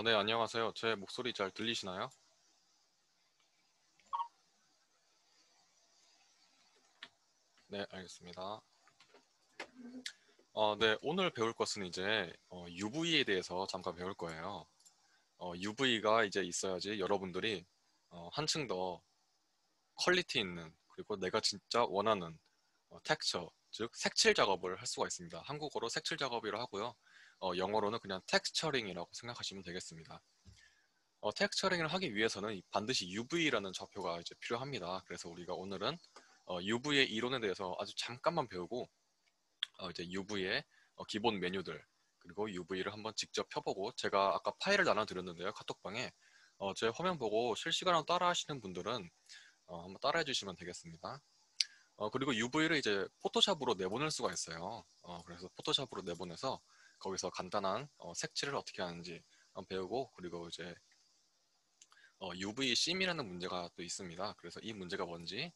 네, 안녕하세요. 제 목소리 잘 들리시나요? 네, 알겠습니다. 네, 오늘 배울 것은 이제 UV에 대해서 잠깐 배울 거예요. UV가 이제 있어야지 여러분들이 한층 더 퀄리티 있는 그리고 내가 진짜 원하는 텍스처, 즉 색칠 작업을 할 수가 있습니다. 한국어로 색칠 작업이라 하고요. 영어로는 그냥 텍스처링이라고 생각하시면 되겠습니다. 텍스처링을 하기 위해서는 반드시 UV라는 좌표가 이제 필요합니다. 그래서 우리가 오늘은 UV의 이론에 대해서 아주 잠깐만 배우고 이제 UV의 기본 메뉴들 그리고 UV를 한번 직접 펴보고 제가 아까 파일을 나눠드렸는데요. 카톡방에 제 화면 보고 실시간으로 따라 하시는 분들은 한번 따라해 주시면 되겠습니다. 그리고 UV를 이제 포토샵으로 내보낼 수가 있어요. 그래서 포토샵으로 내보내서 거기서 간단한 색칠을 어떻게 하는지 배우고 그리고 이제 UV 심이라는 문제가 또 있습니다. 그래서 이 문제가 뭔지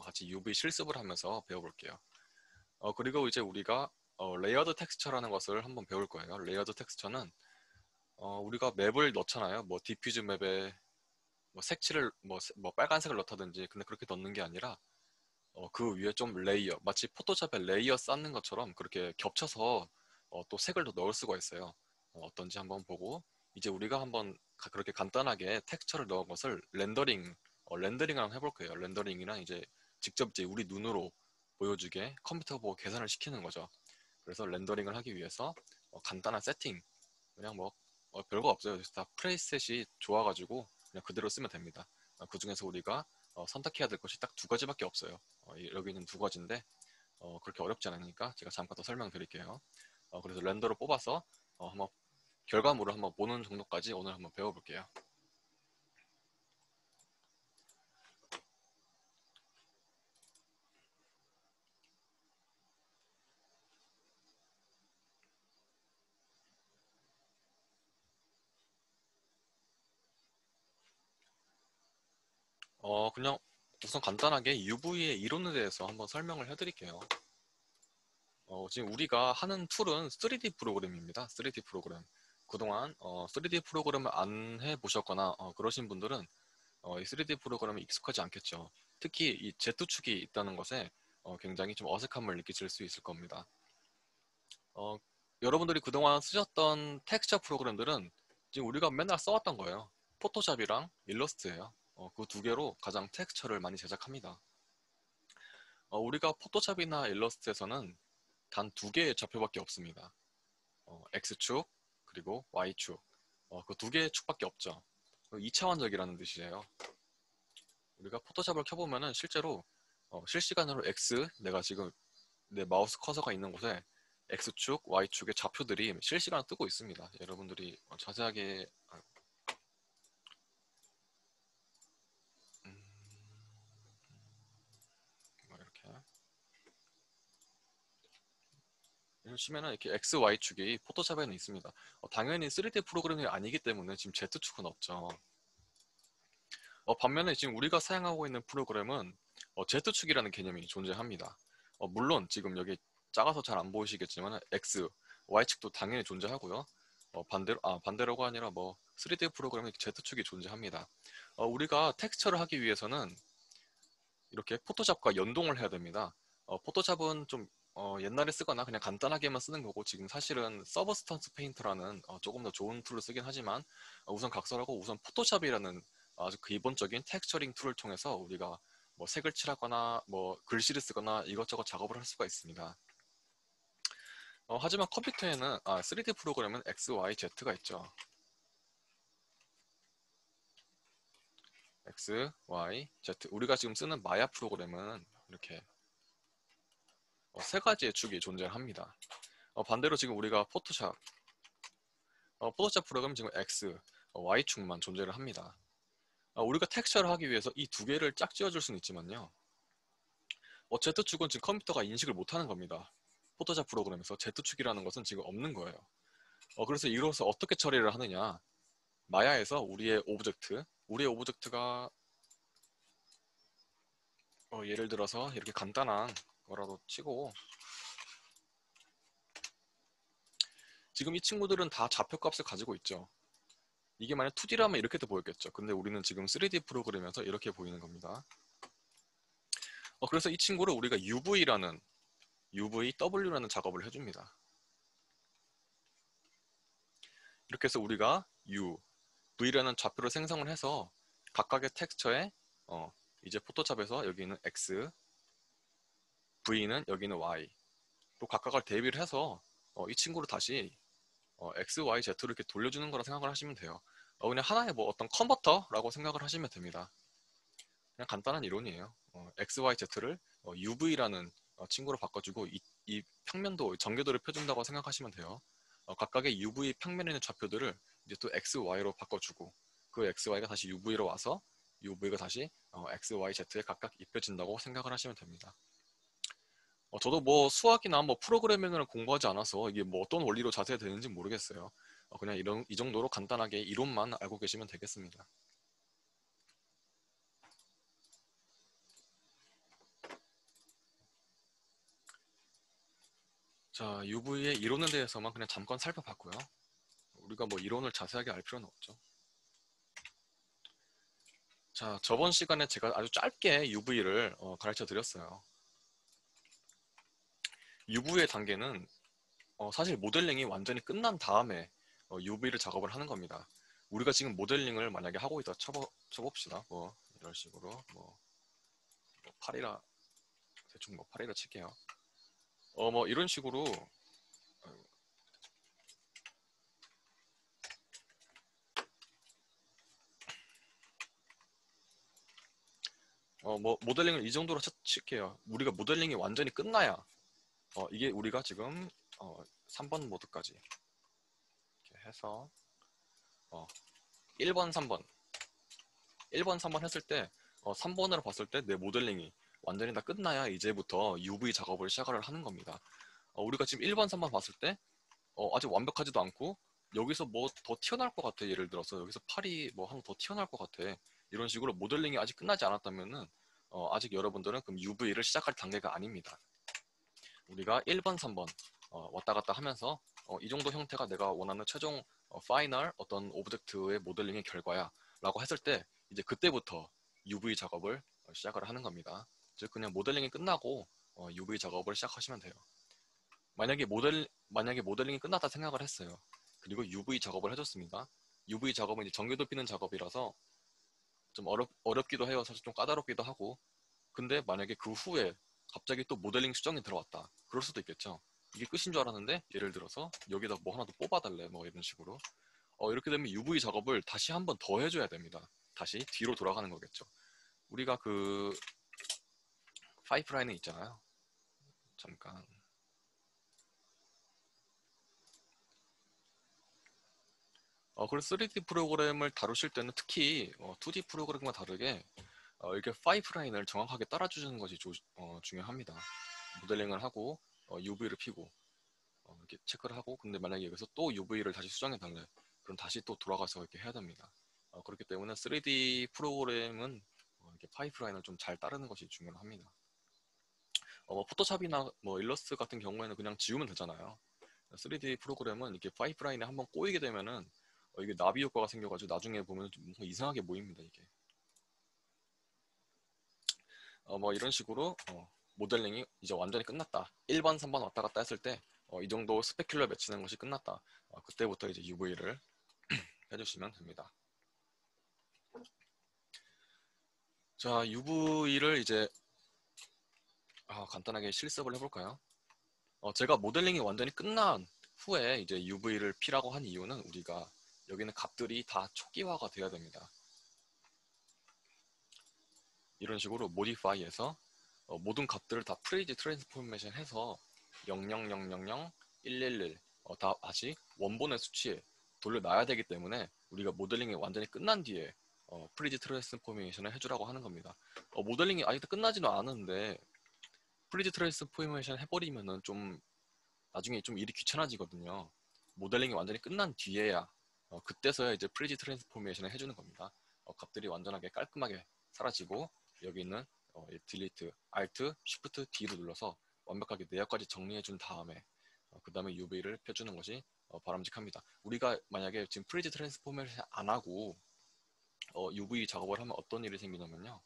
같이 UV 실습을 하면서 배워볼게요. 그리고 이제 우리가 레이어드 텍스처라는 것을 한번 배울 거예요. 레이어드 텍스처는 우리가 맵을 넣잖아요. 뭐 디퓨즈 맵에 뭐 색칠을 뭐 빨간색을 넣다든지 근데 그렇게 넣는 게 아니라 그 위에 좀 레이어 마치 포토샵에 레이어 쌓는 것처럼 그렇게 겹쳐서 또 색을 더 넣을 수가 있어요. 어떤지 한번 보고 이제 우리가 한번 그렇게 간단하게 텍스처를 넣은 것을 렌더링을 한번 해볼 거예요. 렌더링이랑 이제 직접 이제 우리 눈으로 보여주게 컴퓨터 보고 계산을 시키는 거죠. 그래서 렌더링을 하기 위해서 간단한 세팅 그냥 뭐 별거 없어요. 다 프레셋이 좋아가지고 그냥 그대로 쓰면 됩니다. 그 중에서 우리가 선택해야 될 것이 딱 두 가지밖에 없어요. 여기 있는 두 가지인데 그렇게 어렵지 않으니까 제가 잠깐 더 설명드릴게요. 그래서 렌더를 뽑아서 한번 결과물을 한번 보는 정도까지 오늘 한번 배워볼게요. 그냥 우선 간단하게 UV의 이론에 대해서 한번 설명을 해드릴게요. 지금 우리가 하는 툴은 3D 프로그램입니다. 3D 프로그램. 그동안 3D 프로그램을 안 해보셨거나 그러신 분들은 이 3D 프로그램에 익숙하지 않겠죠. 특히 이 Z축이 있다는 것에 굉장히 좀 어색함을 느끼실 수 있을 겁니다. 어, 여러분들이 그동안 쓰셨던 텍스처 프로그램들은 지금 우리가 맨날 써왔던 거예요. 포토샵이랑 일러스트예요. 그 두 개로 가장 텍스처를 많이 제작합니다. 우리가 포토샵이나 일러스트에서는 단 두 개의 좌표밖에 없습니다. X축 그리고 Y축 그 두 개의 축밖에 없죠. 2차원적이라는 뜻이에요. 우리가 포토샵을 켜보면은 실제로 실시간으로 내가 지금 내 마우스 커서가 있는 곳에 X축, Y축의 좌표들이 실시간으로 뜨고 있습니다. 여러분들이 자세하게 음, 이렇게 치면은 이렇게 X, Y축이 포토샵에는 있습니다. 당연히 3D 프로그램이 아니기 때문에 지금 Z축은 없죠. 반면에 지금 우리가 사용하고 있는 프로그램은 Z축이라는 개념이 존재합니다. 물론 지금 여기 작아서 잘 안 보이시겠지만 X, Y축도 당연히 존재하고요. 반대로가 아니라 뭐 3D 프로그램에 Z축이 존재합니다. 우리가 텍스처를 하기 위해서는 이렇게 포토샵과 연동을 해야 됩니다. 포토샵은 좀 옛날에 쓰거나 그냥 간단하게만 쓰는 거고 지금 사실은 서브스턴스 페인터라는 조금 더 좋은 툴을 쓰긴 하지만 우선 각설하고 우선 포토샵이라는 아주 기본적인 텍스처링 툴을 통해서 우리가 뭐 색을 칠하거나 뭐 글씨를 쓰거나 이것저것 작업을 할 수가 있습니다. 하지만 컴퓨터에는 3D 프로그램은 X, Y, Z가 있죠. X, Y, Z. 우리가 지금 쓰는 마야 프로그램은 이렇게 세 가지의 축이 존재합니다. 반대로 지금 우리가 포토샵 프로그램 지금 X, Y축만 존재를 합니다. 우리가 텍스처를 하기 위해서 이 두 개를 짝지어줄 수는 있지만요. Z축은 지금 컴퓨터가 인식을 못하는 겁니다. 포토샵 프로그램에서 Z축이라는 것은 지금 없는 거예요. 그래서 이로써 어떻게 처리를 하느냐. 마야에서 우리의 오브젝트가 예를 들어서 이렇게 간단한 거라도 치고 지금 이 친구들은 다 좌표값을 가지고 있죠. 이게 만약 2D라면 이렇게도 보였겠죠. 근데 우리는 지금 3D 프로그램에서 이렇게 보이는 겁니다. 그래서 이 친구를 우리가 UVW라는 작업을 해줍니다. 이렇게 해서 우리가 V라는 좌표를 생성을 해서 각각의 텍스처에 이제 포토샵에서 여기는 X, V는 여기는 Y 또 각각을 대비를 해서 이 친구를 다시 X, Y, Z로 이렇게 돌려주는 거라 생각을 하시면 돼요. 그냥 하나의 뭐 어떤 컨버터라고 생각을 하시면 됩니다. 그냥 간단한 이론이에요. X, Y, Z를 UV라는 친구로 바꿔주고 이 평면도 정궤도를 펴준다고 생각하시면 돼요. 각각의 UV 평면에 있는 좌표들을 이제 또 X, Y로 바꿔주고 그 X, Y가 다시 UV로 와서 UV가 다시 X, Y, Z에 각각 입혀진다고 생각을 하시면 됩니다. 저도 뭐 수학이나 뭐 프로그래밍을 공부하지 않아서 이게 뭐 어떤 원리로 자세히 되는지 모르겠어요. 그냥 이 정도로 간단하게 이론만 알고 계시면 되겠습니다. 자, UV의 이론에 대해서만 그냥 잠깐 살펴봤고요. 우리가 뭐 이론을 자세하게 알 필요는 없죠. 자, 저번 시간에 제가 아주 짧게 UV를 가르쳐 드렸어요. UV의 단계는 사실 모델링이 완전히 끝난 다음에 UV를 작업을 하는 겁니다. 우리가 지금 모델링을 만약에 하고 있다 쳐봅시다. 뭐 이런 식으로 뭐 8이라 대충 뭐 8이라 칠게요. 뭐 이런 식으로 뭐 모델링을 이 정도로 칠게요. 우리가 모델링이 완전히 끝나야 이게 우리가 지금 3번 모드까지 이렇게 해서 1번, 3번 1번, 3번 했을 때 3번으로 봤을 때 내 모델링이 완전히 다 끝나야 이제부터 UV 작업을 시작을 하는 겁니다. 우리가 지금 1번, 3번 봤을 때 아직 완벽하지도 않고 여기서 뭐 더 튀어나올 것 같아. 예를 들어서 여기서 팔이 뭐 하나 더 튀어나올 것 같아. 이런 식으로 모델링이 아직 끝나지 않았다면은 아직 여러분들은 그럼 UV를 시작할 단계가 아닙니다. 우리가 1번, 3번 왔다 갔다 하면서 이 정도 형태가 내가 원하는 최종 파이널 어떤 오브젝트의 모델링의 결과야 라고 했을 때 이제 그때부터 UV 작업을 시작을 하는 겁니다. 즉 그냥 모델링이 끝나고 UV 작업을 시작하시면 돼요. 만약에 모델링이 끝났다 생각을 했어요. 그리고 UV 작업을 해줬습니다. UV 작업은 이제 전기 도피는 작업이라서 좀 어렵기도 해요. 사실 좀 까다롭기도 하고. 근데 만약에 그 후에 갑자기 또 모델링 수정이 들어왔다. 그럴 수도 있겠죠. 이게 끝인 줄 알았는데 예를 들어서 여기다 뭐 하나 더 뽑아달래 뭐 이런 식으로 이렇게 되면 UV 작업을 다시 한 번 더 해줘야 됩니다. 다시 뒤로 돌아가는 거겠죠. 우리가 그 파이프라인에 있잖아요. 잠깐 그래서 3D 프로그램을 다루실 때는 특히 2D 프로그램과 다르게 이렇게 파이프라인을 정확하게 따라주시는 것이 중요합니다. 모델링을 하고 UV를 피고 이렇게 체크를 하고 근데 만약에 여기서 또 UV를 다시 수정해 달래 그럼 다시 또 돌아가서 이렇게 해야 됩니다. 그렇기 때문에 3D 프로그램은 이렇게 파이프라인을 좀 잘 따르는 것이 중요합니다. 뭐 포토샵이나 뭐 일러스트 같은 경우에는 그냥 지우면 되잖아요. 3D 프로그램은 이렇게 파이프라인에 한번 꼬이게 되면은 이게 나비 효과가 생겨가지고 나중에 보면 좀 이상하게 보입니다. 이게 뭐 이런 식으로 모델링이 이제 완전히 끝났다. 1번, 3번 왔다 갔다 했을 때 이 정도 스페큘러 매치는 것이 끝났다. 그때부터 이제 UV를 해주시면 됩니다. 자, UV를 이제 간단하게 실습을 해볼까요? 제가 모델링이 완전히 끝난 후에 이제 UV를 P라고 한 이유는 우리가 여기는 값들이 다 초기화가 되어야 됩니다. 이런 식으로 modify에서 모든 값들을 다 프리지 트랜스포메이션 해서 00000 111 다 다시 원본의 수치에 돌려놔야 되기 때문에 우리가 모델링이 완전히 끝난 뒤에 프리지 트랜스포메이션을 해주라고 하는 겁니다. 모델링이 아직도 끝나지는 않았는데 프리지 트랜스포메이션 해버리면은 좀 나중에 좀 일이 귀찮아지거든요. 모델링이 완전히 끝난 뒤에야 그때서야 이제 프리지 트랜스포메이션을 해주는 겁니다. 값들이 완전하게 깔끔하게 사라지고 여기 있는 딜리트, Alt, Shift, D로 눌러서 완벽하게 내역까지 정리해 준 다음에 그 다음에 UV를 펴주는 것이 바람직합니다. 우리가 만약에 지금 프리지 트랜스포메이션 안 하고 UV 작업을 하면 어떤 일이 생기냐면요.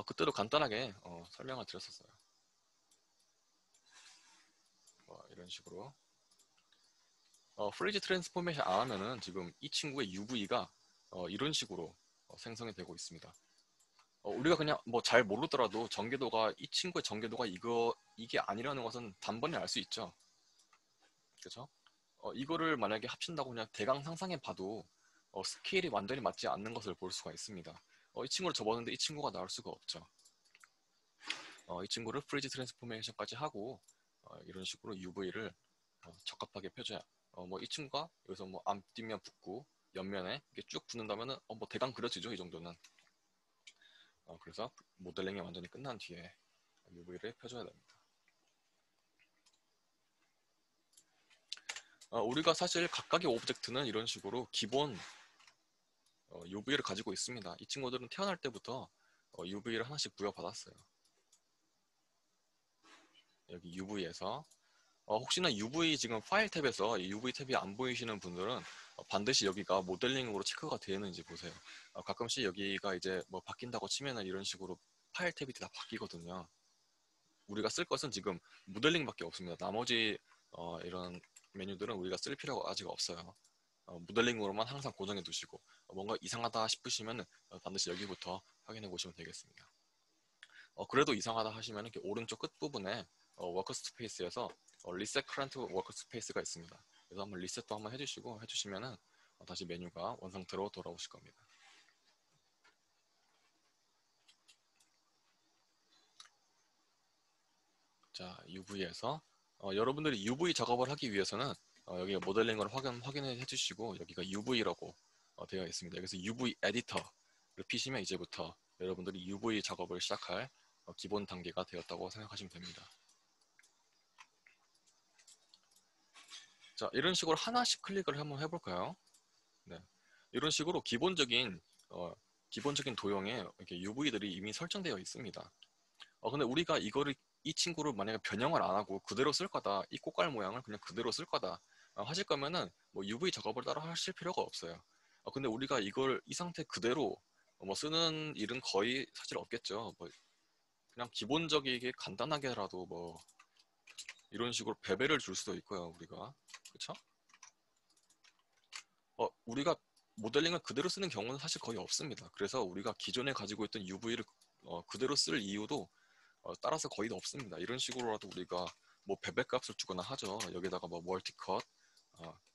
그때도 간단하게 설명을 드렸었어요. 이런 식으로 프리지 트랜스포메이션 안 하면은 지금 이 친구의 UV가 이런 식으로 생성이 되고 있습니다. 우리가 그냥 뭐 잘 모르더라도 전개도가 이 친구의 전개도가 이게 아니라는 것은 단번에 알 수 있죠. 그렇죠? 이거를 만약에 합친다고 그냥 대강 상상해 봐도 스케일이 완전히 맞지 않는 것을 볼 수가 있습니다. 이 친구를 접었는데 이 친구가 나올 수가 없죠. 이 친구를 프리지 트랜스포메이션까지 하고 이런 식으로 UV를 적합하게 펴줘야 뭐 이 친구가 여기서 뭐 앞뒷면 붓고 옆면에 이렇게 쭉 붙는다면은 뭐 대강 그려지죠. 이 정도는. 그래서 모델링이 완전히 끝난 뒤에 UV를 펴줘야 됩니다. 우리가 사실 각각의 오브젝트는 이런 식으로 기본 UV를 가지고 있습니다. 이 친구들은 태어날 때부터 UV를 하나씩 부여받았어요. 여기 UV에서 혹시나 UV 지금 파일 탭에서 UV 탭이 안 보이시는 분들은 반드시 여기가 모델링으로 체크가 되어 있는지 보세요. 가끔씩 여기가 이제 뭐 바뀐다고 치면은 이런 식으로 파일 탭이 다 바뀌거든요. 우리가 쓸 것은 지금 모델링밖에 없습니다. 나머지 이런 메뉴들은 우리가 쓸 필요가 아직 없어요. 모델링으로만 항상 고정해 두시고 뭔가 이상하다 싶으시면 반드시 여기부터 확인해 보시면 되겠습니다. 그래도 이상하다 하시면 이렇게 오른쪽 끝부분에 워크스페이스에서 리셋 커런트 워크스페이스가 있습니다. 그래서 한번 리셋도 한번 해주시면은 다시 메뉴가 원상태로 돌아오실 겁니다. 자, UV에서 여러분들이 UV 작업을 하기 위해서는 여기 모델링을 확인해 주시고 여기가 UV라고 되어 있습니다. 여기서 UV 에디터를 피시면 이제부터 여러분들이 UV 작업을 시작할 기본 단계가 되었다고 생각하시면 됩니다. 자, 이런 식으로 하나씩 클릭을 한번 해볼까요? 네, 이런 식으로 기본적인 도형에 이렇게 UV들이 이미 설정되어 있습니다. 근데 우리가 이 친구를 만약에 변형을 안 하고 그대로 쓸 거다, 이 꽃갈 모양을 그냥 그대로 쓸 거다 하실 거면은 뭐 UV 작업을 따로 하실 필요가 없어요. 근데 우리가 이 상태 그대로 뭐 쓰는 일은 거의 사실 없겠죠. 뭐 그냥 기본적이게 간단하게라도 뭐 이런 식으로 베벨을 줄 수도 있고요, 우리가. 그쵸? 우리가 모델링을 그대로 쓰는 경우는 사실 거의 없습니다. 그래서 우리가 기존에 가지고 있던 UV를 그대로 쓸 이유도 따라서 거의 없습니다. 이런 식으로라도 우리가 뭐 베벨 값을 주거나 하죠. 여기다가 뭐 멀티컷,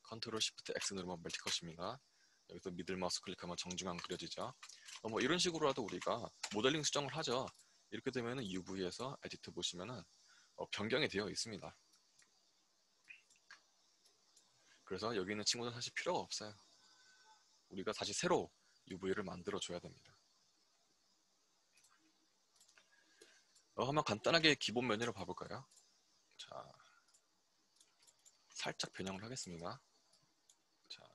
컨트롤 시프트 X 누르면 멀티컷입니다. 여기서 미들 마우스 클릭하면 정중앙 그려지죠. 뭐 이런 식으로라도 우리가 모델링 수정을 하죠. 이렇게 되면은 UV에서 에디트 보시면은 변경이 되어 있습니다. 그래서 여기 있는 친구는 사실 필요가 없어요. 우리가 다시 새로 UV를 만들어 줘야 됩니다. 한번 간단하게 기본 메뉴를 봐볼까요? 자, 살짝 변형을 하겠습니다. 자,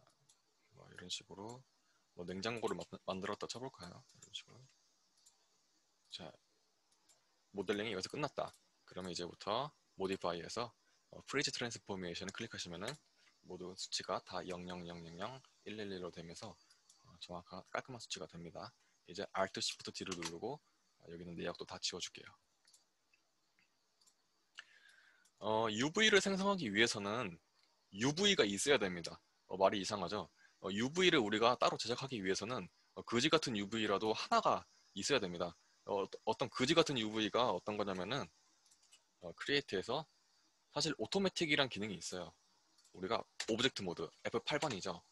뭐 이런 식으로 뭐 냉장고를 만들었다 쳐볼까요? 이런 식으로. 자, 모델링이 여기서 끝났다. 그러면 이제부터 모디파이에서 프리즈 트랜스포메이션을 클릭하시면은 모두 수치가 다 00000 111로 되면서 정확한 깔끔한 수치가 됩니다. 이제 Alt Shift D를 누르고 여기는 내역도 다 지워줄게요. UV를 생성하기 위해서는 UV가 있어야 됩니다. 말이 이상하죠? UV를 우리가 따로 제작하기 위해서는 거지 같은 UV라도 하나가 있어야 됩니다. 어떤 거지 같은 UV가 어떤 거냐면은 크리에이트에서 사실 오토매틱이란 기능이 있어요. 우리가 오브젝트 모드 F8번이죠.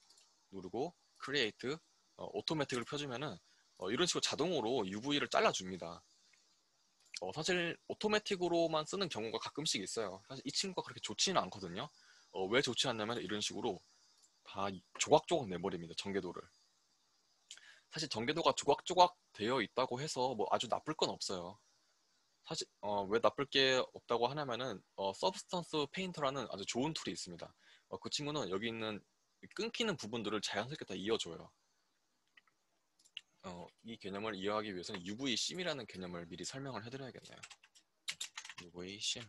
누르고 크리에이트 오토매틱을 펴주면은 이런 식으로 자동으로 UV를 잘라줍니다. 사실 오토매틱으로만 쓰는 경우가 가끔씩 있어요. 사실 이 친구가 그렇게 좋지는 않거든요. 왜 좋지 않냐면 이런 식으로 다 조각조각 내버립니다. 전개도를. 사실 전개도가 조각조각 되어 있다고 해서 뭐 아주 나쁠 건 없어요. 사실 왜 나쁠 게 없다고 하냐면은 서브스턴스 페인터라는 아주 좋은 툴이 있습니다. 그 친구는 여기 있는 끊기는 부분들을 자연스럽게 다 이어줘요. 이 개념을 이해하기 위해서는 UV 심이라는 개념을 미리 설명을 해드려야겠네요. UV 심.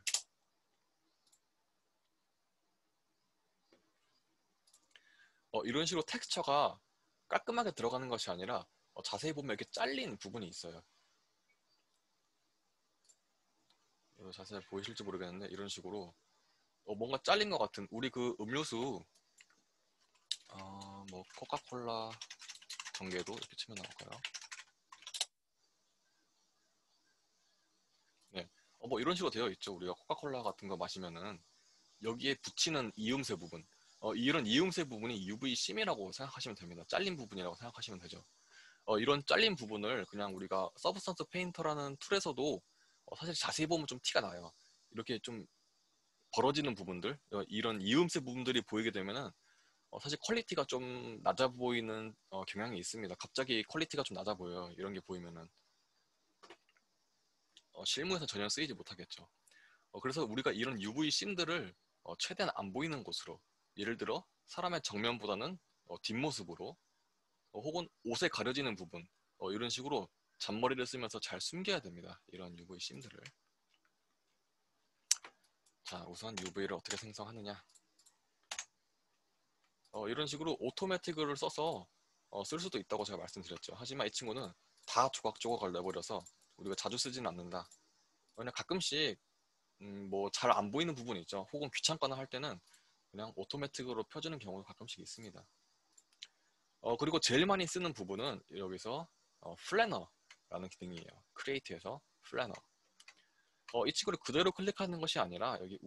이런 식으로 텍스처가 깔끔하게 들어가는 것이 아니라 자세히 보면 이렇게 잘린 부분이 있어요. 이거 자세히 보이실지 모르겠는데 이런 식으로 뭔가 잘린 것 같은 우리 그 음료수 뭐 코카콜라 전개도 이렇게 치면 나올까요? 네. 뭐 이런 식으로 되어 있죠. 우리가 코카콜라 같은 거 마시면은 여기에 붙이는 이음새 부분 이런 이음새 부분이 UVC이라고 생각하시면 됩니다. 잘린 부분이라고 생각하시면 되죠. 이런 잘린 부분을 그냥 우리가 서브스턴스 페인터라는 툴에서도 사실 자세히 보면 좀 티가 나요. 이렇게 좀 벌어지는 부분들, 이런 이음새 부분들이 보이게 되면은 사실 퀄리티가 좀 낮아 보이는 경향이 있습니다. 갑자기 퀄리티가 좀 낮아 보여요. 이런 게 보이면은 실무에서 전혀 쓰이지 못하겠죠. 그래서 우리가 이런 UV 씬들을 최대한 안 보이는 곳으로, 예를 들어 사람의 정면보다는 뒷모습으로 혹은 옷에 가려지는 부분 이런 식으로 잔머리를 쓰면서 잘 숨겨야 됩니다. 이런 UV 씬들을. 자, 우선 UV를 어떻게 생성하느냐. 이런 식으로 오토매틱을 써서 쓸 수도 있다고 제가 말씀드렸죠. 하지만 이 친구는 다 조각조각을 내버려서 우리가 자주 쓰지는 않는다. 그냥 가끔씩 뭐 잘 안 보이는 부분이 있죠. 혹은 귀찮거나 할 때는 그냥 오토매틱으로 펴주는 경우가 가끔씩 있습니다. 그리고 제일 많이 쓰는 부분은 여기서 플래너라는 기능이에요. 크리에이트에서 플래너. 이 친구를 그대로 클릭하는 것이 아니라 여기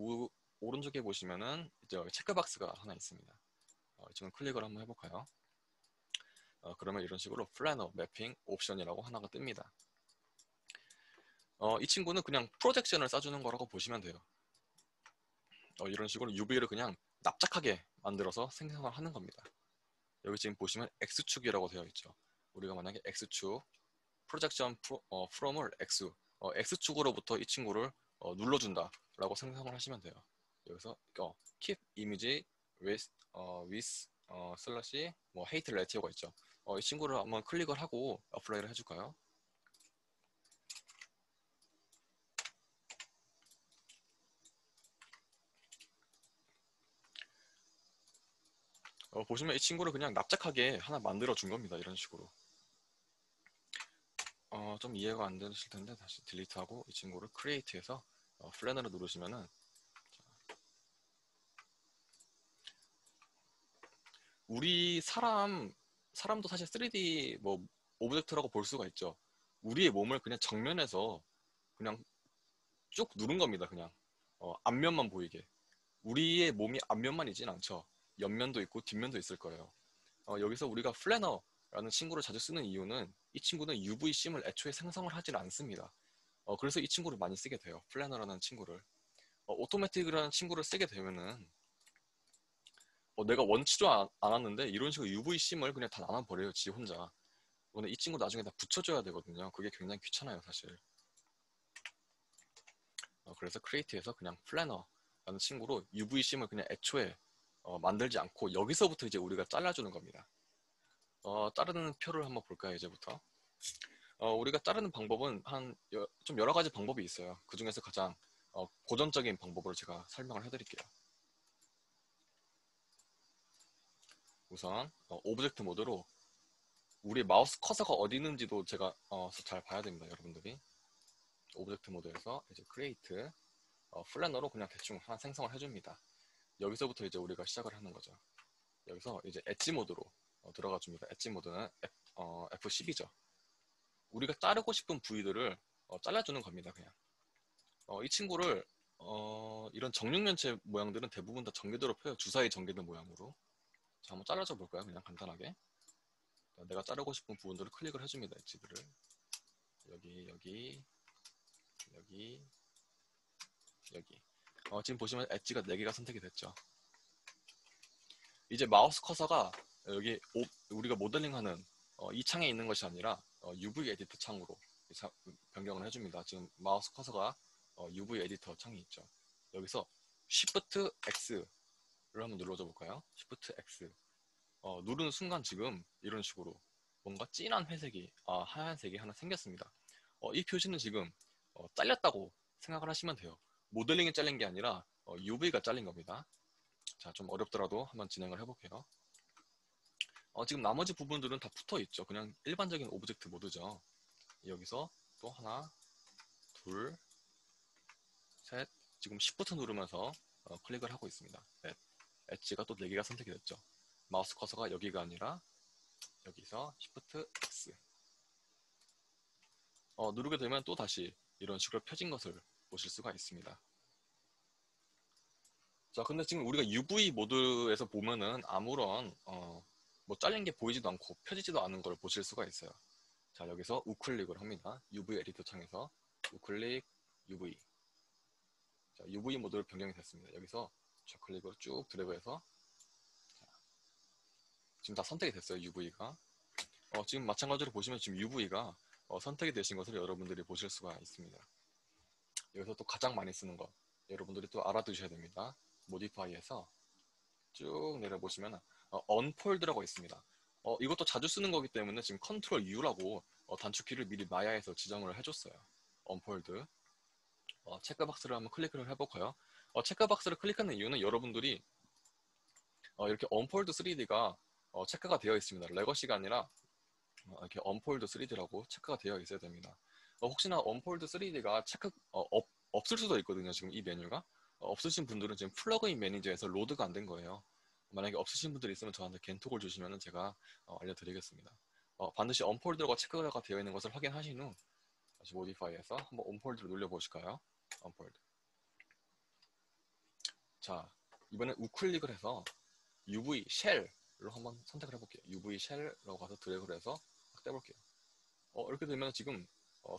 오른쪽에 보시면은 이제 여기 체크박스가 하나 있습니다. 이 친구 클릭을 한번 해볼까요? 그러면 이런 식으로 플래너 매핑 옵션이라고 하나가 뜹니다. 이 친구는 그냥 프로젝션을 쏴주는 거라고 보시면 돼요. 이런 식으로 UV를 그냥 납작하게 만들어서 생성을 하는 겁니다. 여기 지금 보시면 X축이라고 되어 있죠. 우리가 만약에 X축 프로젝션 프롬을 X X축으로부터 이 친구를 눌러준다 라고 생성을 하시면 돼요. 여기서 keep image with 슬래시 뭐 hate ratio가 있죠. 이 친구를 한번 클릭을 하고 어플라이를 해줄까요? 보시면 이 친구를 그냥 납작하게 하나 만들어 준 겁니다. 이런 식으로. 좀 이해가 안 되실 텐데 다시 딜리트하고 이 친구를 크리에이트해서 플래너를 누르시면은 우리 사람도 사실 3D 뭐 오브젝트라고 볼 수가 있죠. 우리의 몸을 그냥 정면에서 그냥 쭉 누른 겁니다. 그냥 앞면만 보이게. 우리의 몸이 앞면만이진 않죠. 옆면도 있고 뒷면도 있을 거예요. 여기서 우리가 플래너라는 친구를 자주 쓰는 이유는 이 친구는 UV 심을 애초에 생성을 하질 않습니다. 그래서 이 친구를 많이 쓰게 돼요. 플래너라는 친구를. 오토매틱이라는 친구를 쓰게 되면은 내가 원치도 않았는데 이런 식으로 UV 심을 그냥 다 나눠버려요. 지 혼자. 근데 이 친구 나중에 다 붙여줘야 되거든요. 그게 굉장히 귀찮아요. 사실. 그래서 크리에이트에서 그냥 플래너라는 친구로 UV 심을 그냥 애초에 만들지 않고 여기서부터 이제 우리가 잘라주는 겁니다. 자르는 표를 한번 볼까요? 이제부터. 우리가 자르는 방법은 좀 여러 가지 방법이 있어요. 그 중에서 가장 고전적인 방법으로 제가 설명을 해드릴게요. 우선 오브젝트 모드로 우리 마우스 커서가 어디 있는지도 제가 잘 봐야 됩니다. 여러분들이. 오브젝트 모드에서 이제 크리에이트 플래너로 그냥 대충 하나 생성을 해줍니다. 여기서부터 이제 우리가 시작을 하는 거죠. 여기서 이제 엣지 모드로 들어가 줍니다. 엣지 모드는 F10이죠. 우리가 자르고 싶은 부위들을 잘라주는 겁니다. 그냥. 이 친구를 이런 정육면체 모양들은 대부분 다 전개도로 펴요. 주사위 전개된 모양으로. 자, 한번 잘라줘 볼까요? 그냥 간단하게. 내가 자르고 싶은 부분들을 클릭을 해줍니다. 엣지들을. 여기, 여기, 여기, 여기. 지금 보시면 엣지가 4개가 선택이 됐죠. 이제 마우스 커서가 여기 우리가 모델링하는 이 창에 있는 것이 아니라 UV 에디터 창으로 변경을 해줍니다. 지금 마우스 커서가 UV 에디터 창이 있죠. 여기서 Shift X를 한번 눌러줘 볼까요? Shift X. 누르는 순간 지금 이런 식으로 뭔가 진한 회색이, 하얀색이 하나 생겼습니다. 이 표시는 지금 잘렸다고 생각을 하시면 돼요. 모델링이 잘린 게 아니라 UV가 잘린 겁니다. 자, 좀 어렵더라도 한번 진행을 해볼게요. 지금 나머지 부분들은 다 붙어 있죠. 그냥 일반적인 오브젝트 모드죠. 여기서 또 하나, 둘, 셋. 지금 Shift 누르면서 클릭을 하고 있습니다. 넷. 엣지가 또 4개가 선택이 됐죠. 마우스 커서가 여기가 아니라 여기서 Shift X. 누르게 되면 또 다시 이런 식으로 펴진 것을 보실 수가 있습니다. 자, 근데 지금 우리가 UV 모드에서 보면은 아무런 뭐 잘린 게 보이지도 않고 펴지지도 않은 걸 보실 수가 있어요. 자, 여기서 우클릭을 합니다. UV 에디터 창에서 우클릭 UV. 자, UV 모드로 변경이 됐습니다. 여기서 좌클릭으로 쭉 드래그해서 지금 다 선택이 됐어요. UV가. 지금 마찬가지로 보시면 지금 UV가 선택이 되신 것을 여러분들이 보실 수가 있습니다. 여기서 또 가장 많이 쓰는 것 여러분들이 또 알아두셔야 됩니다. 모디파이에서 쭉 내려보시면 언폴드라고 있습니다. 이것도 자주 쓰는 거기 때문에 지금 컨트롤 U라고 단축키를 미리 마야에서 지정을 해줬어요. 언폴드. 체크박스를 한번 클릭을 해볼까요? 체크박스를 클릭하는 이유는 여러분들이 이렇게 언폴드 3D가 체크가 되어 있습니다. 레거시가 아니라 이렇게 언폴드 3D라고 체크가 되어 있어야 됩니다. 혹시나 언폴드 3D가 체크 없을 수도 있거든요. 지금 이 메뉴가 없으신 분들은 지금 플러그인 매니저에서 로드가 안 된 거예요. 만약에 없으신 분들이 있으면 저한테 겐톡을 주시면 제가 알려드리겠습니다. 반드시 언폴드가 체크가 되어 있는 것을 확인하신 후 다시 모디파이에서 한번 언폴드를 눌러보실까요? 언폴드. 자, 이번에 우클릭을 해서 UV 쉘로 한번 선택을 해볼게요. UV 쉘로 가서 드래그를 해서 떼볼게요. 이렇게 되면 지금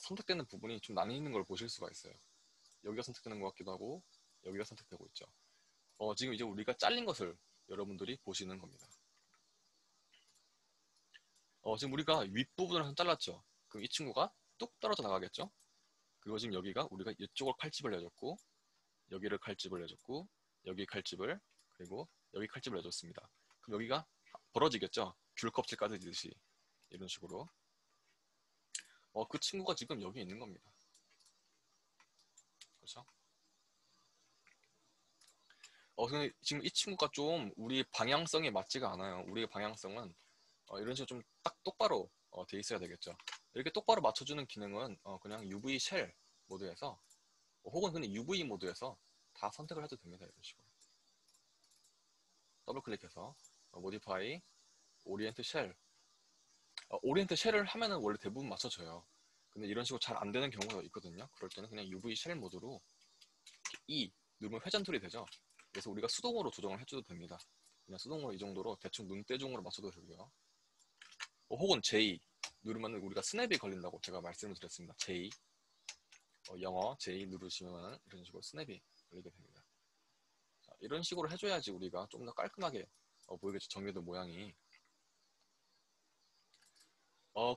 선택되는 부분이 좀 나뉘는 걸 보실 수가 있어요. 여기가 선택되는 것 같기도 하고 여기가 선택되고 있죠. 지금 이제 우리가 잘린 것을 여러분들이 보시는 겁니다. 지금 우리가 윗부분을 잘랐죠. 그럼 이 친구가 뚝 떨어져 나가겠죠. 그리고 지금 여기가 우리가 이쪽을 칼집을 내줬고 여기를 칼집을 내줬고 여기 칼집을 그리고 여기 칼집을 내줬습니다. 그럼 여기가 벌어지겠죠. 귤 껍질 까듯이 이런 식으로. 그 친구가 지금 여기 있는 겁니다. 그렇죠? 근데 지금 이 친구가 좀 우리 방향성에 맞지가 않아요. 우리의 방향성은 이런 식으로 좀 딱 똑바로 돼 있어야 되겠죠. 이렇게 똑바로 맞춰주는 기능은 그냥 UV 쉘 모드에서 혹은 그냥 UV 모드에서 다 선택을 해도 됩니다. 이런 식으로 더블 클릭해서 모디파이 오리엔트 쉘 오리엔트 쉘을 하면은 원래 대부분 맞춰져요. 근데 이런 식으로 잘 안 되는 경우가 있거든요. 그럴 때는 그냥 UV 쉘 모드로 E 누르면 회전툴이 되죠. 그래서 우리가 수동으로 조정을 해줘도 됩니다. 그냥 수동으로 이 정도로 대충 눈대중으로 맞춰도 되고요. 혹은 J 누르면 우리가 스냅이 걸린다고 제가 말씀을 드렸습니다. J 영어 J 누르시면 이런 식으로 스냅이 걸리게 됩니다. 자, 이런 식으로 해줘야지 우리가 좀 더 깔끔하게 보이겠죠. 정리된 모양이.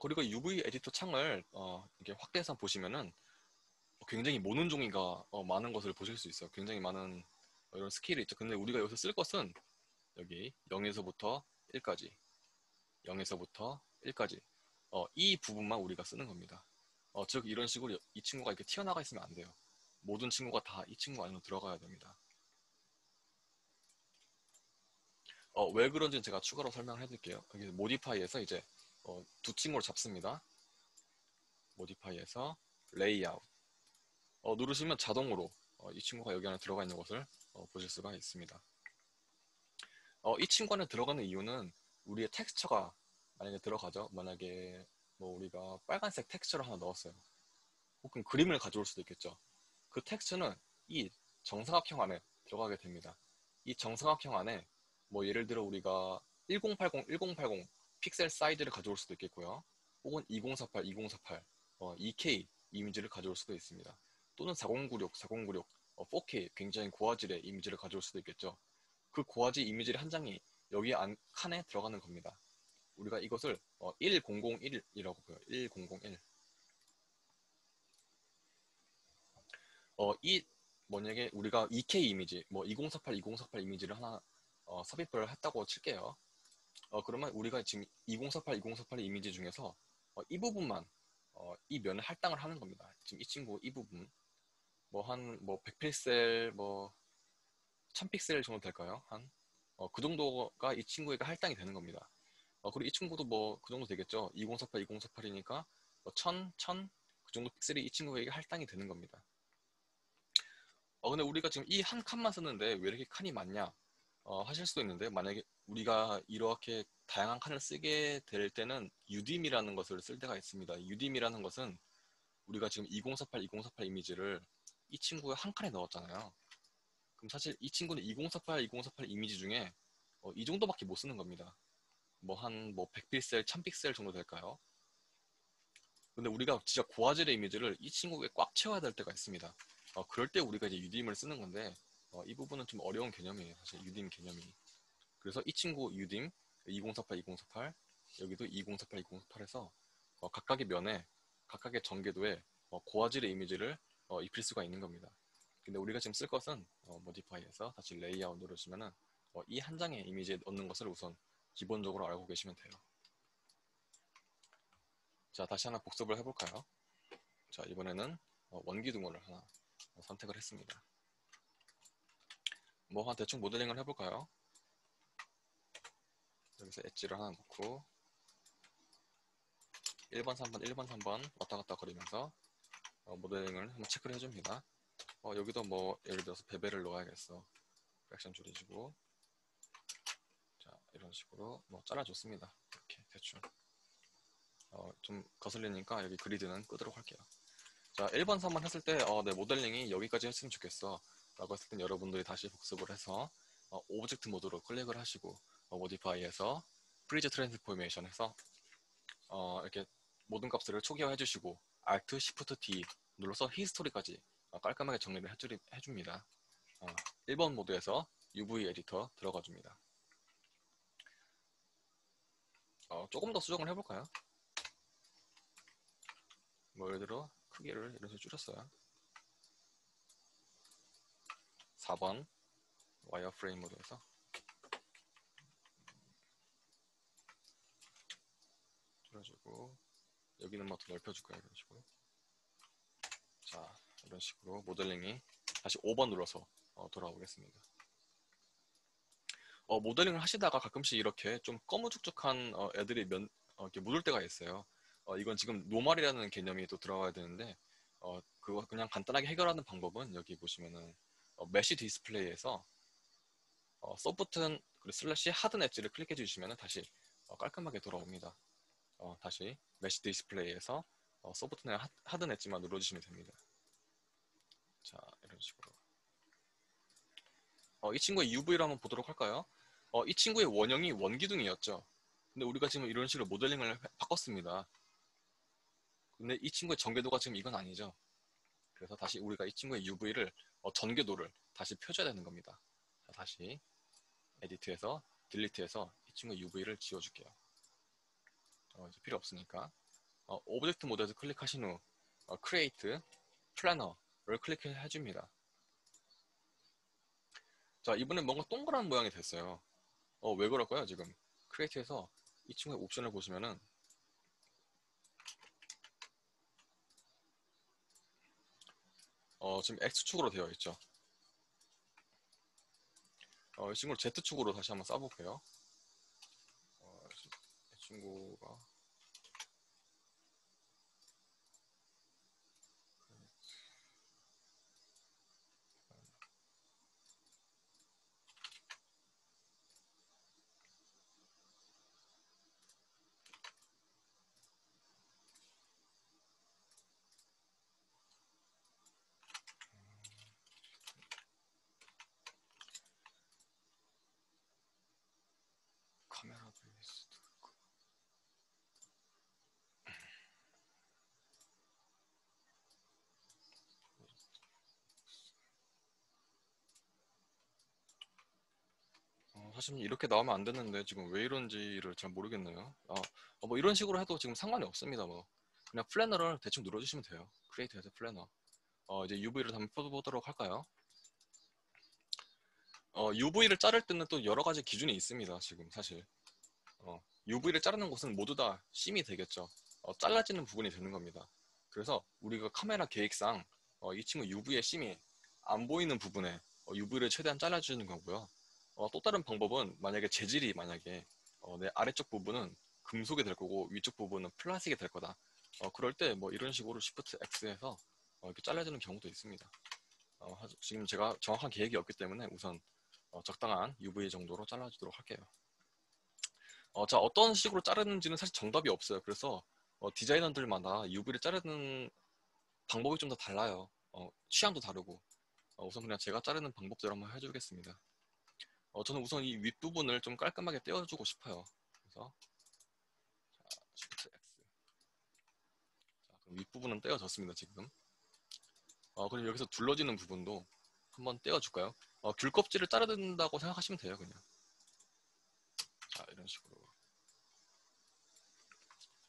그리고 UV 에디터 창을 이렇게 확대해서 보시면은 굉장히 모는 종이가 많은 것을 보실 수 있어요. 굉장히 많은 이런 스킬이 있죠. 근데 우리가 여기서 쓸 것은 여기 0에서부터 1까지 0에서부터 1까지 이 부분만 우리가 쓰는 겁니다. 즉 이런 식으로 이 친구가 이렇게 튀어나가 있으면 안 돼요. 모든 친구가 다 이 친구 안으로 들어가야 됩니다. 왜 그런지는 제가 추가로 설명을 해드릴게요. 여기 모디파이에서 이제 두 친구를 잡습니다. 모디파이에서 레이아웃 누르시면 자동으로 이 친구가 여기 안에 들어가 있는 것을 보실 수가 있습니다. 이 친구 안에 들어가는 이유는 우리의 텍스처가 만약에 들어가죠. 만약에 뭐 우리가 빨간색 텍스처를 하나 넣었어요. 혹은 그림을 가져올 수도 있겠죠. 그 텍스처는 이 정사각형 안에 들어가게 됩니다. 이 정사각형 안에 뭐 예를 들어 우리가 1080 픽셀 사이즈를 가져올 수도 있겠고요. 혹은 2048 2K 이미지를 가져올 수도 있습니다. 또는 4096 4K 굉장히 고화질의 이미지를 가져올 수도 있겠죠. 그 고화질 이미지의 한 장이 여기 칸에 들어가는 겁니다. 우리가 이것을 1001이라고 보여요. 1001. 이 만약에 우리가 2K 이미지, 뭐 2048 이미지를 하나 삽입을 했다고 칠게요. 그러면 우리가 지금 2048 이미지 중에서 이 부분만 이 면을 할당을 하는 겁니다. 지금 이 친구 이 부분 뭐 한 뭐 100픽셀 뭐 1000픽셀 정도 될까요? 한 그 정도가 이 친구에게 할당이 되는 겁니다. 그리고 이 친구도 뭐 그 정도 되겠죠. 2048, 2048이니까 뭐 1000, 그 정도 픽셀이 이 친구에게 할당이 되는 겁니다. 근데 우리가 지금 이 한 칸만 쓰는데 왜 이렇게 칸이 많냐? 하실 수도 있는데 만약에 우리가 이렇게 다양한 칸을 쓰게 될 때는 UDIM이라는 것을 쓸 때가 있습니다. UDIM이라는 것은 우리가 지금 2048, 2048 이미지를 이 친구의 한 칸에 넣었잖아요. 그럼 사실 이 친구는 2048, 2048 이미지 중에 이 정도밖에 못 쓰는 겁니다. 뭐 한 100픽셀, 1000픽셀 정도 될까요? 근데 우리가 진짜 고화질의 이미지를 이 친구에 꽉 채워야 될 때가 있습니다. 그럴 때 우리가 이제 UDIM을 쓰는 건데 이 부분은 좀 어려운 개념이에요. 사실 UDIM 개념이. 그래서 이 친구 UDIM 2048, 2048 여기도 2048, 2048에서 각각의 면에 각각의 전개도에 고화질의 이미지를 입힐 수가 있는 겁니다. 근데 우리가 지금 쓸 것은 모디파이에서 다시 레이아웃 누르시면은 이 한 장의 이미지에 넣는 것을 우선 기본적으로 알고 계시면 돼요. 자, 다시 하나 복습을 해볼까요? 자, 이번에는 원기둥어를 하나 선택을 했습니다. 뭐 한 대충 모델링을 해볼까요? 여기서 엣지를 하나 놓고 1번, 3번, 1번, 3번 왔다 갔다 거리면서 모델링을 한번 체크를 해줍니다. 여기도 뭐 예를 들어서 베벨을 넣어야겠어. 프랙션 줄여주고 자, 이런 식으로 뭐 잘라줬습니다. 이렇게 대충 좀 거슬리니까 여기 그리드는 끄도록 할게요. 자, 1번, 3번 했을 때 내 모델링이 여기까지 했으면 좋겠어 라고 했을 땐 여러분들이 다시 복습을 해서 오브젝트 모드로 클릭을 하시고 모디파이에서 프리즈 트랜스포메이션 해서 이렇게 모든 값들을 초기화해 주시고 Alt, Shift, D 눌러서 히스토리까지 깔끔하게 정리를 해줍니다. 1번 모드에서 UV 에디터 들어가 줍니다. 조금 더 수정을 해볼까요? 뭐 예를 들어 크기를 이런 식으로 줄였어요. 4번 와이어프레임 모드에서 줄여주고 여기는 뭐 더 넓혀줄까요? 이런 식으로. 자, 이런 식으로 모델링이 다시 5번 눌러서 돌아오겠습니다. 모델링을 하시다가 가끔씩 이렇게 좀 꺼무죽죽한 애들이 이렇게 묻을 때가 있어요. 이건 지금 노멀이라는 개념이 또 들어가야 되는데 그거 그냥 간단하게 해결하는 방법은 여기 보시면은 메쉬 디스플레이에서 소프트 그리고 슬래시 하든 엣지를 클릭해 주시면 다시 깔끔하게 돌아옵니다. 다시 메쉬 디스플레이에서 소프트나 하든 엣지만 눌러주시면 됩니다. 자, 이런 식으로. 이 친구의 UV를 한번 보도록 할까요? 이 친구의 원형이 원기둥이었죠. 근데 우리가 지금 이런 식으로 모델링을 바꿨습니다. 근데 이 친구의 전개도가 지금 이건 아니죠. 그래서 다시 우리가 이 친구의 UV를 전개도를 다시 펴줘야 되는 겁니다. 자, 다시 에디트에서 딜리트해서 이 친구의 UV를 지워줄게요. 이제 필요 없으니까 오브젝트 모드에서 클릭하신 후 크리에이트 플래너를 클릭해 줍니다. 자, 이번엔 뭔가 동그란 모양이 됐어요. 왜 그럴까요? 지금 크리에이트에서 이 친구의 옵션을 보시면은 지금 X축으로 되어 있죠. 이 친구를 Z축으로 다시 한번 쏴볼게요. 이 친구가 카메라 베이스 사실 이렇게 나오면 안 되는데 지금 왜 이런지를 잘 모르겠네요. 뭐 이런 식으로 해도 지금 상관이 없습니다. 뭐 그냥 플래너를 대충 눌러주시면 돼요. 크리에이트에서 플래너. 이제 UV를 한번 펴보도록 할까요? UV를 자를 때는 또 여러 가지 기준이 있습니다. 지금 사실 UV를 자르는 곳은 모두 다 심이 되겠죠. 잘라지는 부분이 되는 겁니다. 그래서 우리가 카메라 계획상 이 친구 UV의 심이 안 보이는 부분에 UV를 최대한 잘라주는 거고요. 또 다른 방법은 만약에 재질이 만약에 내 아래쪽 부분은 금속이 될 거고 위쪽 부분은 플라스틱이 될 거다. 그럴 때 뭐 이런 식으로 Shift X해서 이렇게 잘라주는 경우도 있습니다. 지금 제가 정확한 계획이 없기 때문에 우선 적당한 UV 정도로 잘라주도록 할게요. 자, 어떤 식으로 자르는지는 사실 정답이 없어요. 그래서 디자이너들마다 UV를 자르는 방법이 좀 더 달라요. 취향도 다르고. 우선 그냥 제가 자르는 방법대로 한번 해주겠습니다. 저는 우선 이 윗부분을 좀 깔끔하게 떼어주고 싶어요. 그래서 자, Shift X. 자, 그럼 윗부분은 떼어졌습니다, 지금. 그럼 여기서 둘러지는 부분도 한번 떼어줄까요? 귤 껍질을 자르는다고 생각하시면 돼요, 그냥. 자, 이런 식으로.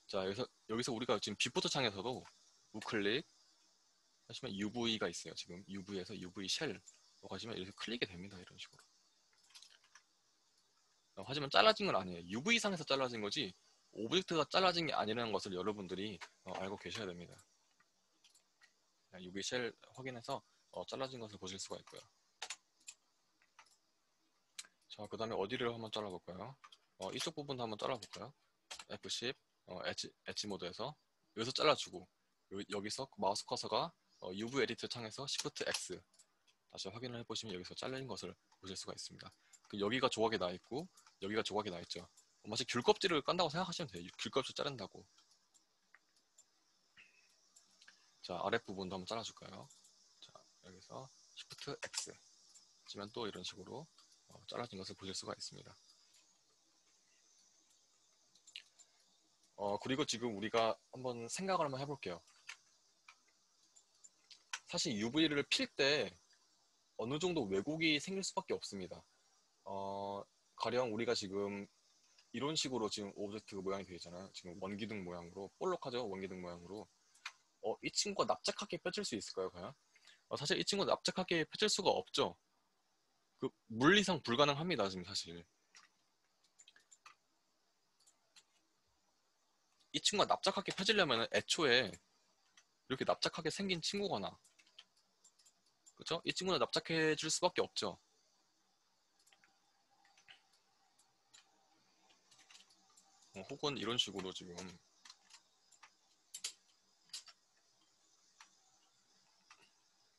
자, 여기서 우리가 지금 뷰포터 창에서도 우클릭 하시면 UV가 있어요. 지금 UV에서 UV 쉘 가시면 이렇게 클릭이 됩니다. 이런 식으로. 하지만 잘라진 건 아니에요. UV상에서 잘라진 거지 오브젝트가 잘라진 게 아니라는 것을 여러분들이 알고 계셔야 됩니다. UV 쉘 확인해서 잘라진 것을 보실 수가 있고요. 자, 그 다음에 어디를 한번 잘라볼까요? 이쪽 부분도 한번 잘라볼까요? F10 엣지 모드에서 여기서 잘라주고 여기서 마우스 커서가 UV 에디터 창에서 Shift X 다시 확인을 해보시면 여기서 잘린 것을 보실 수가 있습니다. 여기가 조각이 나 있고 여기가 조각이 나 있죠. 마치 귤 껍질을 깐다고 생각하시면 돼요. 귤 껍질 자른다고. 자, 아랫부분도 한번 잘라줄까요? 자, 여기서 Shift X 하시면 또 이런 식으로 잘라진 것을 보실 수가 있습니다. 그리고 지금 우리가 한번 생각을 한번 해볼게요. 사실 UV를 필 때 어느 정도 왜곡이 생길 수밖에 없습니다. 가령 우리가 지금 이런 식으로 지금 오브젝트 모양이 되어 있잖아요. 지금 원기둥 모양으로 볼록하죠. 원기둥 모양으로 이 친구가 납작하게 펴질 수 있을까요, 과연? 사실 이 친구가 납작하게 펴질 수가 없죠. 물리상 불가능합니다, 지금 사실. 이 친구가 납작하게 펴지려면 애초에 이렇게 납작하게 생긴 친구거나, 그렇죠? 이 친구는 납작해질 수밖에 없죠. 혹은 이런 식으로 지금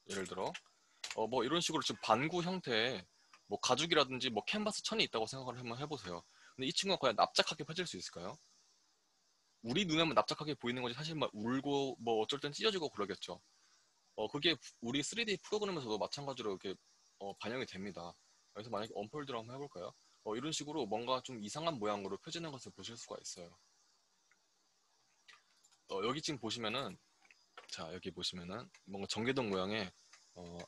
예를 들어 뭐 이런 식으로 지금 반구 형태의 뭐 가죽이라든지 뭐 캔버스 천이 있다고 생각을 한번 해보세요. 근데 이 친구가 과연 납작하게 펴질 수 있을까요? 우리 눈에만 납작하게 보이는 거지 사실 막 울고 뭐 어쩔 땐 찢어지고 그러겠죠. 그게 우리 3D 프로그램에서도 마찬가지로 이렇게 반영이 됩니다. 그래서 만약에 언폴드를 한번 해볼까요? 이런 식으로 뭔가 좀 이상한 모양으로 펴지는 것을 보실 수가 있어요. 여기 지금 보시면은 자, 여기 보시면은 뭔가 전개동 모양의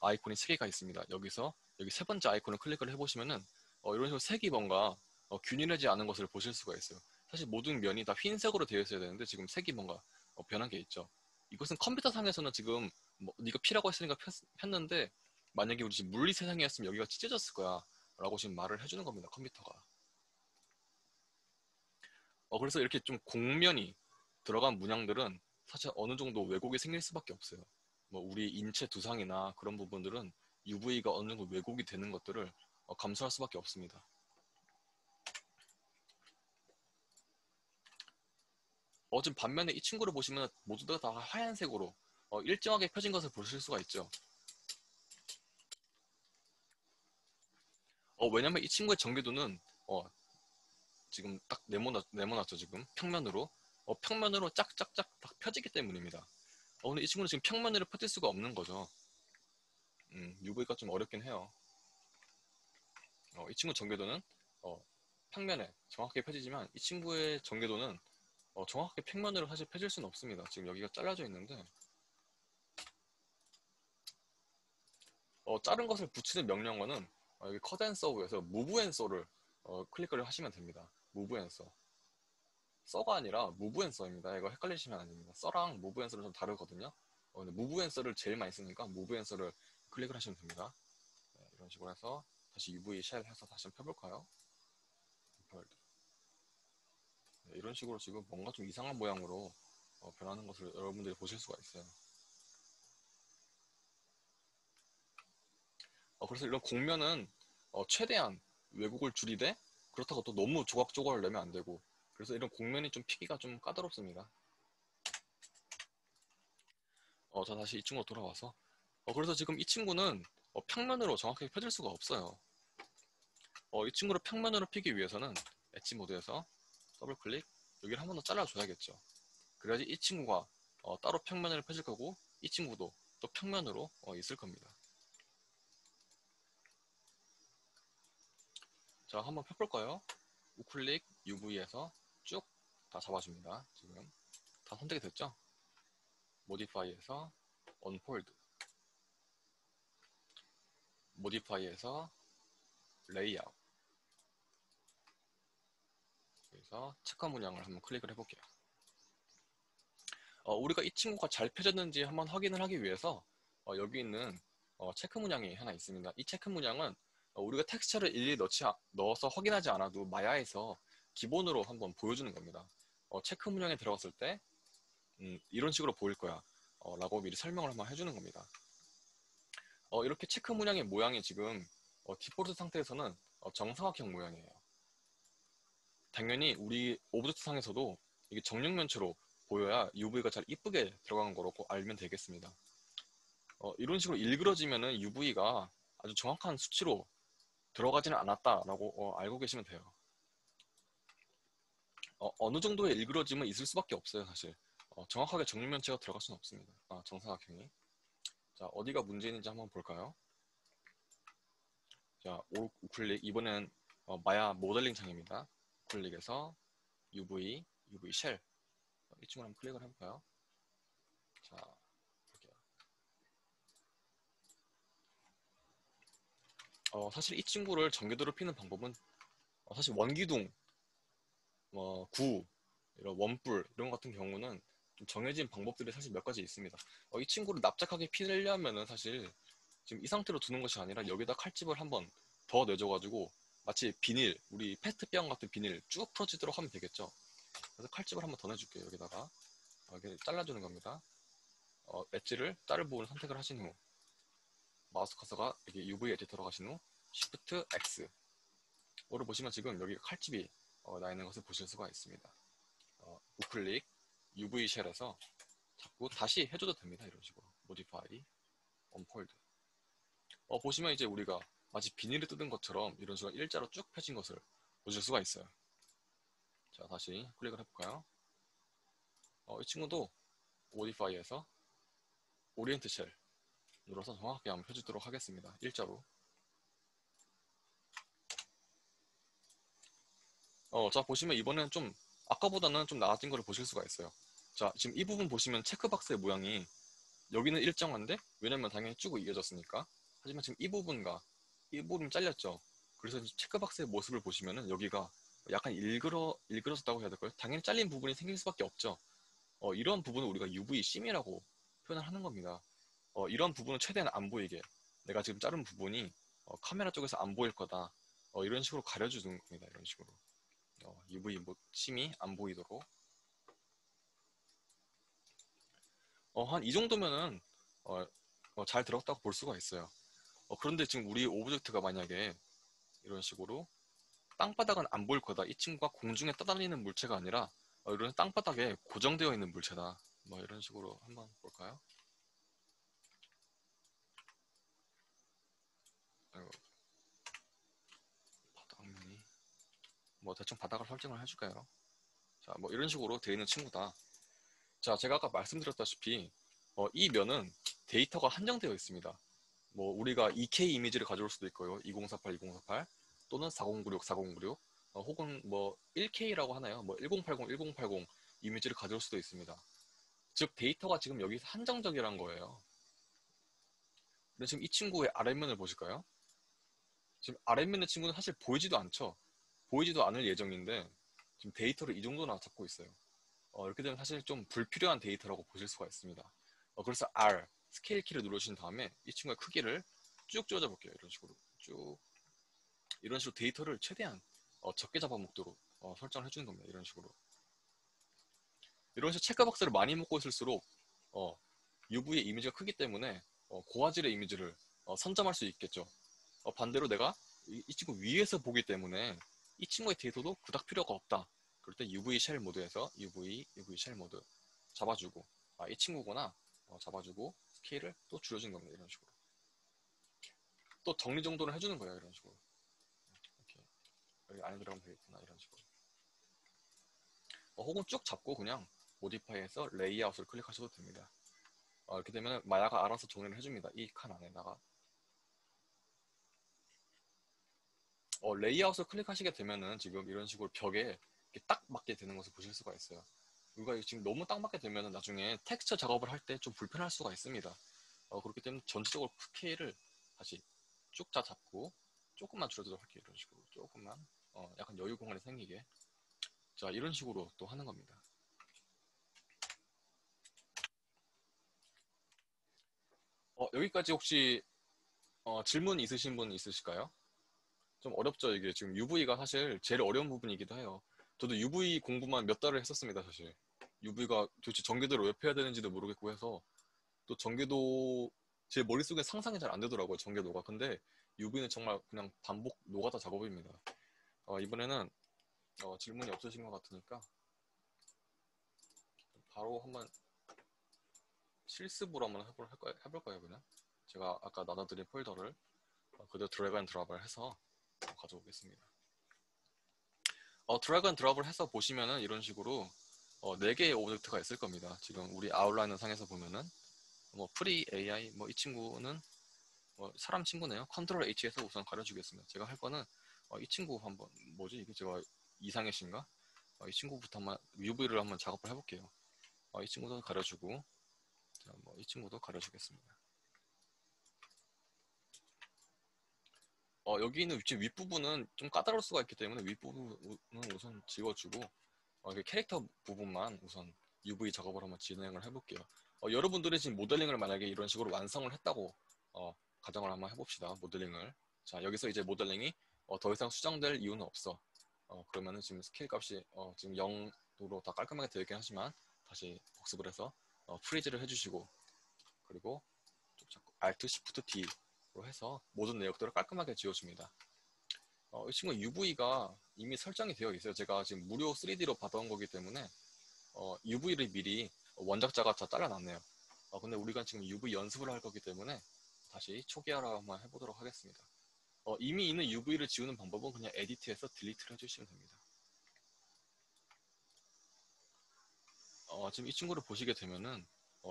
아이콘이 3개가 있습니다. 여기서 여기 세 번째 아이콘을 클릭을 해보시면은 이런 식으로 색이 뭔가 균일하지 않은 것을 보실 수가 있어요. 사실 모든 면이 다 흰색으로 되어 있어야 되는데 지금 색이 뭔가 변한 게 있죠. 이것은 컴퓨터 상에서는 지금 뭐 네가 P라고 했으니까 폈는데 만약에 우리 지금 물리 세상이었으면 여기가 찢어졌을 거야 라고 지금 말을 해주는 겁니다. 컴퓨터가. 그래서 이렇게 좀 곡면이 들어간 문양들은 사실 어느 정도 왜곡이 생길 수밖에 없어요. 뭐 우리 인체 두상이나 그런 부분들은 UV가 어느 정도 왜곡이 되는 것들을 감수할 수밖에 없습니다. 지금 반면에 이 친구를 보시면 모두 다 하얀색으로 일정하게 펴진 것을 보실 수가 있죠. 왜냐면 이 친구의 전개도는 지금 딱 네모났죠. 지금 평면으로 평면으로 짝짝짝 딱 펴지기 때문입니다. 근데 이 친구는 지금 평면으로 펴질 수가 없는 거죠. UV가 좀 어렵긴 해요. 이 친구 전개도는 평면에 정확하게 펴지지만 이 친구의 전개도는 정확하게 평면으로 사실 펴질 수는 없습니다. 지금 여기가 잘라져 있는데 자른 것을 붙이는 명령어는 여기 컷 앤 서브에서 무브 앤 서를 클릭을 하시면 됩니다. 무브 앤 서. 서가 아니라 무브 앤 서입니다. 이거 헷갈리시면 안 됩니다. 서랑 무브 앤 서는 좀 다르거든요. 근데 무브 앤 서를 제일 많이 쓰니까 무브 앤 서를 클릭을 하시면 됩니다. 네, 이런 식으로 해서 다시 UV 쉘 해서 다시 한번 펴볼까요? 네, 이런 식으로 지금 뭔가 좀 이상한 모양으로 변하는 것을 여러분들이 보실 수가 있어요. 그래서 이런 곡면은 최대한 왜곡을 줄이되 그렇다고 또 너무 조각조각을 내면 안 되고, 그래서 이런 곡면이 좀 피기가 좀 까다롭습니다. 자, 다시 이 친구로 돌아와서. 그래서 지금 이 친구는 평면으로 정확하게 펴질 수가 없어요. 이 친구를 평면으로 피기 위해서는 엣지 모드에서 더블 클릭, 여기를 한 번 더 잘라줘야겠죠. 그래야지 이 친구가 따로 평면을 펴질 거고, 이 친구도 또 평면으로 있을 겁니다. 자, 한번 펴볼까요? 우클릭 UV에서 쭉 다 잡아줍니다. 지금 다 선택이 됐죠? 모디파이에서 언폴드, 모디파이에서 레이아웃, 그래서 체크 문양을 한번 클릭을 해볼게요. 우리가 이 친구가 잘 펴졌는지 한번 확인을 하기 위해서 여기 있는 체크 문양이 하나 있습니다. 이 체크 문양은 우리가 텍스처를 일일이 넣어서 확인하지 않아도 마야에서 기본으로 한번 보여주는 겁니다. 체크 문양에 들어갔을 때 이런 식으로 보일 거야 라고 미리 설명을 한번 해주는 겁니다. 이렇게 체크 문양의 모양이 지금 디폴트 상태에서는 정사각형 모양이에요. 당연히 우리 오브젝트 상에서도 이게 정육면체로 보여야 UV가 잘 이쁘게 들어간 거라고 알면 되겠습니다. 이런 식으로 일그러지면은 UV가 아주 정확한 수치로 들어가지는 않았다라고 알고 계시면 돼요. 어느 정도의 일그러짐은 있을 수밖에 없어요, 사실. 정확하게 정육면체가 들어갈 수는 없습니다. 정사각형이. 자, 어디가 문제인지 한번 볼까요? 자, 우클릭, 이번엔 마야 모델링 창입니다. 우클릭에서 UV 쉘. 이 친구 한번 클릭을 해볼까요? 자, 볼게요. 사실 이 친구를 전개도로 피는 방법은 사실 원기둥, 구, 이런 원뿔 이런 같은 경우는 좀 정해진 방법들이 사실 몇 가지 있습니다. 이 친구를 납작하게 피려면은 사실 지금 이 상태로 두는 것이 아니라 여기다 칼집을 한번 더 내줘가지고 마치 비닐, 우리 페트병 같은 비닐 쭉 풀어지도록 하면 되겠죠. 그래서 칼집을 한번 더 내줄게요. 여기다가 이렇게 잘라주는 겁니다. 엣지를 자를 부분을 선택을 하신 후 마우스 커서가 여기 UV 엣지 들어가신 후 Shift X 오를 보시면 지금 여기 칼집이 나 있는 것을 보실 수가 있습니다. 우클릭 UV 쉘에서 자꾸 다시 해줘도 됩니다. 이런 식으로 모디파이 언폴드 보시면 이제 우리가 마치 비닐을 뜯은 것처럼 이런 식으로 일자로 쭉 펴진 것을 보실 수가 있어요. 자, 다시 클릭을 해볼까요? 이 친구도 모디파이에서 오리엔트 쉘 눌러서 정확하게 한번 펴주도록 하겠습니다. 일자로. 자, 보시면 이번에는 좀 아까보다는 좀 나아진 거를 보실 수가 있어요. 자, 지금 이 부분 보시면 체크박스의 모양이 여기는 일정한데, 왜냐면 당연히 쭉 이어졌으니까. 하지만 지금 이 부분과 이 부분이 잘렸죠. 그래서 체크박스의 모습을 보시면은 여기가 약간 일그러졌다고 해야 될까요? 당연히 잘린 부분이 생길 수밖에 없죠. 이런 부분을 우리가 UV 심이라고 표현을 하는 겁니다. 이런 부분은 최대한 안 보이게, 내가 지금 자른 부분이 카메라 쪽에서 안 보일 거다, 이런 식으로 가려주는 겁니다. 이런 식으로 UV 심이 안 보이도록. 한 이 정도면은 잘 들었다고 볼 수가 있어요. 그런데 지금 우리 오브젝트가 만약에 이런 식으로 땅바닥은 안 보일 거다, 이 친구가 공중에 떠다니는 물체가 아니라 이런 땅바닥에 고정되어 있는 물체다, 뭐 이런 식으로 한번 볼까요? 아이고, 바닥면이 뭐 대충 바닥을 설정을 해줄까요? 자, 뭐 이런 식으로 되어 있는 친구다. 자, 제가 아까 말씀드렸다시피 이 면은 데이터가 한정되어 있습니다. 뭐 우리가 2K 이미지를 가져올 수도 있고요. 2048, 2048 또는 4096, 4096 혹은 뭐 1K라고 하나요? 뭐 1080, 1080 이미지를 가져올 수도 있습니다. 즉 데이터가 지금 여기서 한정적이란 거예요. 근데 지금 이 친구의 아랫면을 보실까요? 지금 아랫면의 친구는 사실 보이지도 않죠. 보이지도 않을 예정인데 지금 데이터를 이 정도나 잡고 있어요. 이렇게 되면 사실 좀 불필요한 데이터라고 보실 수가 있습니다. 그래서 R, 스케일 키를 누르신 다음에 이 친구의 크기를 쭉 줄여줘 볼게요. 이런 식으로 쭉, 이런 식으로 데이터를 최대한 적게 잡아먹도록 설정을 해주는 겁니다. 이런 식으로. 이런 식으로 체크박스를 많이 먹고 있을수록 UV의 이미지가 크기 때문에 고화질의 이미지를 선점할 수 있겠죠. 반대로 내가 이 친구 위에서 보기 때문에 이 친구의 데이터도 그닥 필요가 없다. 그럴 때 UV 쉘 모드에서 UV 쉘 모드 잡아주고, 이 친구구나 잡아주고 스케일을 또 줄여주는 겁니다. 이런 식으로. 또 정리 정도를 해주는 거예요. 이런 식으로. 이렇게 여기 안에 들어가면 되겠구나. 이런 식으로. 혹은 쭉 잡고 그냥 모디파이에서 레이아웃을 클릭하셔도 됩니다. 이렇게 되면 마야가 알아서 정리를 해줍니다. 이 칸 안에다가. 레이아웃을 클릭하시게 되면은 지금 이런 식으로 벽에 딱 맞게 되는 것을 보실 수가 있어요. 우리가 지금 너무 딱 맞게 되면은 나중에 텍스처 작업을 할 때 좀 불편할 수가 있습니다. 그렇기 때문에 전체적으로 스케일을 다시 쭉 다 잡고 조금만 줄여주도록 할게요. 이런 식으로 조금만 약간 여유 공간이 생기게. 자, 이런 식으로 또 하는 겁니다. 여기까지 혹시 질문 있으신 분 있으실까요? 좀 어렵죠. 이게 지금 UV가 사실 제일 어려운 부분이기도 해요. 저도 UV 공부만 몇 달을 했었습니다. 사실 UV가 도대체 전개도를 왜 펴야 되는지도 모르겠고 해서, 또 전개도 제 머릿속에 상상이 잘 안 되더라고요. 전개도가. 근데 UV는 정말 그냥 반복 노가다 작업입니다. 이번에는 질문이 없으신 것 같으니까 바로 한번 실습으로 한번 해볼까요 그냥? 제가 아까 나눠드린 폴더를 그대로 드래그 앤 드랍을 해서 가져오겠습니다. 드래그 앤 드랍을 해서 보시면은 이런 식으로 4개의 오브젝트가 있을 겁니다. 지금 우리 아웃라인을 상에서 보면은 뭐 프리 AI 뭐 이 친구는 사람 친구네요. 컨트롤 H에서 우선 가려주겠습니다. 제가 할 거는 이 친구 한번 뭐지 이게 제가 이상의 신가? 이 친구부터 한번 UV를 한번 작업을 해볼게요. 이 친구도 가려주고, 자, 이 친구도 가려주겠습니다. 여기는 지금 윗부분은 좀 까다로울 수가 있기 때문에 윗부분은 우선 지워주고 이렇게 캐릭터 부분만 우선 UV 작업을 한번 진행을 해볼게요. 여러분들이 지금 모델링을 만약에 이런 식으로 완성을 했다고 가정을 한번 해봅시다. 모델링을. 자, 여기서 이제 모델링이 더 이상 수정될 이유는 없어. 그러면은 지금 스케일 값이 지금 0도로 다 깔끔하게 되어 있긴 하지만 다시 복습을 해서 프리즈를 해주시고, 그리고 쭉 잡고 Alt Shift D로 해서 모든 내역들을 깔끔하게 지워줍니다. 이 친구 UV가 이미 설정이 되어 있어요. 제가 지금 무료 3D로 받아온 거기 때문에 UV를 미리 원작자가 다 잘라놨네요. 근데 우리가 지금 UV 연습을 할 거기 때문에 다시 초기화로 한번 해보도록 하겠습니다. 이미 있는 UV를 지우는 방법은 그냥 에디트에서 딜리트를 해주시면 됩니다. 지금 이 친구를 보시게 되면은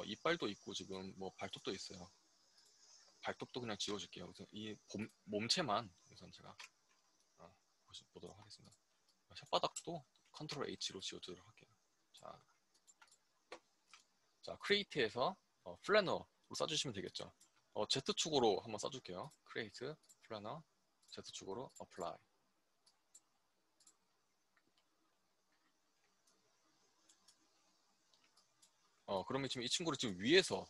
이빨도 있고 지금 뭐 발톱도 있어요. 발톱도 그냥 지워줄게요. 우선 이 몸체만 우선 제가 보도록 하겠습니다. 혓바닥도 컨트롤 H로 지워주도록 할게요. 자, 크리에이트에서 플래너로 써주시면 되겠죠. Z축으로 한번 써줄게요. 크리에이트, 플래너, Z축으로 어플라이. 그러면 지금 이 친구를 지금 위에서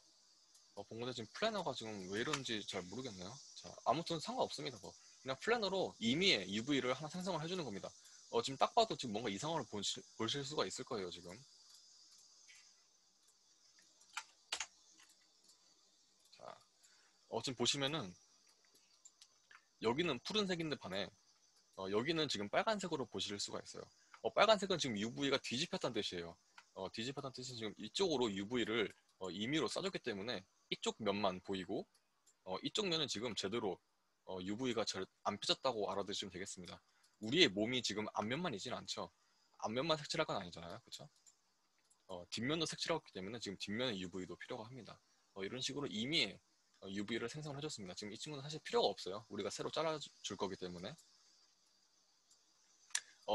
본 건데 지금 플래너가 지금 왜 이런지 잘 모르겠네요. 자, 아무튼 상관없습니다. 그냥 플래너로 임의의 UV를 하나 생성을 해주는 겁니다. 지금 딱 봐도 지금 뭔가 이상한 걸 보실 수가 있을 거예요, 지금. 자, 지금 보시면은 여기는 푸른색인데 반해 여기는 지금 빨간색으로 보실 수가 있어요. 빨간색은 지금 UV가 뒤집혔다는 뜻이에요. 뒤집혔다는 뜻은 지금 이쪽으로 UV를 임의로 쏴줬기 때문에 이쪽 면만 보이고 이쪽 면은 지금 제대로 UV가 잘 안 펴졌다고 알아두시면 되겠습니다. 우리의 몸이 지금 앞면만 있지는 않죠. 앞면만 색칠할 건 아니잖아요. 그렇죠? 뒷면도 색칠하고 있기 때문에 지금 뒷면에 UV도 필요가 합니다. 이런 식으로 이미 UV를 생성을 해줬습니다. 지금 이 친구는 사실 필요가 없어요. 우리가 새로 잘라줄 거기 때문에.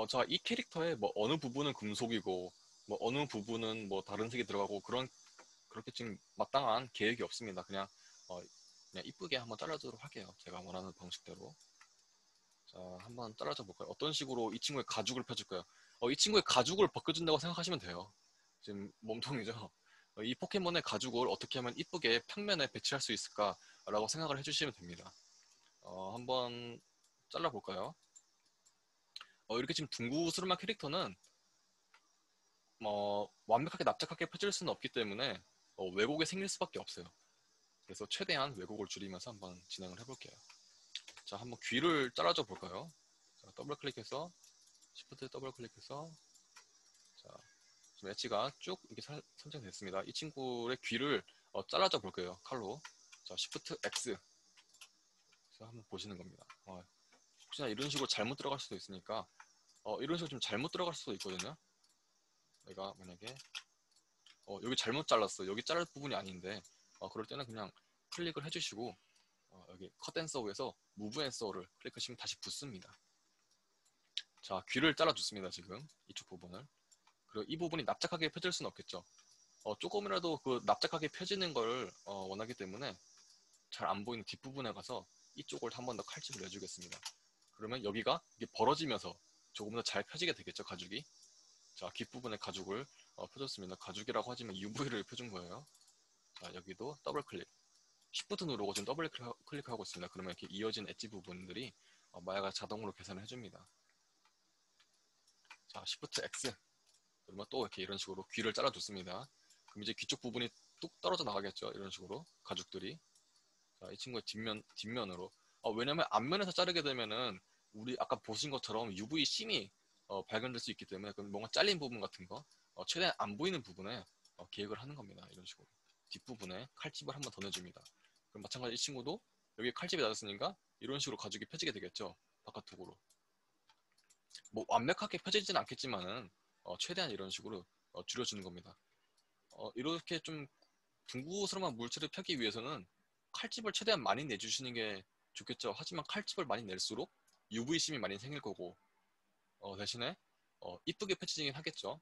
자, 이 캐릭터의 뭐 어느 부분은 금속이고 뭐 어느 부분은 뭐 다른 색이 들어가고 그렇게 지금 마땅한 계획이 없습니다. 그냥 이쁘게 한번 잘라주도록 할게요. 제가 원하는 방식대로. 자, 한번 잘라줘 볼까요? 어떤 식으로 이 친구의 가죽을 펴줄까요? 이 친구의 가죽을 벗겨준다고 생각하시면 돼요. 지금 몸통이죠. 이 포켓몬의 가죽을 어떻게 하면 이쁘게 평면에 배치할 수 있을까라고 생각을 해주시면 됩니다. 한번 잘라볼까요? 이렇게 지금 둥구스름한 캐릭터는 완벽하게 납작하게 펴질 수는 없기 때문에 왜곡이 생길 수밖에 없어요. 그래서 최대한 왜곡을 줄이면서 한번 진행을 해볼게요. 자, 한번 귀를 잘라줘 볼까요? 자, 더블 클릭해서 Shift 더블 클릭해서 자, 지금 엣지가 쭉 이렇게 선정됐습니다. 이 친구의 귀를 잘라줘 볼게요. 칼로. 자, Shift X. 그래서 한번 보시는 겁니다. 혹시나 이런 식으로 잘못 들어갈 수도 있으니까 이런 식으로 좀 잘못 들어갈 수도 있거든요. 내가 만약에 여기 잘못 잘랐어. 여기 자를 부분이 아닌데 그럴 때는 그냥 클릭을 해주시고 여기 컷 앤 서우에서 무브 앤 서우를 클릭하시면 다시 붙습니다. 자, 귀를 잘라줬습니다. 지금 이쪽 부분을. 그리고 이 부분이 납작하게 펴질 수는 없겠죠. 조금이라도 그 납작하게 펴지는 걸 원하기 때문에 잘 안 보이는 뒷부분에 가서 이쪽을 한 번 더 칼집을 내주겠습니다. 그러면 여기가 이게 벌어지면서 조금 더 잘 펴지게 되겠죠, 가죽이. 자, 뒷부분에 가죽을 펴줬습니다. 가죽이라고 하지만 UV를 펴준 거예요. 자, 여기도 더블 클릭. Shift 누르고 지금 더블 클릭하고 있습니다. 그러면 이렇게 이어진 엣지 부분들이 마야가 자동으로 계산을 해줍니다. 자, Shift X. 그러면 또 이렇게 이런 식으로 귀를 잘라줬습니다. 그럼 이제 귀 쪽 부분이 뚝 떨어져 나가겠죠. 이런 식으로 가죽들이. 자, 이 친구의 뒷면으로. 왜냐면 앞면에서 자르게 되면은 우리 아까 보신 것처럼 UV 심이 발견될 수 있기 때문에 그럼 뭔가 잘린 부분 같은 거 최대한 안 보이는 부분에 기획을 하는 겁니다. 이런 식으로. 뒷부분에 칼집을 한번 더 내줍니다. 그럼 마찬가지 이 친구도 여기 칼집이 낮았으니까 이런 식으로 가죽이 펴지게 되겠죠. 바깥쪽으로. 뭐 완벽하게 펴지진 않겠지만은 최대한 이런 식으로 줄여주는 겁니다. 이렇게 좀 둥그스름한 물체를 펴기 위해서는 칼집을 최대한 많이 내주시는 게 좋겠죠. 하지만 칼집을 많이 낼수록 UV심이 많이 생길 거고 대신에 이쁘게 펴지긴 하겠죠.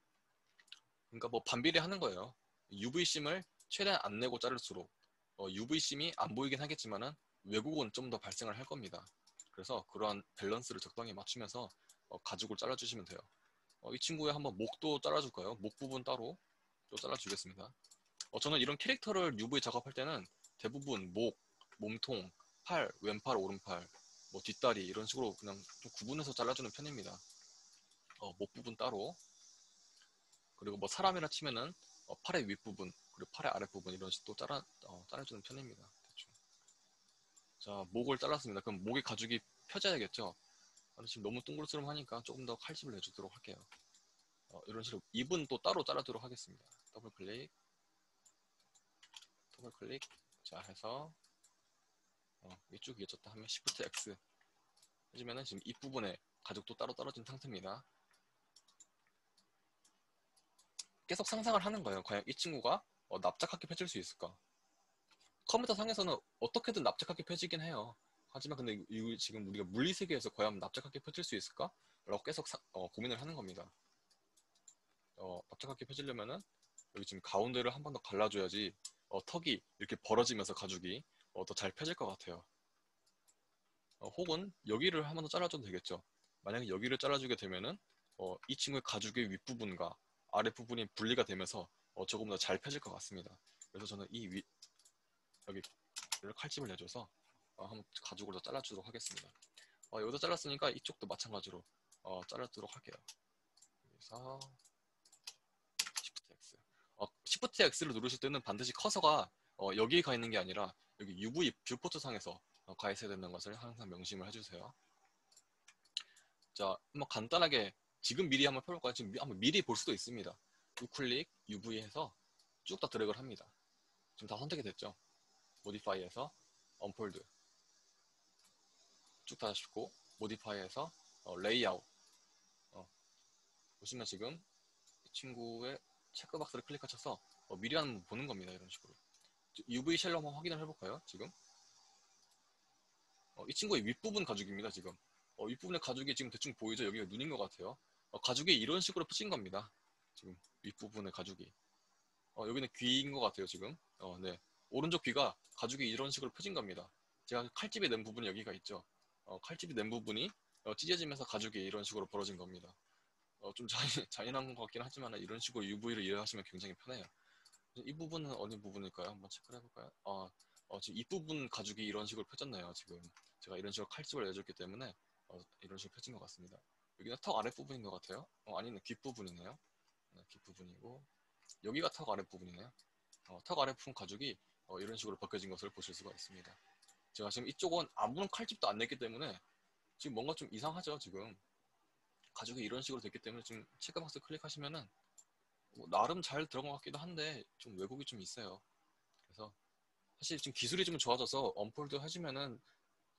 그러니까 뭐 반비례 하는 거예요. UV심을 최대한 안 내고 자를수록 UV심이 안 보이긴 하겠지만은 왜곡은 좀 더 발생을 할 겁니다. 그래서 그러한 밸런스를 적당히 맞추면서 가죽을 잘라주시면 돼요. 이 친구의 한번 목도 잘라줄까요? 목 부분 따로 또 잘라주겠습니다. 저는 이런 캐릭터를 UV 작업할 때는 대부분 목, 몸통, 팔, 왼팔, 오른팔, 뭐 뒷다리 이런 식으로 그냥 좀 구분해서 잘라주는 편입니다. 목 부분 따로 그리고 뭐 사람이라 치면은 팔의 윗부분 그리고 팔의 아랫부분 이런 식으로 잘라주는 편입니다. 대충. 자, 목을 잘랐습니다. 그럼 목의 가죽이 펴져야겠죠? 지금 너무 둥그스름하니까 조금 더 칼집을 내주도록 할게요. 이런 식으로 입은 또 따로 자르도록 하겠습니다. 더블 클릭 더블 클릭 자 해서 쭉 이어졌다 하면 Shift X 해주면은 지금 입부분에 가죽도 따로 떨어진 상태입니다. 계속 상상을 하는 거예요. 과연 이 친구가 납작하게 펴질 수 있을까? 컴퓨터 상에서는 어떻게든 납작하게 펴지긴 해요. 하지만 근데 지금 우리가 물리세계에서 과연 납작하게 펴질 수 있을까? 라고 계속 고민을 하는 겁니다. 납작하게 펴지려면은 여기 지금 가운데를 한 번 더 갈라줘야지 턱이 이렇게 벌어지면서 가죽이 더 잘 펴질 것 같아요. 혹은 여기를 한 번 더 잘라줘도 되겠죠. 만약에 여기를 잘라주게 되면은 이 친구의 가죽의 윗부분과 아랫부분이 분리가 되면서 조금 더 잘 펴질 것 같습니다. 그래서 저는 여기를 칼집을 내줘서 한번 가죽을 더 잘라주도록 하겠습니다. 여기서 잘랐으니까 이쪽도 마찬가지로 잘라주도록 할게요. 그래서 Shift X. Shift X를 누르실 때는 반드시 커서가 여기에 가 있는 게 아니라 여기 UV 뷰포트 상에서 가 있어야 된다는 것을 항상 명심을 해주세요. 자, 한번 간단하게 지금 미리 한번 펴볼까요? 지금 한번 미리 볼 수도 있습니다. 우클릭 UV 해서 쭉 다 드래그를 합니다. 지금 다 선택이 됐죠? 모디파이에서 언폴드 쭉 다 하시고 모디파이에서 레이아웃 보시면 지금 이 친구의 체크박스를 클릭하셔서 미리 한번 보는 겁니다. 이런 식으로 UV 쉘로 한번 확인을 해볼까요? 지금 이 친구의 윗부분 가죽입니다. 지금 윗부분의 가죽이 지금 대충 보이죠? 여기가 눈인 것 같아요. 가죽이 이런 식으로 펴진 겁니다. 지금 윗부분의 가죽이 여기는 귀인 것 같아요. 지금 네. 오른쪽 귀가 가죽이 이런 식으로 펴진 겁니다. 제가 칼집이 낸 부분이 여기가 있죠. 칼집이 낸 부분이 찢어지면서 가죽이 이런 식으로 벌어진 겁니다. 좀 잔인한 것 같긴 하지만 이런 식으로 UV를 이해하시면 굉장히 편해요. 이 부분은 어느 부분일까요? 한번 체크를 해볼까요? 지금 이 부분 가죽이 이런 식으로 펴졌네요. 지금 제가 이런 식으로 칼집을 내줬기 때문에 이런 식으로 펴진 것 같습니다. 여기는 턱 아랫부분인 것 같아요. 아니네, 뒷부분이네요. 네, 뒷부분이고 여기가 턱 아랫부분이네요. 턱 아랫부분 가죽이 이런 식으로 벗겨진 것을 보실 수가 있습니다. 제가 지금 이쪽은 아무런 칼집도 안 냈기 때문에 지금 뭔가 좀 이상하죠. 지금 가죽이 이런 식으로 됐기 때문에 지금 체크박스 클릭하시면은 뭐 나름 잘 들어간 것 같기도 한데 좀 왜곡이 좀 있어요. 그래서 사실 지금 기술이 좀 좋아져서 언폴드 해주면은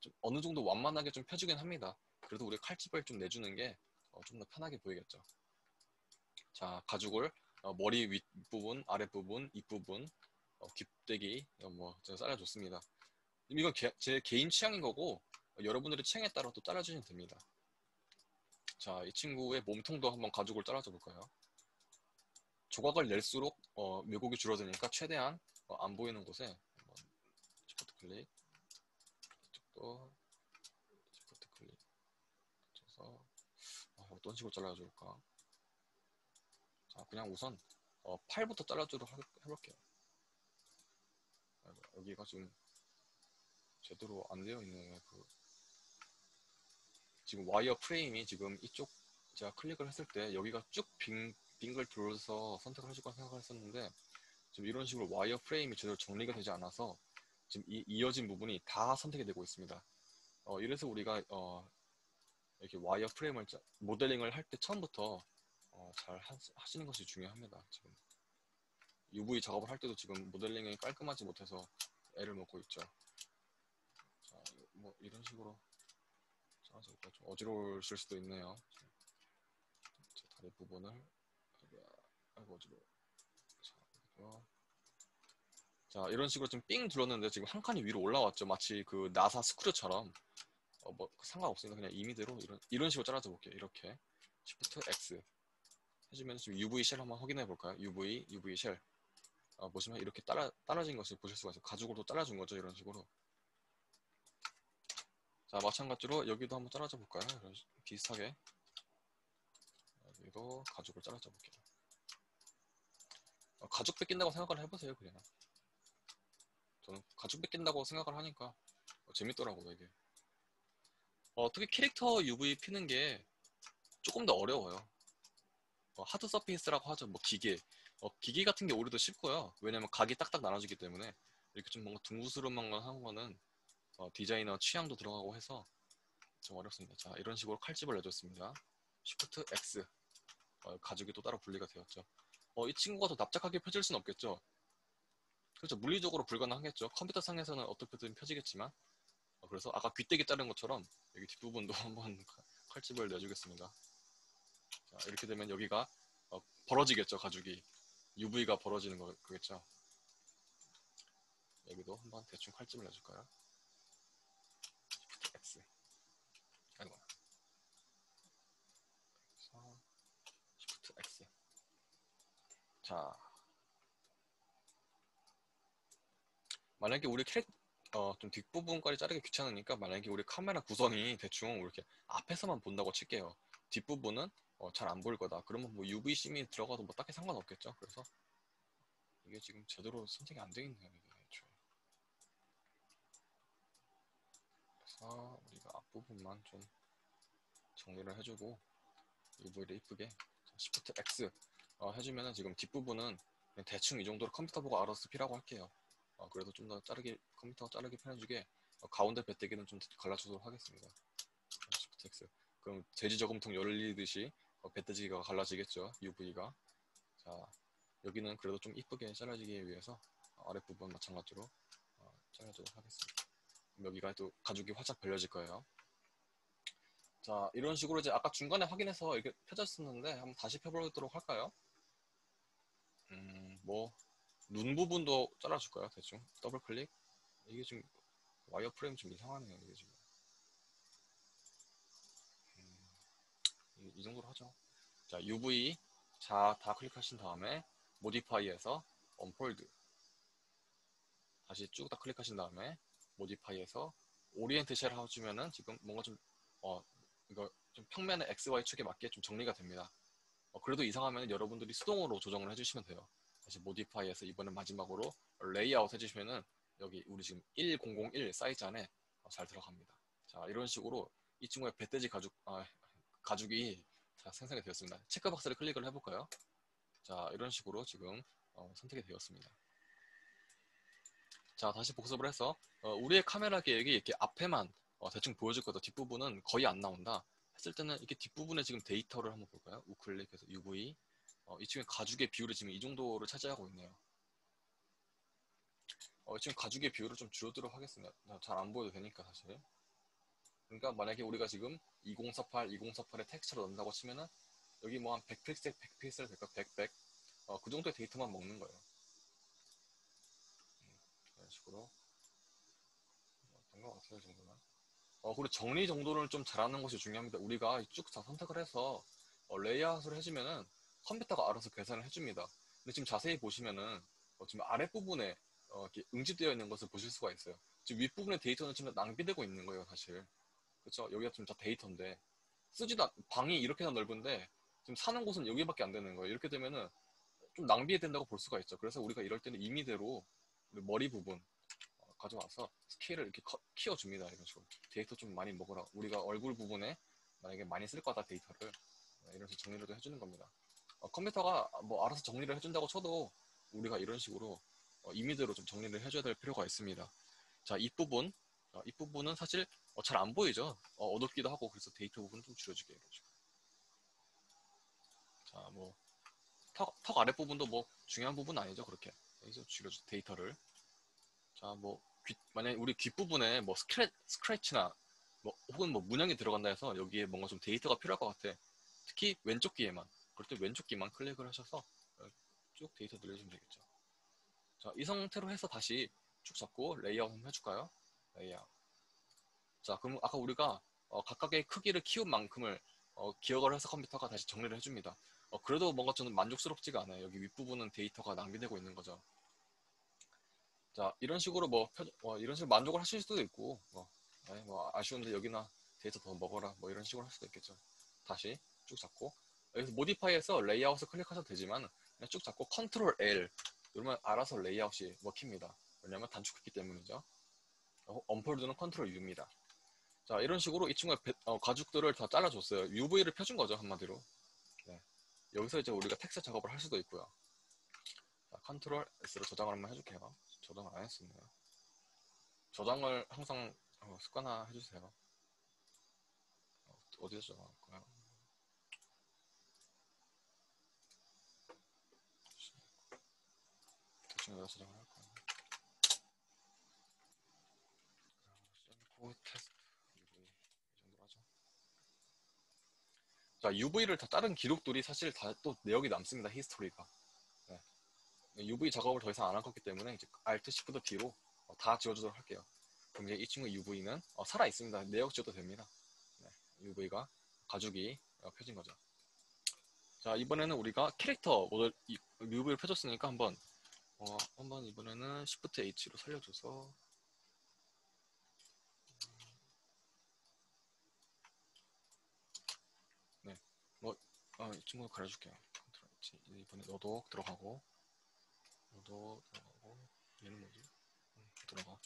좀 어느 정도 완만하게 좀 펴지긴 합니다. 그래도 우리 칼집을 좀 내주는 게 좀 더 편하게 보이겠죠. 자, 가죽을 머리 윗부분, 아랫부분, 입부분, 귓대기 뭐 제가 잘라줬습니다. 이건 제 개인 취향인 거고 여러분들의 취향에 따라 또 잘라주시면 됩니다. 자, 이 친구의 몸통도 한번 가죽을 잘라줘 볼까요? 조각을 낼수록 왜곡이 줄어드니까 최대한 안 보이는 곳에 한번 시프트 클릭, 이쪽도 시프트 클릭 해서 어떤 식으로 잘라줄까? 자, 그냥 우선 팔부터 잘라주도록 해볼게요. 여기가 지금 제대로 안 되어 있는 지금 와이어 프레임이 지금 이쪽 제가 클릭을 했을 때 여기가 쭉 빙글 돌려서 선택을 해줄 거라 생각을 했었는데 지금 이런 식으로 와이어 프레임이 제대로 정리가 되지 않아서 지금 이어진 부분이 다 선택이 되고 있습니다. 이래서 우리가 이렇게 와이어 프레임을 모델링을 할 때 처음부터 잘 하시는 것이 중요합니다. 지금 UV 작업을 할 때도 지금 모델링이 깔끔하지 못해서 애를 먹고 있죠. 자, 뭐 이런 식으로 좀 어지러우실 수도 있네요. 다리 부분을 아이고 어지러워. 자, 이런 식으로 좀 삥 둘렀는데 지금 한 칸이 위로 올라왔죠. 마치 그 나사 스크류처럼. 뭐 상관없으니까 그냥 임의대로 이런 식으로 잘라줘 볼게요. 이렇게 Shift X 해주면 지금 UV 쉘 한번 확인해 볼까요? UV 쉘 보시면 이렇게 따라진 것을 보실 수가 있어요. 가죽으로 잘라준 거죠. 이런 식으로. 자, 마찬가지로 여기도 한번 잘라줘 볼까요? 비슷하게 여기도 가죽을 잘라줘 볼게요. 가죽 뺏긴다고 생각을 해보세요. 그냥 저는 가죽 뺏긴다고 생각을 하니까 재밌더라고요. 이게 특히 캐릭터 UV 피는 게 조금 더 어려워요. 하드 서페이스라고 하죠. 뭐 기계 같은 게 오히려 더 쉽고요. 왜냐면 각이 딱딱 나눠지기 때문에 이렇게 좀 뭔가 둥그스름한 거 하는 거는 디자이너 취향도 들어가고 해서 좀 어렵습니다. 자, 이런 식으로 칼집을 내줬습니다. Shift X 가죽이 또 따로 분리가 되었죠. 이 친구가 더 납작하게 펴질 수는 없겠죠. 그렇죠. 물리적으로 불가능하겠죠. 컴퓨터 상에서는 어떻게든 펴지겠지만 그래서 아까 귀때기 자른 것처럼 여기 뒷부분도 한번 칼집을 내주겠습니다. 자, 이렇게 되면 여기가 벌어지겠죠. 가죽이 UV가 벌어지는 거겠죠. 여기도 한번 대충 칼집을 내줄까요? Shift X 아이고 Shift X 자, 만약에 우리 좀 뒷부분까지 자르기 귀찮으니까 만약에 우리 카메라 구성이 대충 이렇게 앞에서만 본다고 칠게요. 뒷부분은 잘 안 보일 거다. 그러면 뭐 UV심이 들어가도 뭐 딱히 상관없겠죠. 그래서 이게 지금 제대로 선택이 안 되어 있네요. 이게 애초에. 그래서 우리가 앞부분만 좀 정리를 해주고 UV를 이쁘게 Shift X 해주면은 지금 뒷부분은 그냥 대충 이 정도로 컴퓨터 보고 알아서 피라고 할게요. 그래도 좀 더 컴퓨터 자르기 편해지게 가운데 배때기는 좀 갈라주도록 하겠습니다. Shift X. 그럼 돼지 저금통 열리듯이 배때기가 갈라지겠죠. UV가. 자, 여기는 그래도 좀 이쁘게 잘라지기 위해서 아랫부분 마찬가지로 잘라주도록 하겠습니다. 여기가 또 가죽이 활짝 벌려질 거예요. 자, 이런 식으로 이제 아까 중간에 확인해서 이렇게 펴졌었는데 한번 다시 펴보도록 할까요? 뭐 눈 부분도 잘라줄까요? 대충 더블 클릭. 이게 지금 와이어 프레임 좀 이상하네요. 이게 지금 이 정도로 하죠. 자, UV 다 클릭하신 다음에 모디파이에서 언폴드 다시 쭉 다 클릭하신 다음에 모디파이에서 오리엔트 쉘 해주면은 지금 뭔가 좀 이거 좀 평면의 XY 축에 맞게 좀 정리가 됩니다. 그래도 이상하면 여러분들이 수동으로 조정을 해주시면 돼요. 다시 모디파이에서 이번엔 마지막으로 레이아웃 해주시면은 여기 우리 지금 1001 사이즈 안에 잘 들어갑니다. 자, 이런 식으로 이 친구의 배돼지 가죽이 자, 생성이 되었습니다. 체크박스를 클릭을 해볼까요? 자, 이런 식으로 지금 선택이 되었습니다. 자, 다시 복습을 해서 우리의 카메라 계획이 이렇게 앞에만 대충 보여줄 거다. 뒷부분은 거의 안 나온다 했을 때는 이렇게 뒷부분에 지금 데이터를 한번 볼까요? 우클릭해서 UV. 이 중에 가죽의 비율이 지금 이 정도를 차지하고 있네요. 지금 가죽의 비율을 좀 줄여두도록 하겠습니다. 잘 안 보여도 되니까 사실. 그러니까 만약에 우리가 지금 2048, 2048의 텍스처를 넣는다고 치면은 여기 뭐 한 100픽셀, 100픽셀 될까? 100, 100. 그 정도의 데이터만 먹는 거예요. 이런 식으로. 된 것 같아요, 이 정도는. 그리고 정리 정도를 좀 잘하는 것이 중요합니다. 우리가 쭉 다 선택을 해서 레이아웃을 해주면은 컴퓨터가 알아서 계산을 해줍니다. 근데 지금 자세히 보시면은 지금 아랫부분에 이렇게 응집되어 있는 것을 보실 수가 있어요. 지금 윗부분의 데이터는 지금 낭비되고 있는 거예요, 사실. 그렇죠? 여기가 지금 다 데이터인데 방이 이렇게나 넓은데 지금 사는 곳은 여기밖에 안 되는 거예요. 이렇게 되면은 좀 낭비된다고 볼 수가 있죠. 그래서 우리가 이럴 때는 임의대로 머리 부분 가져와서 스케일을 이렇게 키워줍니다. 이런 식으로 데이터 좀 많이 먹으라. 우리가 얼굴 부분에 만약에 많이 쓸 거다 데이터를 이런 식으로 정리를 해주는 겁니다. 컴퓨터가 뭐 알아서 정리를 해준다고 쳐도 우리가 이런 식으로 임의대로 좀 정리를 해줘야 될 필요가 있습니다. 자, 이 부분은 사실 잘 안 보이죠. 어둡기도 하고 그래서 데이터 부분 좀 줄여줄게요. 이런 식으로. 자, 뭐 턱 아랫 부분도 뭐 중요한 부분 아니죠. 그렇게 여기서 줄여줄 데이터를. 자, 뭐 만약에 우리 귓부분에 뭐 스크래치나 뭐 혹은 뭐 문양이 들어간다 해서 여기에 뭔가 좀 데이터가 필요할 것 같아. 특히 왼쪽 귀에만. 그럴 때 왼쪽 귀만 클릭을 하셔서 쭉 데이터 늘려주면 되겠죠. 자, 이 상태로 해서 다시 쭉 잡고 레이아웃 한번 해줄까요? 레이아웃. 자, 그럼 아까 우리가 각각의 크기를 키운 만큼을 기억을 해서 컴퓨터가 다시 정리를 해줍니다. 그래도 뭔가 저는 만족스럽지가 않아요. 여기 윗부분은 데이터가 낭비되고 있는 거죠. 자, 이런 식으로 이런 식으로 만족을 하실 수도 있고, 뭐 아쉬운데 여기나 데이터 더 먹어라, 뭐 이런 식으로 할 수도 있겠죠. 다시 쭉 잡고, 여기서 모디파이에서 레이아웃을 클릭하셔도 되지만, 그냥 쭉 잡고 컨트롤 L 누르면 알아서 레이아웃이 먹힙니다. 왜냐면 단축했기 때문이죠. 언폴드는 컨트롤 U입니다. 자, 이런 식으로 이 친구의 가죽들을 다 잘라줬어요. UV를 펴준 거죠, 한마디로. 네. 여기서 이제 우리가 텍스트 작업을 할 수도 있고요. 자, 컨트롤 S로 저장을 한번 해줄게요. 저장을 안 했었네요. 저장을 항상 습관화 해주세요. 어디서 저장할까요? 대충 여기다 저장을 할까요? sem코 테스트 UV 이 정도로 하죠. 자, UV를 다 자른 기록들이 사실 다 또 내역이 남습니다. 히스토리가. 네. UV 작업을 더 이상 안 할 거기 때문에 이제 Alt Shift D로 다 지워주도록 할게요. 그럼 이제 이 친구 UV는 살아 있습니다. 내역 지워도 됩니다. 네. UV가 가죽이 펴진 거죠. 자, 이번에는 우리가 캐릭터 모델 UV를 펴줬으니까 한번 이번에는 Shift H로 살려줘서 네, 이 친구 가려줄게요. 컨트롤 H. 이번에 너도 들어가고 얘는 뭐지? 들어가.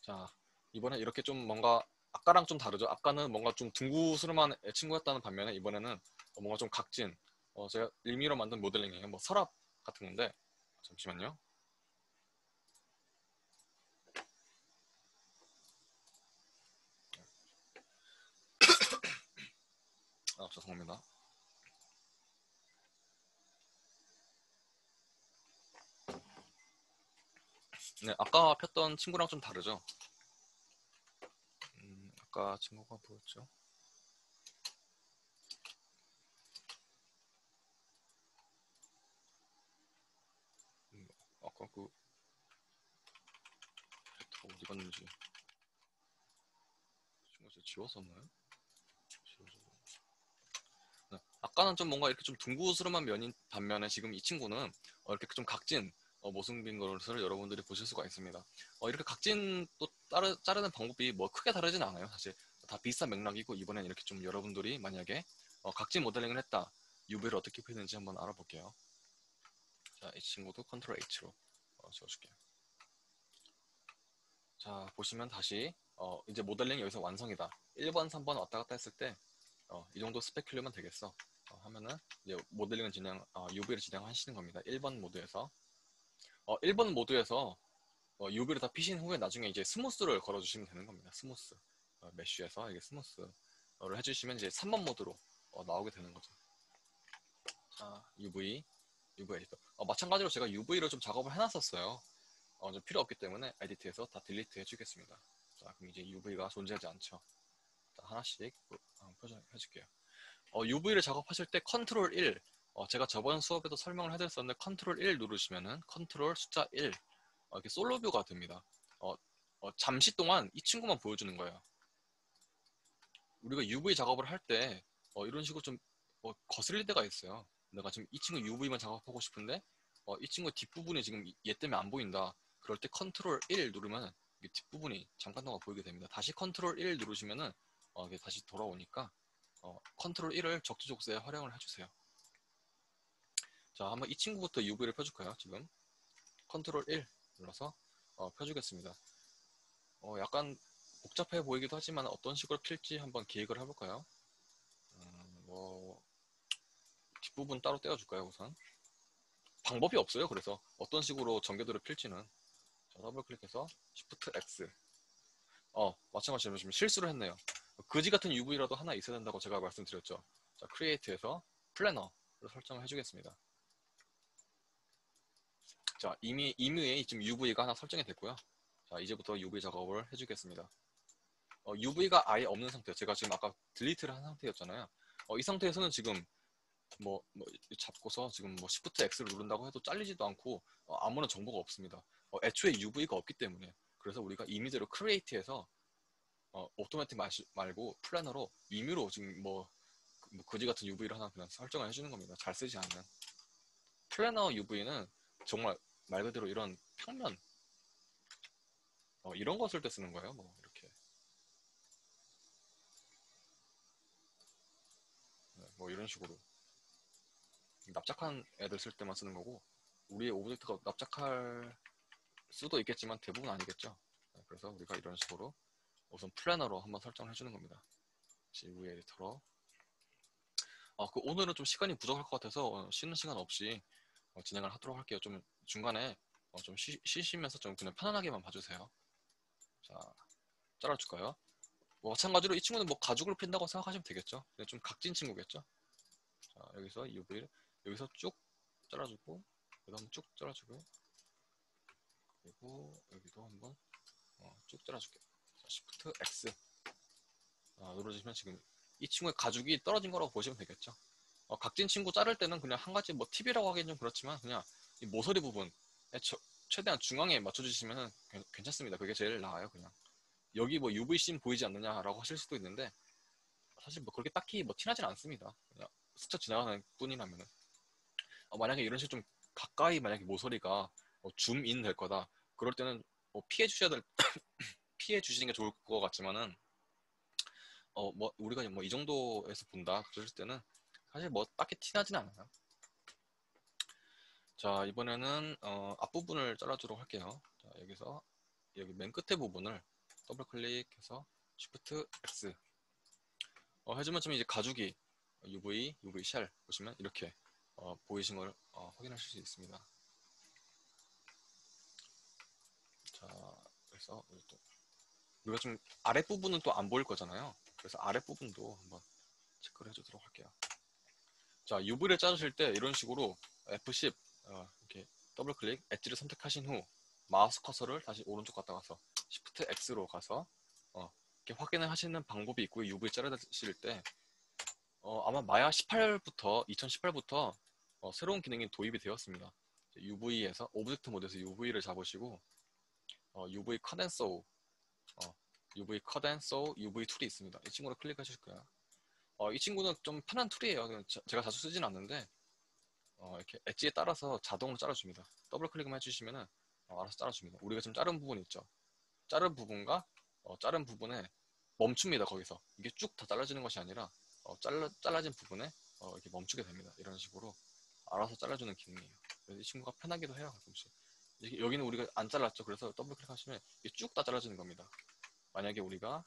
자, 이번에 이렇게 좀 뭔가 아까랑 좀 다르죠. 아까는 뭔가 좀 둥구스름한 친구였다는 반면에 이번에는 뭔가 좀 각진. 제가 일미로 만든 모델링이에요. 뭐 서랍 같은 건데 잠시만요. 죄송합니다. 네, 아까 폈던 친구랑 좀 다르죠. 아까 친구가 뭐였죠? 아까 어디 갔는지 친구 제가 지웠었나요? 네. 아까는 좀 뭔가 이렇게 좀 둥구스름한 면인 반면에 지금 이 친구는 이렇게 좀 각진 모습인 것을 여러분들이 보실 수가 있습니다. 이렇게 각진 또 자르는 방법이 뭐 크게 다르진 않아요. 사실 다 비슷한 맥락이고 이번엔 이렇게 좀 여러분들이 만약에 각진 모델링을 했다. UV를 어떻게 펴는지 한번 알아볼게요. 자, 이 친구도 컨트롤 H로 지워줄게요. 자, 보시면 다시 이제 모델링이 여기서 완성이다. 1번, 3번 왔다 갔다 했을 때 이 정도 스펙킬러면 되겠어. 하면은 이제 모델링을 UV를 진행하시는 겁니다. 1번 모드에서 1번 모드에서 UV를 다 피신 후에 나중에 이제 스무스를 걸어주시면 되는 겁니다. 스무스 메쉬에서 이게 스무스 해주시면 이제 3번 모드로 나오게 되는 거죠. 자, UV 에디터. 마찬가지로 제가 UV로 좀 작업을 해놨었어요. 좀 필요 없기 때문에 에디트에서 다 딜리트 해주겠습니다. 자, 그럼 이제 UV가 존재하지 않죠. 자, 하나씩 해줄게요. UV를 작업하실 때 컨트롤 1, 제가 저번 수업에도 설명을 해드렸었는데 컨트롤 1 누르시면은 컨트롤 숫자 1 이렇게 솔로 뷰가 됩니다. 잠시 동안 이 친구만 보여주는 거예요. 우리가 UV 작업을 할 때 이런 식으로 좀 거슬릴 때가 있어요. 내가 지금 이 친구 UV만 작업하고 싶은데 이 친구 뒷부분이 지금 얘 때문에 안 보인다. 그럴 때 컨트롤 1 누르면 뒷부분이 잠깐 동안 보이게 됩니다. 다시 컨트롤 1 누르시면은 이게 다시 돌아오니까 컨트롤 1을 적재적소에 활용을 해주세요. 자, 한번 이 친구부터 UV를 펴줄까요? 지금 컨트롤 1 눌러서 펴주겠습니다. 약간 복잡해 보이기도 하지만 어떤 식으로 필지 한번 기획을 해볼까요? 뒷부분 따로 떼어줄까요? 우선 방법이 없어요. 그래서 어떤 식으로 전개도를 필지는 자, 더블 클릭해서 Shift X 마찬가지로 지금 실수를 했네요. 그지 같은 UV라도 하나 있어야 된다고 제가 말씀드렸죠. 자, 크리에이트에서 플래너를 설정을 해주겠습니다. 자, 이미 지금 UV가 하나 설정이 됐고요. 자, 이제부터 UV 작업을 해주겠습니다. UV가 아예 없는 상태. 제가 지금 아까 딜리트를 한 상태였잖아요. 이 상태에서는 지금 잡고서 지금 Shift X를 누른다고 해도 잘리지도 않고 아무런 정보가 없습니다. 애초에 UV가 없기 때문에. 그래서 우리가 이미지로 크리에이트해서 오토매틱 말고 플래너로 임의로 지금 거지 같은 UV를 하나 그냥 설정을 해주는 겁니다. 잘 쓰지 않는. 플래너 UV는 정말 말 그대로 이런 평면 이런 거 쓸 때 쓰는 거예요. 이렇게 네, 이런 식으로 납작한 애들 쓸 때만 쓰는 거고 우리의 오브젝트가 납작할 수도 있겠지만 대부분 아니겠죠. 네, 그래서 우리가 이런 식으로 우선 플래너로 한번 설정을 해주는 겁니다. GUI 에디터로 오늘은 좀 시간이 부족할 것 같아서 쉬는 시간 없이 진행을 하도록 할게요. 좀 중간에 좀 쉬시면서 좀 그냥 편안하게만 봐주세요. 자, 잘라줄까요? 마찬가지로 이 친구는 가죽을 핀다고 생각하시면 되겠죠. 좀 각진 친구겠죠. 자, 여기서 UV를 여기서 쭉 잘라주고 여기도 한번 쭉 잘라주고요. 그리고 여기도 한번 쭉 잘라줄게요. 자, Shift X 눌러주시면 지금 이 친구의 가죽이 떨어진 거라고 보시면 되겠죠. 각진 친구 자를 때는 그냥 한 가지 팁이라고 하기엔 좀 그렇지만 그냥 이 모서리 부분에 최대한 중앙에 맞춰주시면 괜찮습니다. 그게 제일 나아요. 그냥 여기 UV씬 보이지 않느냐라고 하실 수도 있는데 사실 그렇게 딱히 티나진 않습니다. 그냥 스쳐 지나가는 뿐이라면은 만약에 이런 식으로 좀 가까이 만약에 모서리가 줌인 될 거다. 그럴 때는 피해 주셔야 될 피해 주시는 게 좋을 것 같지만은 우리가 이 정도에서 본다 그럴 때는 사실 딱히 티나진 않아요. 자, 이번에는 앞부분을 잘라주도록 할게요. 자, 여기서 여기 맨 끝에 부분을 더블 클릭해서 Shift X 해주면 좀 이제 가죽이 UV 쉘 보시면 이렇게 보이신 걸 확인하실 수 있습니다. 자, 그래서 우리가 좀 아랫부분은 또 안 보일 거잖아요. 그래서 아랫부분도 한번 체크를 해주도록 할게요. 자, UV를 자르실 때 이런 식으로 F10 이렇게 더블 클릭 엣지를 선택하신 후 마우스 커서를 다시 오른쪽 갔다 가서 Shift X로 가서 이렇게 확인을 하시는 방법이 있고요. UV 자르실 때 아마 마야 2018부터 새로운 기능이 도입이 되었습니다. UV에서 오브젝트 모드에서 UV를 잡으시고 UV 컷 앤 소우 UV 컷 앤 소우 UV 툴이 있습니다. 이 친구를 클릭하실 거예요. 이 친구는 좀 편한 툴이에요. 제가 자주 쓰진 않는데 이렇게 엣지에 따라서 자동으로 잘라줍니다. 더블 클릭만 해주시면 알아서 잘라줍니다. 우리가 지금 자른 부분이 있죠. 자른 부분과 자른 부분에 멈춥니다. 거기서 이게 쭉 다 잘라지는 것이 아니라 잘라진 부분에 이렇게 멈추게 됩니다. 이런 식으로 알아서 잘라주는 기능이에요. 그래서 이 친구가 편하기도 해요. 가끔씩. 여기는 우리가 안 잘랐죠. 그래서 더블 클릭하시면 쭉 다 잘라지는 겁니다. 만약에 우리가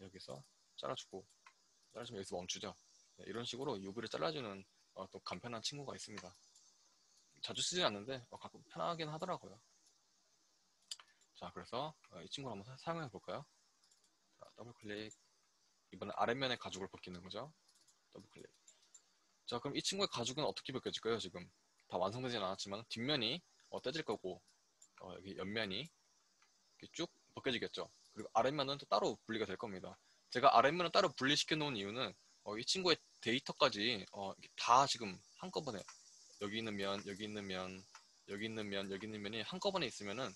여기서 잘라주면 여기서 멈추죠. 네, 이런 식으로 UV를 잘라주는 또 간편한 친구가 있습니다. 자주 쓰진 않는데 가끔 편하긴 하더라고요. 자, 그래서 이 친구를 한번 사용해 볼까요? 자, 더블 클릭 이번엔 아랫면의 가죽을 벗기는 거죠. 더블 클릭. 자, 그럼 이 친구의 가죽은 어떻게 벗겨질까요? 지금 다 완성되진 않았지만 뒷면이 떼질 거고 여기 옆면이 이렇게 쭉 벗겨지겠죠. 그리고 아랫면은 또 따로 분리가 될 겁니다. 제가 아랫면을 따로 분리시켜 놓은 이유는 이 친구의 데이터까지 다 지금 한꺼번에 여기 있는 면, 여기 있는 면, 여기 있는 면, 여기 있는 면이 한꺼번에 있으면은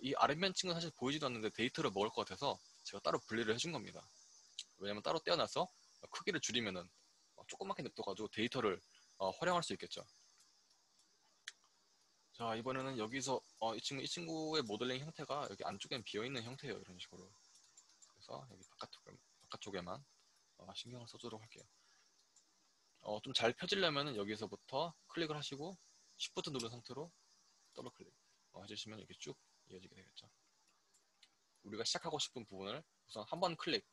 이 아랫면 친구는 사실 보이지도 않는데 데이터를 먹을 것 같아서 제가 따로 분리를 해준 겁니다. 왜냐면 따로 떼어놔서 크기를 줄이면은 조그맣게 냅둬가지고 데이터를 활용할 수 있겠죠. 자, 이번에는 여기서 이 친구의 모델링 형태가 여기 안쪽엔 비어있는 형태예요. 이런 식으로. 그래서 여기 바깥쪽에만 신경을 써주도록 할게요. 좀 잘 펴지려면 여기서부터 클릭을 하시고 Shift 누른 상태로 더블 클릭 해주시면 이렇게 쭉 이어지게 되겠죠. 우리가 시작하고 싶은 부분을 우선 한 번 클릭,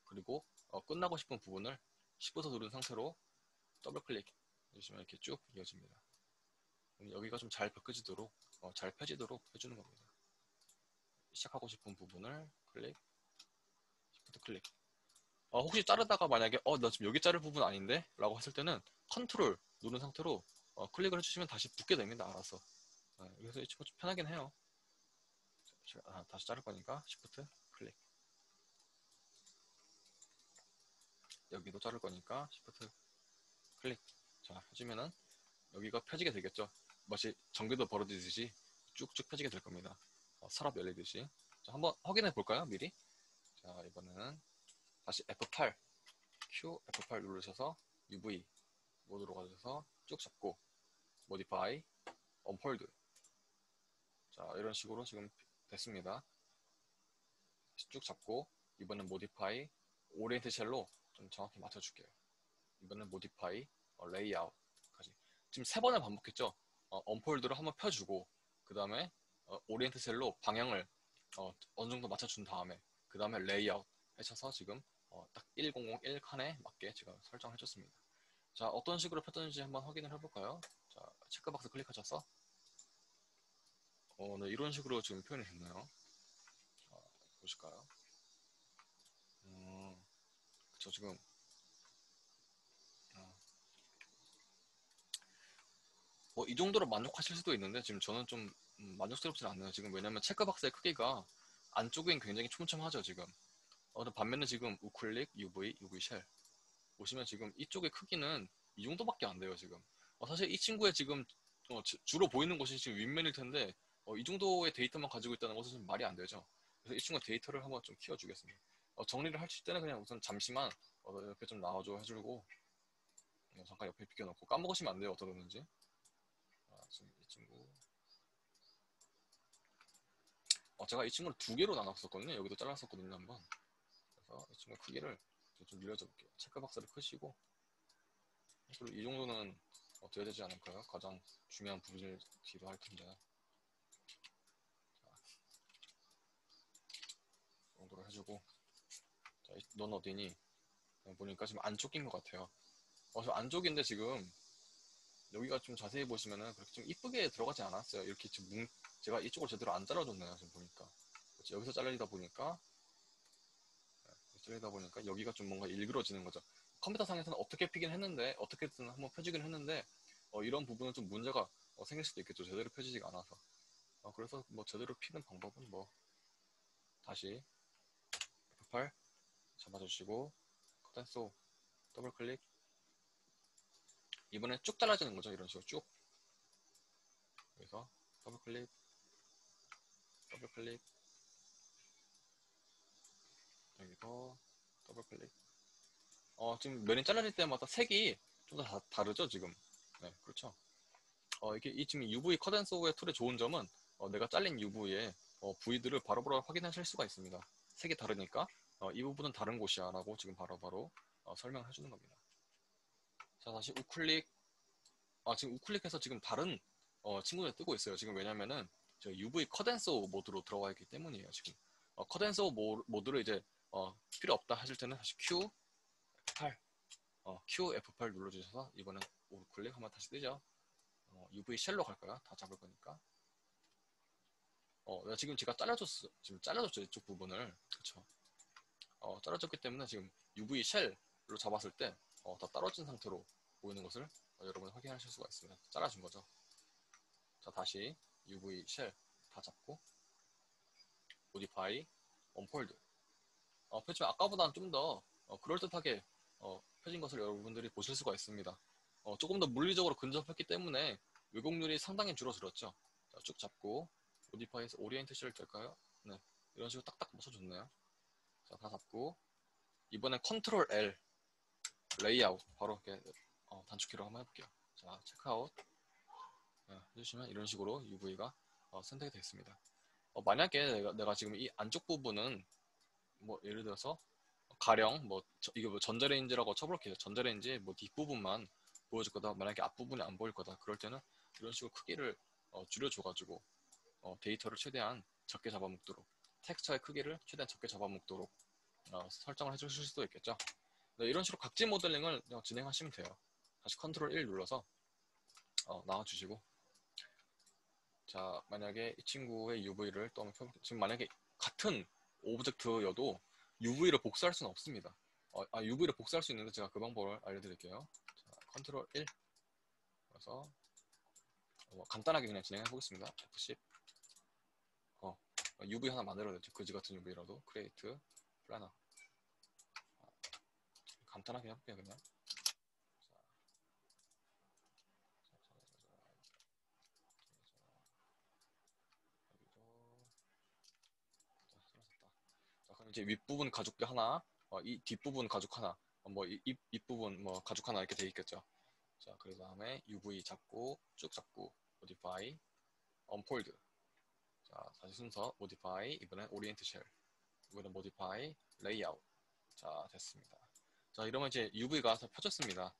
그리고 끝나고 싶은 부분을 Shift 누른 상태로 더블 클릭 해주시면 이렇게 쭉 이어집니다. 여기가 좀 잘 벗겨지도록 잘 펴지도록 해주는 겁니다. 시작하고 싶은 부분을 클릭, Shift 클릭. 혹시 자르다가 만약에 나 지금 여기 자를 부분 아닌데? 라고 했을 때는 컨트롤 누른 상태로 클릭을 해주시면 다시 붙게 됩니다. 알아서. 그래서 이 친구 좀 편하긴 해요. 다시 자를 거니까 Shift 클릭. 여기도 자를 거니까 Shift 클릭. 자, 해주면은 여기가 펴지게 되겠죠. 마치 전기도 벌어지듯이 쭉쭉 펴지게 될 겁니다. 서랍 열리듯이. 자, 한번 확인해 볼까요? 미리. 자, 이번에는 다시 F8, Q, F8 누르셔서 UV 모드로 가셔서 쭉 잡고 Modify, Unfold. 자, 이런 식으로 지금 됐습니다. 쭉 잡고 이번엔 Modify, 오리엔트 셀로 좀 정확히 맞춰줄게요. 이번엔 Modify, Layout까지. 지금 3번을 반복했죠. Unfold를 한번 펴주고 그 다음에 오리엔트 셀로 방향을 어느 정도 맞춰준 다음에 그 다음에 레이아웃 해셔서 지금 딱 1001 칸에 맞게 제가 설정해줬습니다. 자, 어떤 식으로 폈던지 한번 확인을 해볼까요? 자, 체크박스 클릭하셔서 네, 이런 식으로 지금 표현이 됐나요? 보실까요? 그쵸, 지금 이 정도로 만족하실 수도 있는데 지금 저는 좀 만족스럽지 않네요. 지금 왜냐면 체크박스의 크기가 안쪽엔 굉장히 촘촘하죠, 지금. 반면에 지금 우클릭, UV, UV 쉘 보시면 지금 이쪽의 크기는 이 정도밖에 안 돼요, 지금. 사실 이 친구의 지금 주로 보이는 곳이 지금 윗면일 텐데 이 정도의 데이터만 가지고 있다는 것은 좀 말이 안 되죠. 그래서 이 친구 데이터를 한번 좀 키워주겠습니다. 정리를 하실 때는 그냥 우선 잠시만 옆에 좀 나와줘 해주고 잠깐 옆에 비켜놓고 까먹으시면 안 돼요, 어떻게 됐는지. 지금 이 친구 제가 이 친구를 2개로 나눴었거든요. 여기도 잘랐었거든요, 한번. 그래서 이 친구 크기를 좀 늘려줘 볼게요. 체크박스를 크시고 그리고 이 정도는 돼야 되지 않을까요? 가장 중요한 부분이기도 할 텐데. 자, 이 정도로 해주고. 자, 넌 어디니? 보니까 지금 안쪽인 것 같아요. 저 안쪽인데 지금 여기가 좀 자세히 보시면은 그렇게 좀 이쁘게 들어가지 않았어요. 이렇게 지금 제가 이쪽을 제대로 안 잘라줬네요. 지금 보니까. 그렇지, 여기서 잘리다 보니까 여기가 좀 뭔가 일그러지는 거죠. 컴퓨터 상에서는 어떻게 피긴 했는데, 어떻게든 한번 펴지긴 했는데, 이런 부분은 좀 문제가 생길 수도 있겠죠. 제대로 펴지지가 않아서. 그래서 뭐 제대로 피는 방법은 뭐 다시 F8 잡아주시고 커튼소 더블 클릭. 이번에 쭉 잘라지는 거죠. 이런 식으로 쭉. 그래서 더블 클릭, 더블 클릭, 여기서 더블 클릭. 지금 면이 잘라질 때마다 색이 좀 다 다르죠, 지금. 네, 그렇죠. 이게 지금 UV 커튼소의 툴의 좋은 점은 내가 잘린 UV의 부위들을 바로바로 확인하실 수가 있습니다. 색이 다르니까 이 부분은 다른 곳이야 라고 지금 바로바로 설명해 주는 겁니다. 자, 다시 우클릭. 지금 우클릭해서 지금 다른 친구들 뜨고 있어요. 지금 왜냐면은 저 UV 커덴서 모드로 들어가 있기 때문이에요. 지금 커덴서 모드를 이제 필요 없다 하실 때는 다시 Q F8 Q F8 눌러주셔서 이번엔 우클릭 하면 다시 뜨죠. UV 쉘로 갈까요? 다 잡을 거니까. 지금 제가 잘라줬죠 이쪽 부분을. 그쵸. 떨어졌기 때문에 지금 UV 쉘로 잡았을 때 다 떨어진 상태로 보이는 것을 여러분이 확인하실 수가 있습니다. 잘라준 거죠. 자, 다시 UV 쉘 다 잡고 모디파이 언폴드 펼치면 아까보다는 좀 더 그럴듯하게 펴진 것을 여러분들이 보실 수가 있습니다. 조금 더 물리적으로 근접했기 때문에 왜곡률이 상당히 줄어들었죠. 자, 쭉 잡고 모디파이에서 오리엔트 쉘 될까요? 네, 이런 식으로 딱딱 맞춰줬네요. 자, 다 잡고 이번엔 컨트롤 L 레이아웃 바로 이렇게 단축키로 한번 해볼게요. 자, 체크아웃 해주시면 이런 식으로 UV가 선택이 되어 있습니다. 만약에 내가 지금 이 안쪽 부분은 뭐 예를 들어서 가령 이게 뭐 전자레인지라고 쳐볼게요. 전자레인지 뭐 뒷부분만 보여줄 거다. 만약에 앞부분이 안 보일 거다. 그럴 때는 이런 식으로 크기를 줄여줘가지고 데이터를 최대한 적게 잡아먹도록 텍스처의 크기를 최대한 적게 잡아먹도록 설정을 해주실 수도 있겠죠. 네, 이런 식으로 각질 모델링을 그냥 진행하시면 돼요. 다시 컨트롤 1 눌러서 나와주시고 자, 만약에 이 친구의 UV를 또 한번 켜볼게요. 지금 만약에 같은 오브젝트여도 UV를 복사할 수는 없습니다. UV를 복사할 수 있는데 제가 그 방법을 알려드릴게요. 자, 컨트롤 1 그래서 간단하게 그냥 진행해 보겠습니다. F10 UV 하나 만들어야 되죠. 그지 같은 UV라도 크리에이트 플래너 간단하게 해볼게요. 그냥 자, 그럼 이제 윗부분 가죽 하나 이 뒷부분 가죽 하나 입부분 가죽 하나 이렇게 돼 있겠죠. 자, 그 다음에 UV 잡고 쭉 잡고 modify unfold 자, 다시 순서 modify 이번엔 orient shell 이번엔 modify layout 자, 됐습니다. 자, 이러면 이제 UV가 다 펴졌습니다.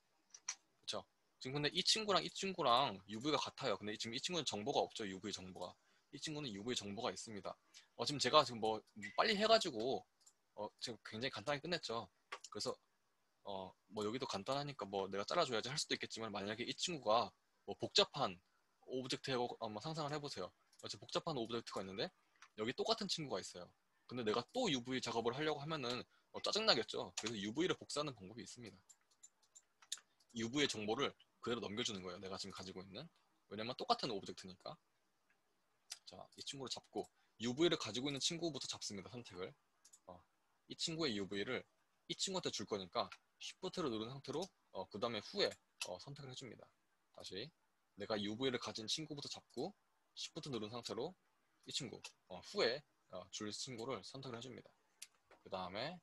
그쵸? 지금 근데 이 친구랑 UV가 같아요. 근데 지금 이 친구는 정보가 없죠. UV 정보가. 이 친구는 UV 정보가 있습니다. 지금 제가 지금 빨리 해가지고 지금 굉장히 간단하게 끝냈죠. 그래서 여기도 간단하니까 내가 잘라줘야지 할 수도 있겠지만 만약에 이 친구가 복잡한 오브젝트라고 한번 상상을 해보세요. 지금 복잡한 오브젝트가 있는데 여기 똑같은 친구가 있어요. 근데 내가 또 UV 작업을 하려고 하면은 짜증나겠죠. 그래서 UV를 복사하는 방법이 있습니다. UV의 정보를 그대로 넘겨주는 거예요. 내가 지금 가지고 있는. 왜냐면 똑같은 오브젝트니까. 자, 이 친구를 잡고 UV를 가지고 있는 친구부터 잡습니다. 선택을. 이 친구의 UV를 이 친구한테 줄 거니까 Shift를 누른 상태로 그 다음에 후에 선택을 해줍니다. 다시 내가 UV를 가진 친구부터 잡고 Shift 누른 상태로 이 친구 후에 줄 친구를 선택을 해줍니다. 그 다음에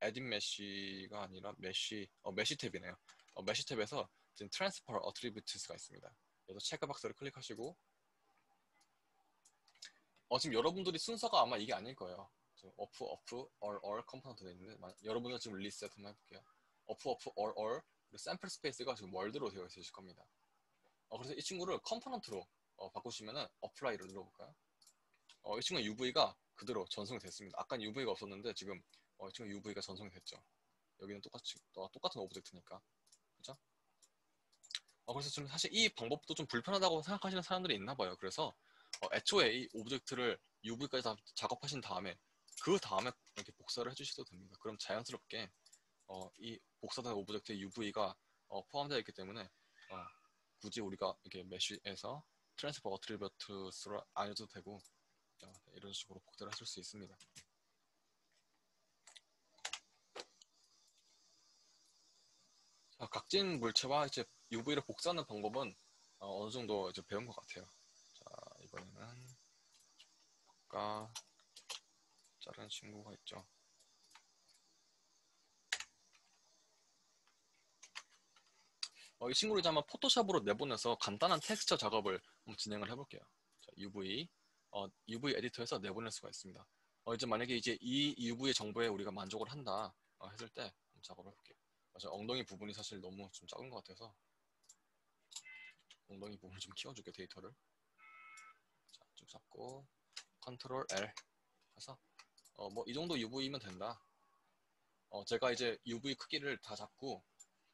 에딧 메쉬가 아니라 메쉬 탭이네요. 메쉬 탭에서 지금 트랜스퍼 어트리뷰트스가 있습니다. 그래서 체크박스를 클릭하시고 지금 여러분들이 순서가 아마 이게 아닐 거예요. 지금 off, all 컴포넌트 되어 있는데 여러분은 지금 리셋 한번 해볼게요. off, all 그리고 샘플 스페이스가 지금 월드로 되어 있으실 겁니다. 그래서 이 친구를 컴포넌트로 바꾸시면은 apply를 눌러볼까요? 이 친구 UV가 그대로 전송이 됐습니다. 아까 UV가 없었는데 지금 이 친구 UV가 전송이 됐죠. 여기는 똑같은 오브젝트니까. 그죠? 그래서 좀 사실 이 방법도 좀 불편하다고 생각하시는 사람들이 있나 봐요. 그래서 애초에 이 오브젝트를 UV까지 다 작업하신 다음에 그 다음에 이렇게 복사를 해주셔도 됩니다. 그럼 자연스럽게 이 복사된 오브젝트에 UV가 포함되어 있기 때문에 굳이 우리가 이렇게 메쉬에서 트랜스퍼 어트리뷰트스를 안 해도 되고 이런 식으로 복사를 하실 수 있습니다. 자, 각진 물체와 이제 UV를 복사하는 방법은 어느 정도 이제 배운 것 같아요. 자, 이번에는 아까 자른 친구가 있죠. 이 친구를 이제 한번 포토샵으로 내보내서 간단한 텍스처 작업을 한번 진행을 해볼게요. 자, UV 에디터에서 내보낼 수가 있습니다. 이제 만약에 이제 이 UV의 정보에 우리가 만족을 한다 했을 때 작업을 해볼게요. 엉덩이 부분이 사실 너무 좀 작은 것 같아서 엉덩이 부분을 좀 키워줄게요. 데이터를. 자, 쭉 잡고 컨트롤 L 해서 이 정도 UV면 된다. 제가 이제 UV 크기를 다 잡고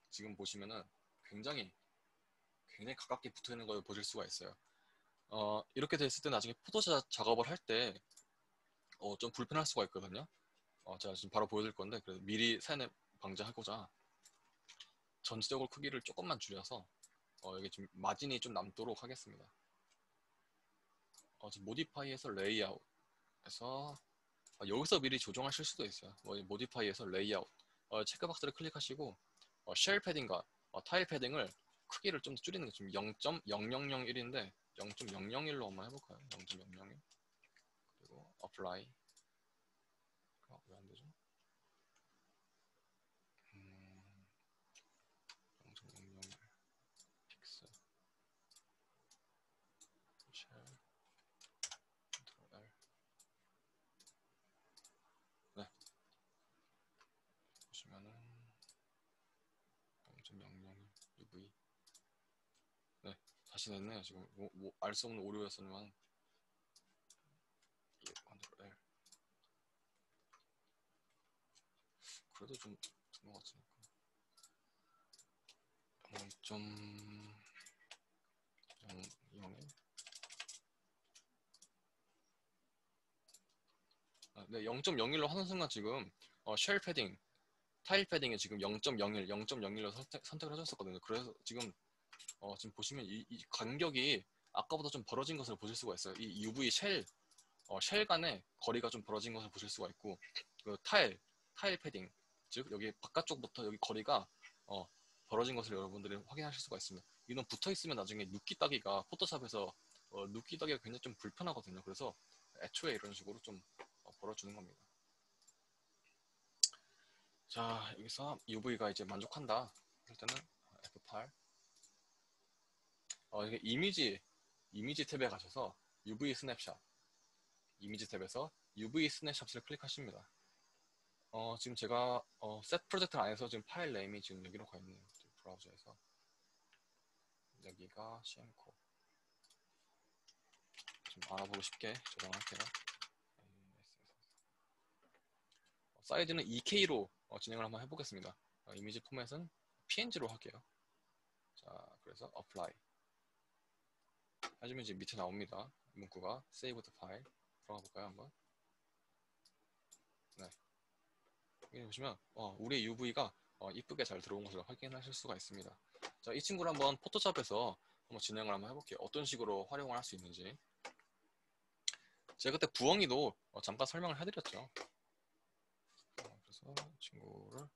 지금 보시면은 굉장히 가깝게 붙어 있는 걸 보실 수가 있어요. 이렇게 됐을 때 나중에 포토샵 작업을 할 때 좀 불편할 수가 있거든요. 제가 지금 바로 보여드릴 건데 그래서 미리 세뇌 방지하고자 전체적으로 크기를 조금만 줄여서 여기 지금 마진이 좀 남도록 하겠습니다. 지금 모디파이에서 레이아웃에서 여기서 미리 조정하실 수도 있어요. 모디파이에서 레이아웃 체크박스를 클릭하시고 쉘 패딩과 타일 패딩을 크기를 좀 줄이는 게 지금 0.0001인데 0.001로 한번 해볼까요? 0.001 그리고 apply 왜 안 되죠? 0.001 픽셀 쉘 컨트롤 L 네 보시면은 0.001 UV 네 다시 됐네요. 지금 알 수 없는 오류였었지만 이게 컨트롤 L 그래도 좀 된 것 같으니까 0.001 네, 0.01로 하는 순간 지금 쉘 패딩, 타일 패딩에 지금 0.01, 0.01로 선택을 해줬었거든요. 그래서 지금 지금 보시면 이 간격이 아까보다 좀 벌어진 것을 보실 수가 있어요. 이 UV 쉘 간의 거리가 좀 벌어진 것을 보실 수가 있고 그 타일 패딩, 즉 여기 바깥쪽부터 여기 거리가 벌어진 것을 여러분들이 확인하실 수가 있습니다. 이건 붙어 있으면 나중에 눕기 따기가 포토샵에서 눕기 따기가 굉장히 좀 불편하거든요. 그래서 애초에 이런 식으로 좀 벌어주는 겁니다. 자, 여기서 UV가 이제 만족한다 할 때는 F8 이게 이미지 탭에 가셔서 UV 스냅샷 이미지 탭에서 UV 스냅샷을 클릭하십니다. 지금 제가 셋 프로젝트 안에서 지금 파일 네임이 지금 여기로 가 있네요. 브라우저에서 여기가 CM코 좀 알아보고 쉽게 저장할게요. 사이즈는 2K로 진행을 한번 해보겠습니다. 이미지 포맷은 PNG로 할게요. 자, 그래서 apply 해주면 이제 밑에 나옵니다. 문구가 save the file 들어가 볼까요 한번? 네. 여기 보시면 우리의 UV가 이쁘게 잘 들어온 것을 확인하실 수가 있습니다. 자, 이 친구를 한번 포토샵에서 한번 진행을 한번 해볼게요. 어떤 식으로 활용을 할 수 있는지. 제가 그때 부엉이도 잠깐 설명을 해드렸죠. 그래서 친구를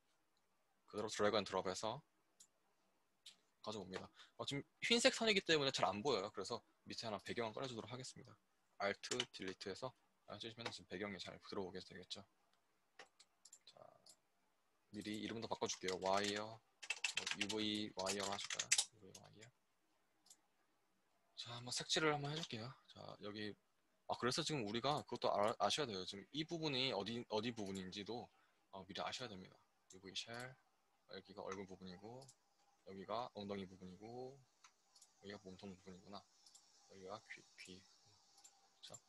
그대로 드래그 앤 드롭해서 가져옵니다. 지금 흰색 선이기 때문에 잘 안 보여요. 그래서 밑에 하나 배경을 꺼내주도록 하겠습니다. Alt, Delete해서 해주시면 지금 배경이 잘 들어오게 되겠죠. 자, 미리 이름도 바꿔줄게요. 와이어, UV 와이어로 하실까요? UV 와이어. 자, 한번 색칠을 한번 해줄게요. 자, 여기 그래서 지금 우리가 그것도 아셔야 돼요. 지금 이 부분이 어디 부분인지도 미리 아셔야 됩니다. UV 쉘, 여기가 얼굴 부분이고, 여기가 엉덩이 부분이고, 여기가 몸통 부분이구나. 여기가 귀. 그렇죠?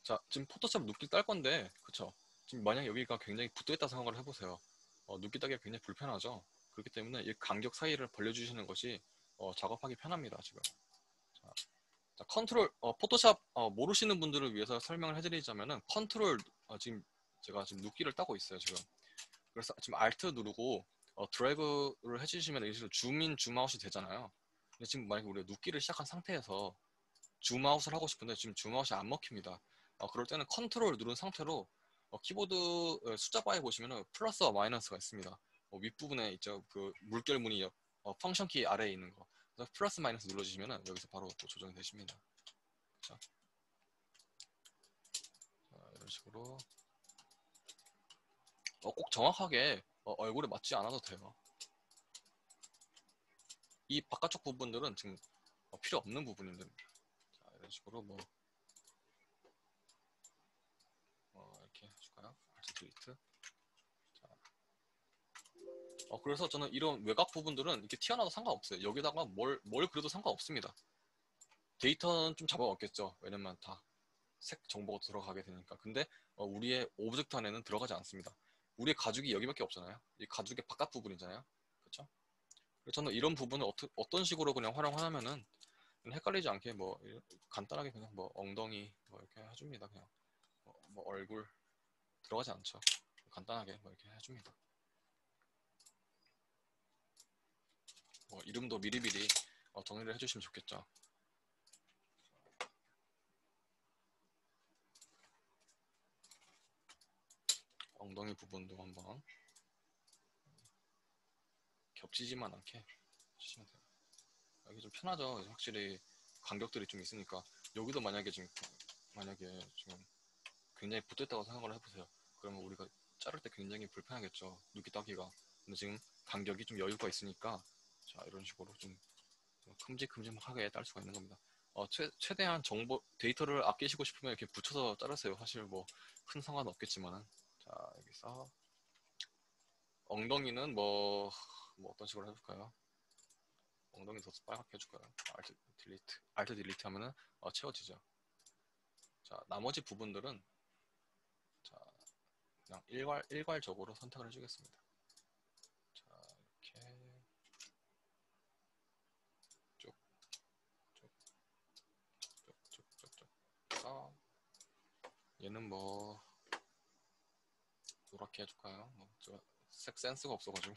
자, 지금 포토샵 눕기 딸 건데, 그쵸? 지금 만약 여기가 굉장히 붙어있다 생각을 해보세요. 눕기 따기가 굉장히 불편하죠? 그렇기 때문에 이 간격 사이를 벌려주시는 것이 작업하기 편합니다, 지금. 자, 컨트롤, 포토샵 모르시는 분들을 위해서 설명을 해드리자면은 컨트롤, 지금 제가 지금 눕기를 따고 있어요, 지금. 그래서 지금 Alt 누르고 드래그를 해주시면 여기서 줌인, 줌아웃이 되잖아요. 근데 지금 만약에 우리가 눕기를 시작한 상태에서 줌아웃을 하고 싶은데 지금 줌아웃이 안 먹힙니다. 그럴 때는 컨트롤 누른 상태로 키보드 숫자 바에 보시면은 플러스와 마이너스가 있습니다. 윗부분에 있죠. 그 물결무늬 펑션 키 아래에 있는 거. 그래서 플러스 마이너스 눌러주시면은 여기서 바로 또 조정이 되십니다. 그렇죠? 이런 식으로 꼭 정확하게 얼굴에 맞지 않아도 돼요. 이 바깥쪽 부분들은 지금 필요 없는 부분인데 자, 이런 식으로 이렇게 해줄까요? Alt Delete. 그래서 저는 이런 외곽 부분들은 이렇게 튀어나와도 상관없어요. 여기다가 뭘 그려도 상관없습니다. 데이터는 좀 잡아먹겠죠. 왜냐면 다 색 정보가 들어가게 되니까. 근데 우리의 오브젝트 안에는 들어가지 않습니다. 우리의 가죽이 여기밖에 없잖아요. 이 가죽의 바깥 부분이잖아요. 그렇죠? 그래서 저는 이런 부분을 어떤 식으로 그냥 활용하냐면은 헷갈리지 않게 뭐 간단하게 그냥 뭐 엉덩이 뭐 이렇게 해줍니다. 그냥 뭐 얼굴 들어가지 않죠. 간단하게 뭐 이렇게 해줍니다. 뭐 이름도 미리미리 정리를 해주시면 좋겠죠. 엉덩이 부분도 한번 겹치지만 않게 해주시면 돼요. 여기 좀 편하죠. 확실히 간격들이 좀 있으니까. 여기도 만약에 지금 굉장히 붙어있다고 생각을 해보세요. 그러면 우리가 자를 때 굉장히 불편하겠죠. 눕기 따기가. 근데 지금 간격이 좀 여유가 있으니까 자 이런 식으로 좀 큼직큼직하게 딸 수가 있는 겁니다. 최대한 데이터를 아끼시고 싶으면 이렇게 붙여서 자르세요. 사실 뭐 큰 상관은 없겠지만은. 자 여기서 엉덩이는 뭐 어떤 식으로 해볼까요? 엉덩이 더 빨갛게 해줄까요? 알트 딜리트 하면은 채워지죠. 자 나머지 부분들은 자 그냥 일괄적으로 선택을 해주겠습니다. 자 이렇게 쭉쭉쭉쭉쭉 해서 얘는 뭐 노랗게 해줄까요? 색 센스가 없어가지고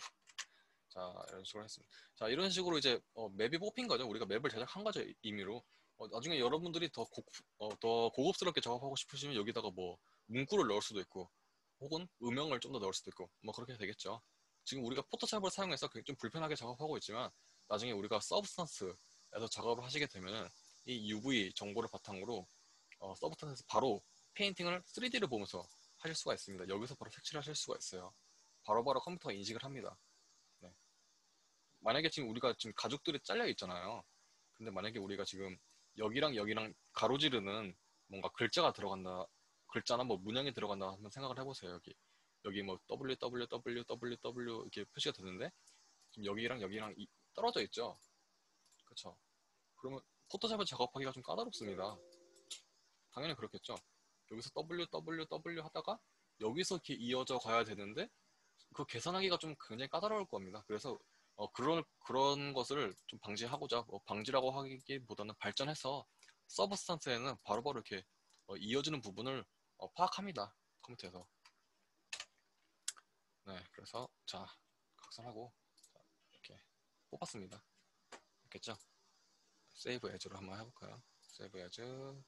자 이런 식으로 했습니다. 자 이런 식으로 이제 맵이 뽑힌 거죠. 우리가 맵을 제작한 거죠. 임의로. 나중에 여러분들이 더 고급스럽게 작업하고 싶으시면 여기다가 뭐 문구를 넣을 수도 있고 혹은 음영을 좀 더 넣을 수도 있고 뭐 그렇게 되겠죠. 지금 우리가 포토샵을 사용해서 좀 불편하게 작업하고 있지만 나중에 우리가 서브스턴스에서 작업을 하시게 되면 이 UV 정보를 바탕으로 서브스턴스에서 바로 페인팅을 3D를 보면서 하실 수가 있습니다. 여기서 바로 색칠을 하실 수가 있어요. 바로바로 컴퓨터가 인식을 합니다. 네. 만약에 지금 우리가 지금 가족들이 잘려 있잖아요. 근데 만약에 우리가 지금 여기랑 여기랑 가로지르는 뭔가 글자가 들어간다, 글자나 뭐 문양이 들어간다 한번 생각을 해보세요. 여기 뭐 www 이렇게 표시가 되는데 지금 여기랑 여기랑 떨어져 있죠. 그렇죠. 그러면 포토샵을 작업하기가 좀 까다롭습니다. 당연히 그렇겠죠. 여기서 www 하다가 여기서 이렇게 이어져 가야 되는데 그 계산하기가 좀 굉장히 까다로울 겁니다. 그래서 그런 것을 좀 방지하고자 방지라고 하기보다는 발전해서 서브스탄스에는 바로바로 이렇게 이어지는 부분을 파악합니다. 컴퓨터에서. 네, 그래서 자 각성하고 이렇게 뽑았습니다. 됐겠죠? 세이브 에즈로 한번 해볼까요? 세이브 에즈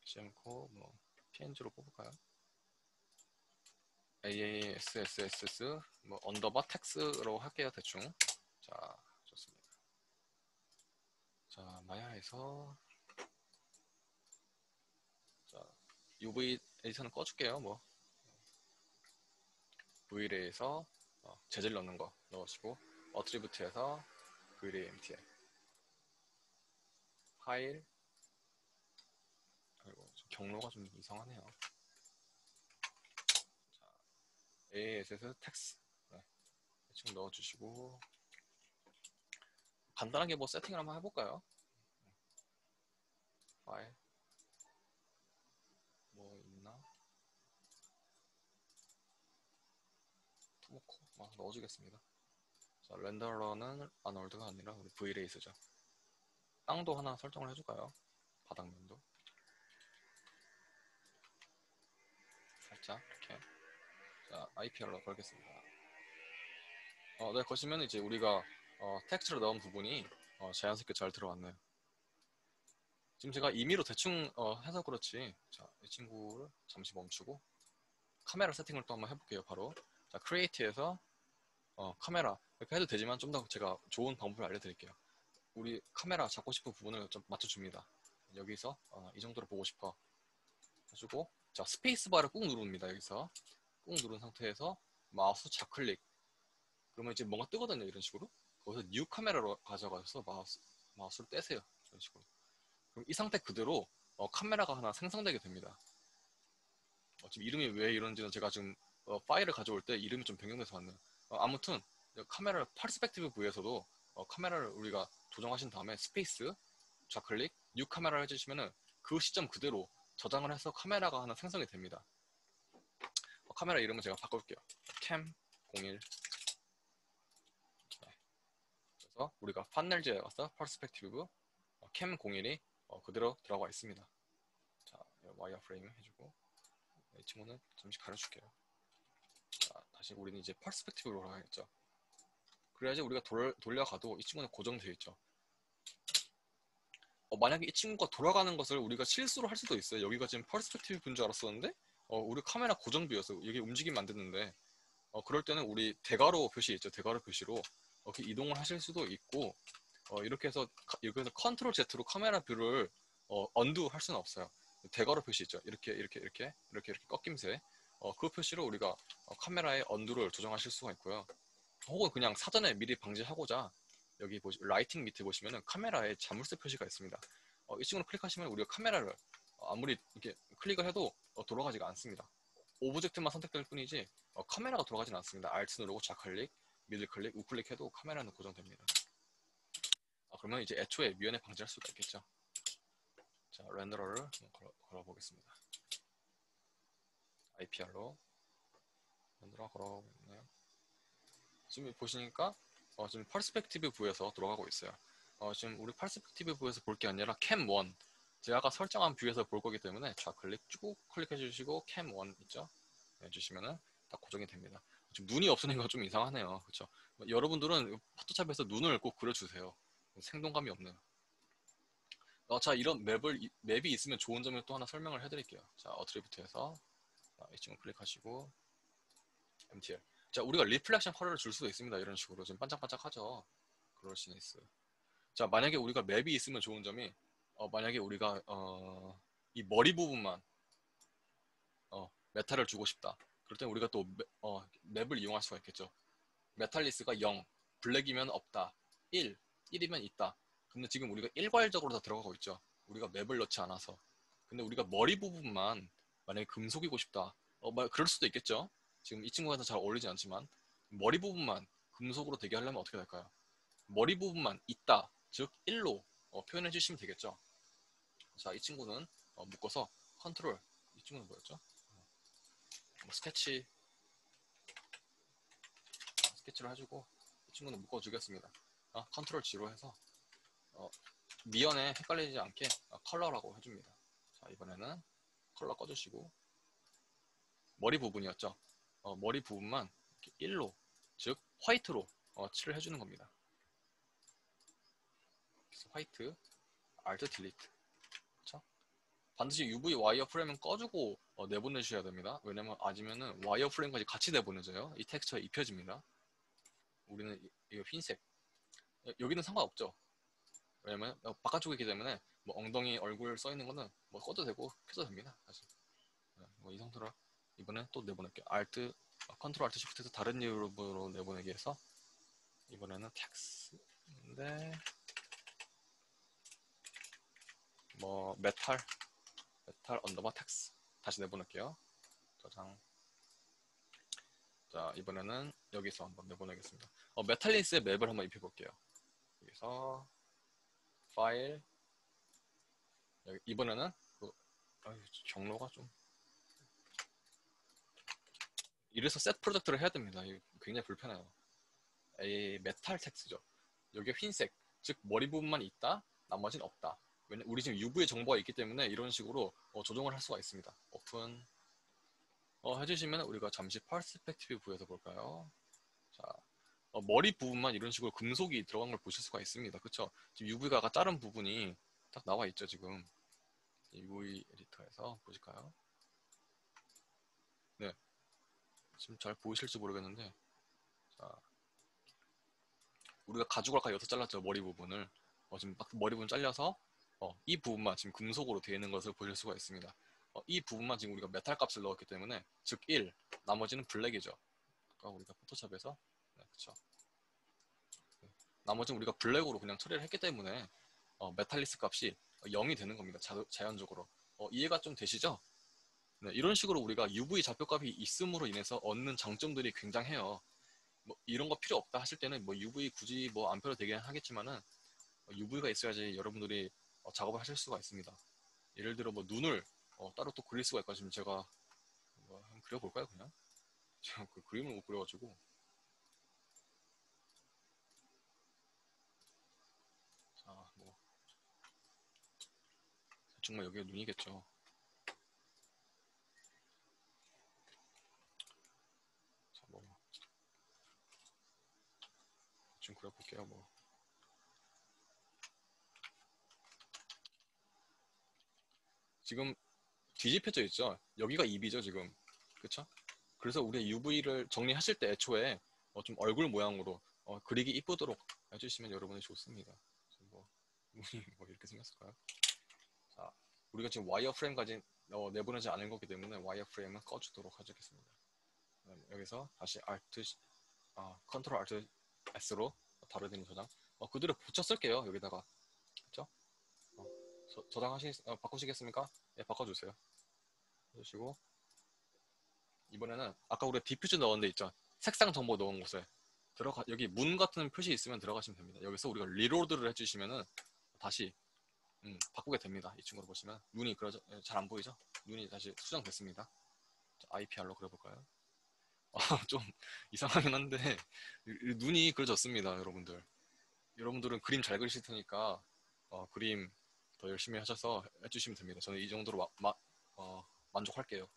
CM코 뭐 PNG로 뽑을까요? AASSS 뭐 언더바 텍스로 할게요 대충. 자 좋습니다. 자 마야에서 자 UV 에디터는 꺼줄게요. 뭐 V레이에서 재질 넣는 거 넣으시고 어트리뷰트에서 V레이 MTL 파일 아이고 경로가 좀 이상하네요. 자 ASS 텍스 네, 대충 넣어주시고 간단하게 뭐 세팅을 한번 해볼까요? 파일 뭐 있나? 토모코 넣어주겠습니다. 자, 렌더러는 아놀드가 아니라 우리 V레이스죠. 땅도 하나 설정을 해줄까요? 바닥면도 살짝 이렇게. 자, IPR로 걸겠습니다. 네, 거시면 이제 우리가 텍스트를 넣은 부분이 자연스럽게 잘 들어왔네요. 지금 제가 임의로 대충 해서 그렇지. 자, 이 친구를 잠시 멈추고 카메라 세팅을 또 한번 해볼게요. 바로 자, 크리에이트에서 카메라 이렇게 해도 되지만 좀 더 제가 좋은 방법을 알려드릴게요. 우리 카메라 잡고 싶은 부분을 좀 맞춰줍니다. 여기서 이 정도로 보고 싶어 해주고 자 스페이스바를 꾹 누릅니다. 여기서 꾹 누른 상태에서 마우스 좌클릭 그러면 이제 뭔가 뜨거든요. 이런 식으로 거기서 뉴 카메라로 가져가셔서 마우스를 떼세요. 이런 식으로 그럼 이 상태 그대로 카메라가 하나 생성되게 됩니다. 지금 이름이 왜 이런지는 제가 지금 파일을 가져올 때 이름이 좀 변경돼서 왔네요. 아무튼 카메라 퍼스펙티브 V에서도 카메라를 우리가 조정하신 다음에 스페이스 좌클릭 뉴 카메라를 해주시면은 그 시점 그대로 저장을 해서 카메라가 하나 생성이 됩니다. 카메라 이름은 제가 바꿀게요. 캠01 네. 그래서 우리가 판넬지에 가서 퍼스펙티브 캠 01이 그대로 들어가 있습니다. 자, 와이어 프레임 해주고 이 친구는 잠시 가려줄게요. 자, 다시 우리는 이제 퍼스펙티브로 돌아가겠죠. 그래야지 우리가 돌려가도 이 친구는 고정되어 있죠. 만약에 이 친구가 돌아가는 것을 우리가 실수로 할 수도 있어요. 여기가 지금 퍼스펙티브 분 줄 알았었는데 우리 카메라 고정 뷰였어. 이게 움직이면 안 됐는데 그럴 때는 우리 대괄호 표시 있죠. 대괄호 표시로 이렇게 이동을 하실 수도 있고 이렇게 해서 여기서 컨트롤 Z로 카메라 뷰를 언두 할 수는 없어요. 대괄호 표시 있죠. 이렇게 꺾임새 그 표시로 우리가 카메라의 언두를 조정하실 수가 있고요. 혹은 그냥 사전에 미리 방지하고자 여기 라이팅 밑에 보시면은 카메라에 자물쇠 표시가 있습니다. 이 친구를 클릭하시면 우리가 카메라를 아무리 이렇게 클릭을 해도 돌아가지가 않습니다. 오브젝트만 선택될 뿐이지 카메라가 돌아가지는 않습니다. Alt 누르고 좌클릭, 미들 클릭, 우클릭 해도 카메라는 고정됩니다. 그러면 이제 애초에 미연에 방지할 수가 있겠죠. 자, 렌더러를 걸어보겠습니다. IPR로 렌더러 걸어보겠네요. 지금 보시니까 지금 퍼스펙티브 뷰에서 들어가고 있어요. 지금 우리 퍼스펙티브 뷰에서 볼 게 아니라 캠 1 제가 아까 설정한 뷰에서 볼 거기 때문에 좌클릭 쭉 클릭해 주시고 캠 1 있죠? 해주시면은 딱 고정이 됩니다. 지금 눈이 없으니까 좀 이상하네요. 그렇죠? 여러분들은 포토샵에서 눈을 꼭 그려주세요. 생동감이 없네요. 자, 이런 맵이 있으면 좋은 점을 또 하나 설명을 해드릴게요. 자, 어트리뷰트에서 이 친구 클릭하시고 MTL. 자, 우리가 리플렉션 컬러를 줄 수도 있습니다. 이런 식으로 좀 반짝반짝하죠. 그럴시니스. 자, 만약에 우리가 맵이 있으면 좋은 점이 만약에 우리가 이 머리 부분만 메탈을 주고 싶다. 그럴 땐 우리가 또 맵을 이용할 수가 있겠죠. 메탈리스가 0, 블랙이면 없다. 1, 1이면 있다. 근데 지금 우리가 일괄적으로 다 들어가고 있죠. 우리가 맵을 넣지 않아서. 근데 우리가 머리 부분만 만약에 금속이고 싶다. 그럴 수도 있겠죠. 지금 이 친구한테 잘 어울리지 않지만 머리 부분만 금속으로 되게 하려면 어떻게 될까요? 머리 부분만 있다. 즉 1로 표현해 주시면 되겠죠. 자, 이 친구는 묶어서 컨트롤. 이 친구는 뭐였죠? 스케치를 해주고 이 친구는 묶어주겠습니다. 컨트롤 G로 해서 미연에 헷갈리지 않게 컬러라고 해줍니다. 자, 이번에는 컬러 꺼주시고 머리 부분이었죠. 머리 부분만 1로 즉 화이트로 칠을 해주는 겁니다. 그래서 화이트, Alt 딜리트. 그렇죠? 반드시 UV 와이어 프레임은 꺼주고 내보내주셔야 됩니다. 왜냐면 아니면은 와이어 프레임까지 같이 내보내져요. 이 텍스처에 입혀집니다. 우리는 이거 흰색. 여기는 상관없죠. 왜냐면 바깥쪽에 있기 때문에 뭐 엉덩이 얼굴 써있는 거는 뭐 꺼도 되고 켜도 됩니다. 사실 이 상태로 이번엔 또 내보낼게요. 컨트롤 Alt Shift에서 다른 이름으로 내보내기 해서 이번에는 텍스인데 뭐 메탈 언더바 텍스 다시 내보낼게요. 저장. 자, 이번에는 여기서 한번 내보내겠습니다. 메탈리스의 맵을 한번 입혀볼게요. 여기서 파일 이번에는 경로가 좀 이래서 셋 프로젝트를 해야 됩니다. 굉장히 불편해요. 메탈 텍스죠. 여기가 흰색, 즉 머리 부분만 있다, 나머지는 없다. 왜냐면 우리 지금 UV의 정보가 있기 때문에 이런 식으로 조정을 할 수가 있습니다. 오픈 해주시면 우리가 잠시 퍼스펙티브 뷰에서 볼까요? 자, 머리 부분만 이런 식으로 금속이 들어간 걸 보실 수가 있습니다. 그렇죠? 지금 UV가 아까 자른 부분이 딱 나와 있죠. 지금 UV 에디터에서 보실까요? 네, 지금 잘 보이실지 모르겠는데 자, 우리가 가죽을 아까 여기서 잘랐죠. 머리 부분을 지금 딱 머리 부분 잘려서 이 부분만 지금 금속으로 되어 있는 것을 보실 수가 있습니다. 이 부분만 지금 우리가 메탈 값을 넣었기 때문에 즉 1, 나머지는 블랙이죠. 아까 우리가 포토샵에서 네, 그쵸. 나머지는 우리가 블랙으로 그냥 처리를 했기 때문에 메탈리스 값이 0이 되는 겁니다. 자연적으로. 이해가 좀 되시죠? 네, 이런 식으로 우리가 UV 좌표값이 있음으로 인해서 얻는 장점들이 굉장해요. 뭐 이런 거 필요 없다 하실 때는 뭐 UV 굳이 뭐 안 펴도 되긴 하겠지만은 UV가 있어야지 여러분들이 작업을 하실 수가 있습니다. 예를 들어 뭐 눈을 따로 또 그릴 수가 있고 지금 제가 뭐 한번 그려볼까요 그냥? 제가 그 그림을 못 그려가지고 자, 뭐 정말 여기가 눈이겠죠. 자, 뭐 좀 그려볼게요. 뭐 지금 뒤집혀져 있죠. 여기가 입이죠 지금. 그쵸? 그래서 우리가 UV를 정리하실 때 애초에 좀 얼굴 모양으로 그리기 이쁘도록 해주시면 여러분이 좋습니다. 뭐 눈이 뭐 이렇게 생겼을까요? 자, 우리가 지금 와이어 프레임까지 내보내지 않은 거기 때문에 와이어 프레임은 꺼주도록 하겠습니다. 여기서 다시 컨트롤 Alt S로 다루는 저장. 그대로 붙여 쓸게요. 여기다가. 그쵸? 바꾸시겠습니까? 예, 바꿔주세요. 해주시고 이번에는 아까 우리가 디퓨즈 넣은 데 있죠? 색상 정보 넣은 곳에 여기 문 같은 표시 있으면 들어가시면 됩니다. 여기서 우리가 리로드를 해주시면은 다시 바꾸게 됩니다. 이 친구로 보시면 눈이 잘 안 보이죠? 눈이 다시 수정됐습니다. IPR로 그려볼까요? 좀 이상하긴 한데 눈이 그려졌습니다. 여러분들은 그림 잘 그리실 테니까 그림 더 열심히 하셔서 해주시면 됩니다. 저는 이 정도로 만족할게요.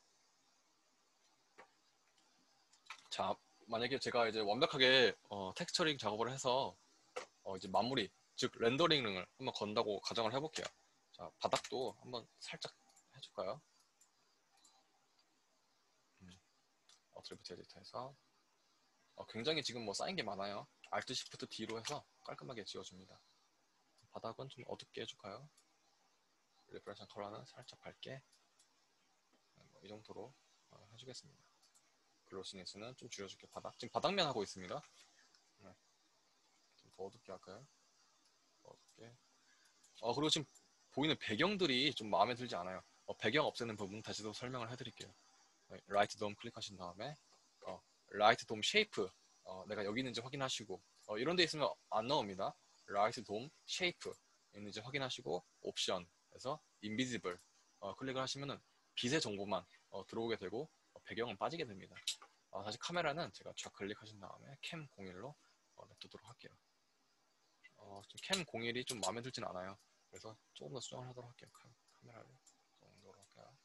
자, 만약에 제가 이제 완벽하게 텍스처링 작업을 해서 이제 마무리, 즉 렌더링을 한번 건다고 가정을 해볼게요. 자, 바닥도 한번 살짝 해줄까요? 어트리뷰트 에디터에서 굉장히 지금 뭐 쌓인 게 많아요. Alt Shift D로 해서 깔끔하게 지워줍니다. 바닥은 좀 어둡게 해줄까요? 리프레션 컬러는 살짝 밝게 이 정도로 해주겠습니다. 글로시니스는 좀 줄여줄게. 지금 바닥면 하고 있습니다. 네. 좀 더 어둡게 할까요? 더 어둡게. 그리고 지금 보이는 배경들이 좀 마음에 들지 않아요. 배경 없애는 부분 다시 또 설명을 해드릴게요. 라이트 돔 클릭하신 다음에 라이트 돔 쉐이프 내가 여기 있는지 확인하시고 이런 데 있으면 안 나옵니다. 라이트 돔 쉐이프 있는지 확인하시고 옵션에서 인비지블 클릭을 하시면은 빛의 정보만 들어오게 되고 배경은 빠지게 됩니다. 다시 카메라는 제가 좌 클릭하신 다음에 캠 01로 냅두도록 할게요. 캠 01이 좀 마음에 들진 않아요. 그래서 조금 더 수정을 하도록 할게요. 카메라를 정도로 할게요.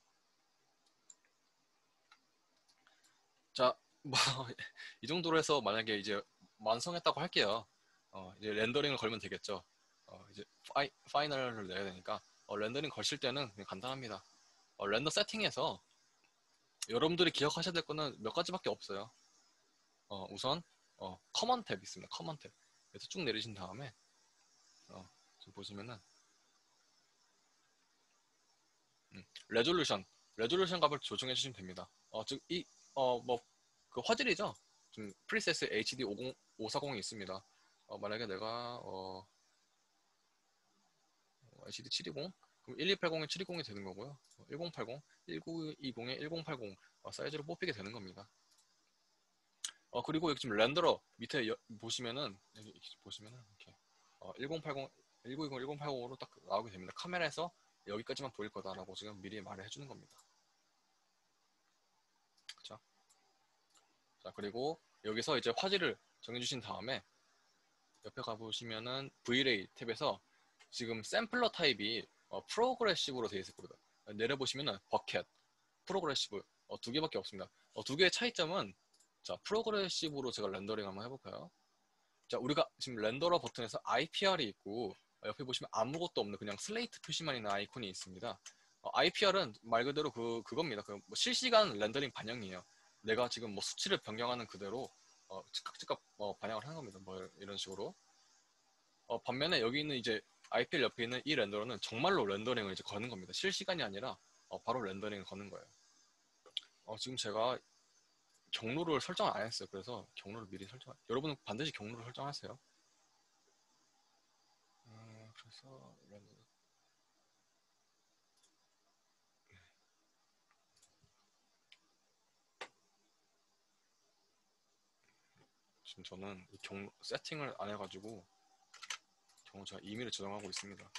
자, 뭐 이 정도로 해서 만약에 이제 완성했다고 할게요. 이제 렌더링을 걸면 되겠죠. 이제 파이널을 내야 되니까 렌더링 걸실 때는 그냥 간단합니다. 렌더 세팅에서 여러분들이 기억하셔야 될 거는 몇 가지밖에 없어요. 우선 커먼 탭 있습니다. 커먼 탭. 그래서 쭉 내리신 다음에 지금 보시면은 레졸루션 값을 조정해 주시면 됩니다. 즉 그 화질이죠. 지금 프리세스 HD 540이 있습니다. 만약에 내가 HD 720 그럼 1280에 720이 되는 거고요. 1080, 1920에 1080 사이즈로 뽑히게 되는 겁니다. 그리고 여기 지금 렌더러 밑에 보시면은 이렇게 1080, 1920, 1080으로 딱 나오게 됩니다. 카메라에서 여기까지만 보일 거다라고 지금 미리 말을 해주는 겁니다. 그렇죠? 자, 그리고 여기서 이제 화질을 정해주신 다음에 옆에 가보시면은 V-Ray 탭에서 지금 샘플러 타입이 프로그레시브로 되어 있을 겁니다. 내려보시면은 버켓, 프로그레시브 두 개밖에 없습니다. 두 개의 차이점은 자, 프로그레시브로 제가 렌더링 한번 해볼까요? 자, 우리가 지금 렌더러 버튼에서 IPR이 있고 옆에 보시면 아무것도 없는 그냥 슬레이트 표시만 있는 아이콘이 있습니다. IPR은 말 그대로 그겁니다. 뭐 실시간 렌더링 반영이에요. 내가 지금 뭐 수치를 변경하는 그대로 즉각 반영을 하는 겁니다. 뭐 이런 식으로. 반면에 여기 있는 이제 IPL 옆에 있는 이 렌더러는 정말로 렌더링을 이제 거는 겁니다. 실시간이 아니라 바로 렌더링을 거는 거예요. 지금 제가 경로를 설정을 안 했어요. 그래서 경로를 미리 여러분은 반드시 경로를 설정하세요. 그래서 지금 저는 경로 세팅을 안 해가지고 제가 임의로 저장하고 있습니다.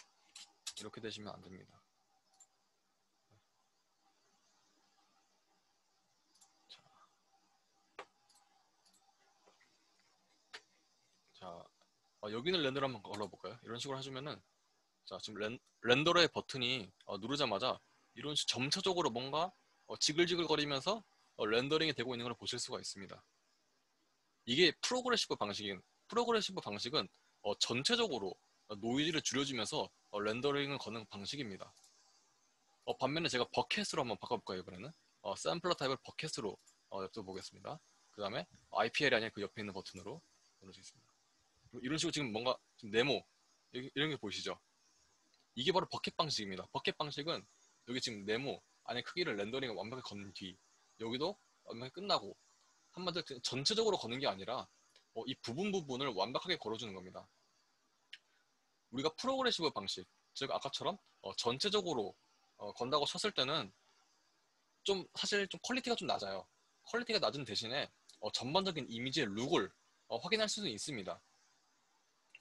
이렇게 되시면 안 됩니다. 자, 여기는 렌더를 한번 걸어볼까요? 이런 식으로 해주면은 자, 지금 렌더러의 버튼이 누르자마자 이런 식으로 점차적으로 뭔가 지글지글거리면서 렌더링이 되고 있는 걸 보실 수가 있습니다. 이게 프로그레시브 방식은 전체적으로 노이즈를 줄여주면서 렌더링을 거는 방식입니다. 반면에 제가 버켓으로 한번 바꿔볼까요, 이번에는? 샘플러 타입을 버켓으로 엽서보겠습니다. 그 다음에 IPL이 아니라 그 옆에 있는 버튼으로 눌러주겠습니다. 이런 식으로 지금 뭔가 지금 네모 이런 게 보이시죠? 이게 바로 버켓 방식입니다. 버켓 방식은 여기 지금 네모 안에 크기를 렌더링을 완벽하게 건 뒤 여기도 완벽하게 끝나고 한마디로 전체적으로 거는 게 아니라 이 부분을 완벽하게 걸어주는 겁니다. 우리가 프로그레시브 방식, 즉 아까처럼 전체적으로 건다고 쳤을 때는 좀 사실 좀 퀄리티가 좀 낮아요. 퀄리티가 낮은 대신에 전반적인 이미지의 룩을 확인할 수는 있습니다.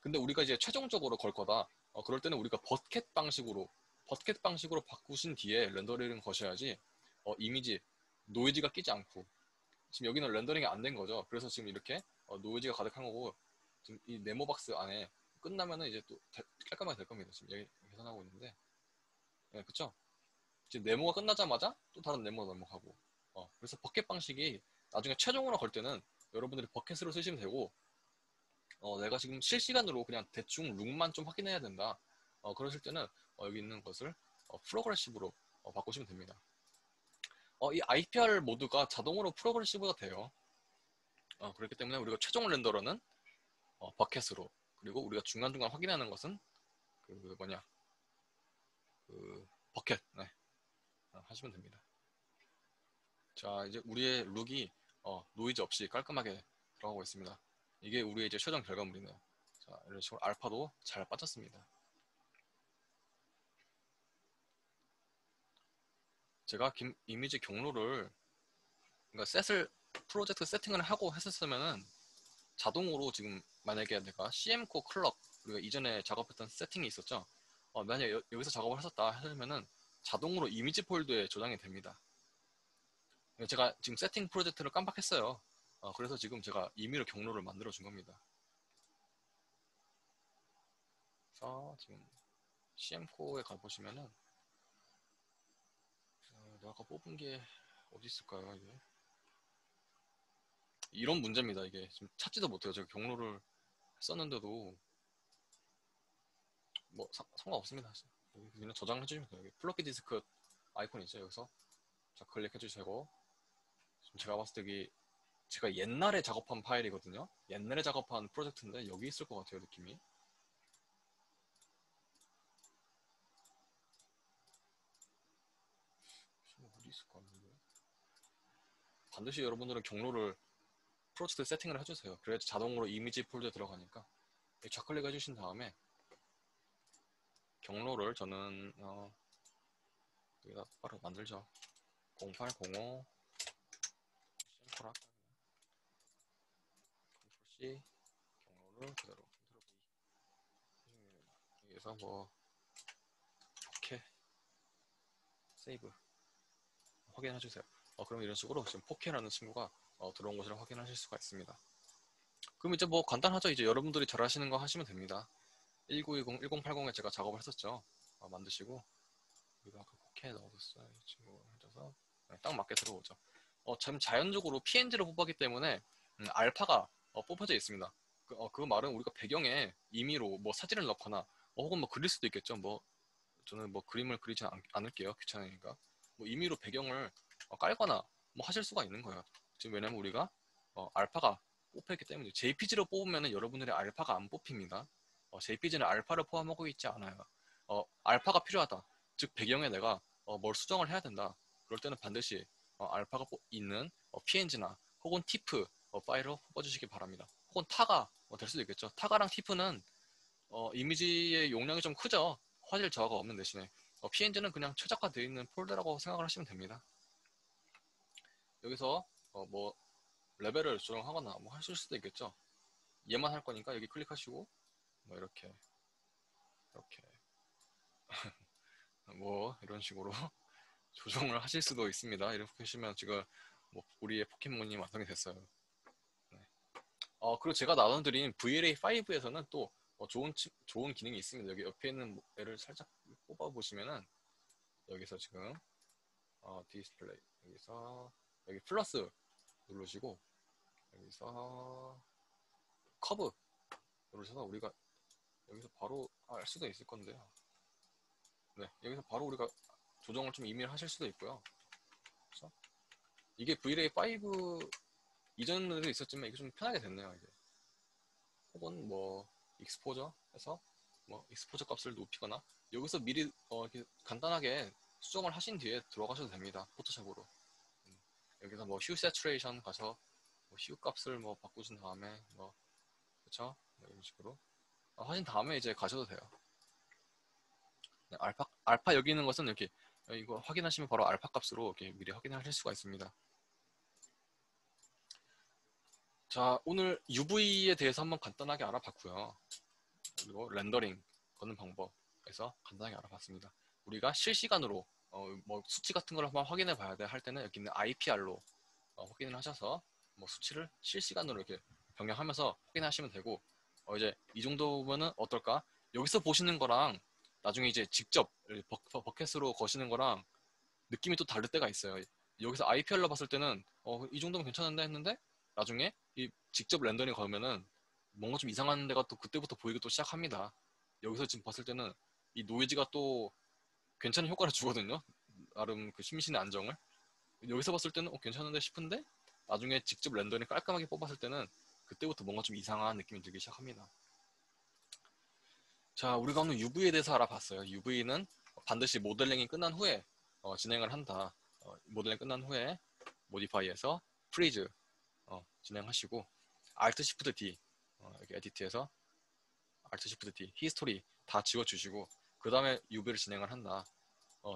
근데 우리가 이제 최종적으로 걸 거다. 그럴 때는 우리가 버켓 방식으로 바꾸신 뒤에 렌더링을 거셔야지 이미지 노이즈가 끼지 않고 지금 여기는 렌더링이 안 된 거죠. 그래서 지금 이렇게 노이즈가 가득한 거고 지금 이 네모 박스 안에 끝나면은 이제 또 깔끔하게 될 겁니다. 지금 여기 계산하고 있는데, 네, 그쵸? 지금 네모가 끝나자마자 또 다른 네모가 넘어가고, 그래서 버켓 방식이 나중에 최종으로 걸 때는 여러분들이 버켓으로 쓰시면 되고, 내가 지금 실시간으로 그냥 대충 룩만 좀 확인해야 된다. 그러실 때는 여기 있는 것을 프로그레시브로 바꾸시면 됩니다. 이 IPR 모드가 자동으로 프로그레시브가 돼요. 그렇기 때문에 우리가 최종 렌더러는 버켓으로, 그리고 우리가 중간중간 확인하는 것은 그 뭐냐 그 버켓, 네, 하시면 됩니다. 자, 이제 우리의 룩이 노이즈 없이 깔끔하게 들어가고 있습니다. 이게 우리의 이제 최종 결과물이네요. 자, 이런 식으로 알파도 잘 빠졌습니다. 제가 이미지 경로를, 그러니까 프로젝트 세팅을 하고 했었으면은 자동으로 지금 만약에 내가 CM코 클럭, 우리가 이전에 작업했던 세팅이 있었죠. 만약에 여기서 작업을 했었다 하면은 자동으로 이미지 폴더에 저장이 됩니다. 제가 지금 세팅 프로젝트를 깜빡했어요. 그래서 지금 제가 임의로 경로를 만들어 준 겁니다. 그래서 지금 CM코에 가보시면은 내가 아까 뽑은 게 어디 있을까요? 이게 이런 문제입니다. 이게 지금 찾지도 못해요. 제가 경로를 썼는데도 뭐 상관없습니다. 그냥 저장을 해주시면 돼요. 여기 플로피 디스크 아이콘 있죠. 여기서 자, 클릭해 주시고, 지금 제가 봤을 때 여기 제가 옛날에 작업한 파일이거든요. 옛날에 작업한 프로젝트인데 여기 있을 것 같아요, 느낌이. 어디 있을 것 같은데. 반드시 여러분들은 경로를 프로젝트 세팅을 해주세요. 그래야지 자동으로 이미지 폴더에 들어가니까. 좌클릭 해주신 다음에 경로를 저는 여기다 바로 만들죠. 0805 샘플 C 경로를 그대로 여기에서 뭐 오케이 세이브 확인해주세요. 그럼 이런 식으로 지금 포케라는 친구가 들어온 것을 확인하실 수가 있습니다. 그럼 이제 뭐 간단하죠. 이제 여러분들이 잘 하시는 거 하시면 됩니다. 1920, 1080에 제가 작업을 했었죠. 만드시고 여기다 아까 포케 넣어뒀어요. 이 친구 해줘서 딱 맞게 들어오죠. 참 자연적으로 PNG를 뽑았기 때문에 알파가 뽑혀져 있습니다. 그 말은 우리가 배경에 임의로 뭐 사진을 넣거나 혹은 뭐 그릴 수도 있겠죠. 뭐 저는 뭐 그림을 그리지 않을게요. 귀찮으니까. 뭐 임의로 배경을 깔거나 뭐 하실 수가 있는 거예요. 지금 왜냐면 우리가 알파가 뽑혔기 때문에 JPG로 뽑으면 여러분들의 알파가 안 뽑힙니다. JPG는 알파를 포함하고 있지 않아요. 알파가 필요하다. 즉 배경에 내가 뭘 수정을 해야 된다. 그럴 때는 반드시 알파가 있는 PNG나 혹은 TIFF 파일을 뽑아주시기 바랍니다. 혹은 타가 될 수도 있겠죠. 타가랑 TIFF는 이미지의 용량이 좀 크죠. 화질 저하가 없는 대신에 PNG는 그냥 최적화되어 있는 폴더라고 생각을 하시면 됩니다. 여기서 뭐 레벨을 조정하거나 뭐 하실 수도 있겠죠. 얘만 할 거니까 여기 클릭하시고 뭐 이렇게 뭐 이런 식으로 조정을 하실 수도 있습니다. 이렇게 하시면 지금 뭐 우리의 포켓몬이 완성이 됐어요. 네. 그리고 제가 나눠드린 VLA5에서는 또 좋은 기능이 있습니다. 여기 옆에 있는 애를 살짝 뽑아 보시면은 여기서 지금 디스플레이 여기서 여기 플러스 누르시고 여기서 커브 누르셔서 우리가 여기서 바로 알 수도 있을 건데요. 네, 여기서 바로 우리가 조정을 좀 이미를 하실 수도 있고요. 그렇죠? 이게 V-Ray 5 이전에도 있었지만 이게 좀 편하게 됐네요. 이게. 혹은 뭐 익스포저 해서 뭐 익스포저 값을 높이거나 여기서 미리 이렇게 간단하게 수정을 하신 뒤에 들어가셔도 됩니다. 포토샵으로. 여기서 뭐 휴 세츄레이션 가서 뭐 휴 값을 뭐 바꾸신 다음에 뭐 그쵸? 뭐 이런 식으로 하신 다음에 이제 가셔도 돼요. 네, 알파 여기 있는 것은 이렇게 이거 확인하시면 바로 알파 값으로 이렇게 미리 확인하실 수가 있습니다. 자, 오늘 UV에 대해서 한번 간단하게 알아봤고요. 그리고 렌더링 거는 방법에서 간단하게 알아봤습니다. 우리가 실시간으로 뭐 수치 같은 걸 한번 확인해 봐야 돼 할 때는 여기 있는 IPR로 확인을 하셔서 뭐 수치를 실시간으로 이렇게 병행하면서 확인하시면 되고 이제 이 정도면은 어떨까? 여기서 보시는 거랑 나중에 이제 직접 버켓으로 거시는 거랑 느낌이 또 다를 때가 있어요. 여기서 IPR로 봤을 때는 이 정도면 괜찮은데 했는데 나중에 이 직접 렌더링 걸면은 뭔가 좀 이상한 데가 또 그때부터 보이기 또 시작합니다. 여기서 지금 봤을 때는 이 노이즈가 또 괜찮은 효과를 주거든요. 나름 그 심신의 안정을. 여기서 봤을 때는 괜찮은데 싶은데 나중에 직접 렌더링 깔끔하게 뽑았을 때는 그때부터 뭔가 좀 이상한 느낌이 들기 시작합니다. 자, 우리가 오늘 UV에 대해서 알아봤어요. UV는 반드시 모델링이 끝난 후에 진행을 한다. 모델링 끝난 후에 모디파이에서 프리즈 진행하시고 Alt Shift D 이렇게 에디트해서 Alt Shift D 히스토리 다 지워주시고 그 다음에 UV를 진행을 한다.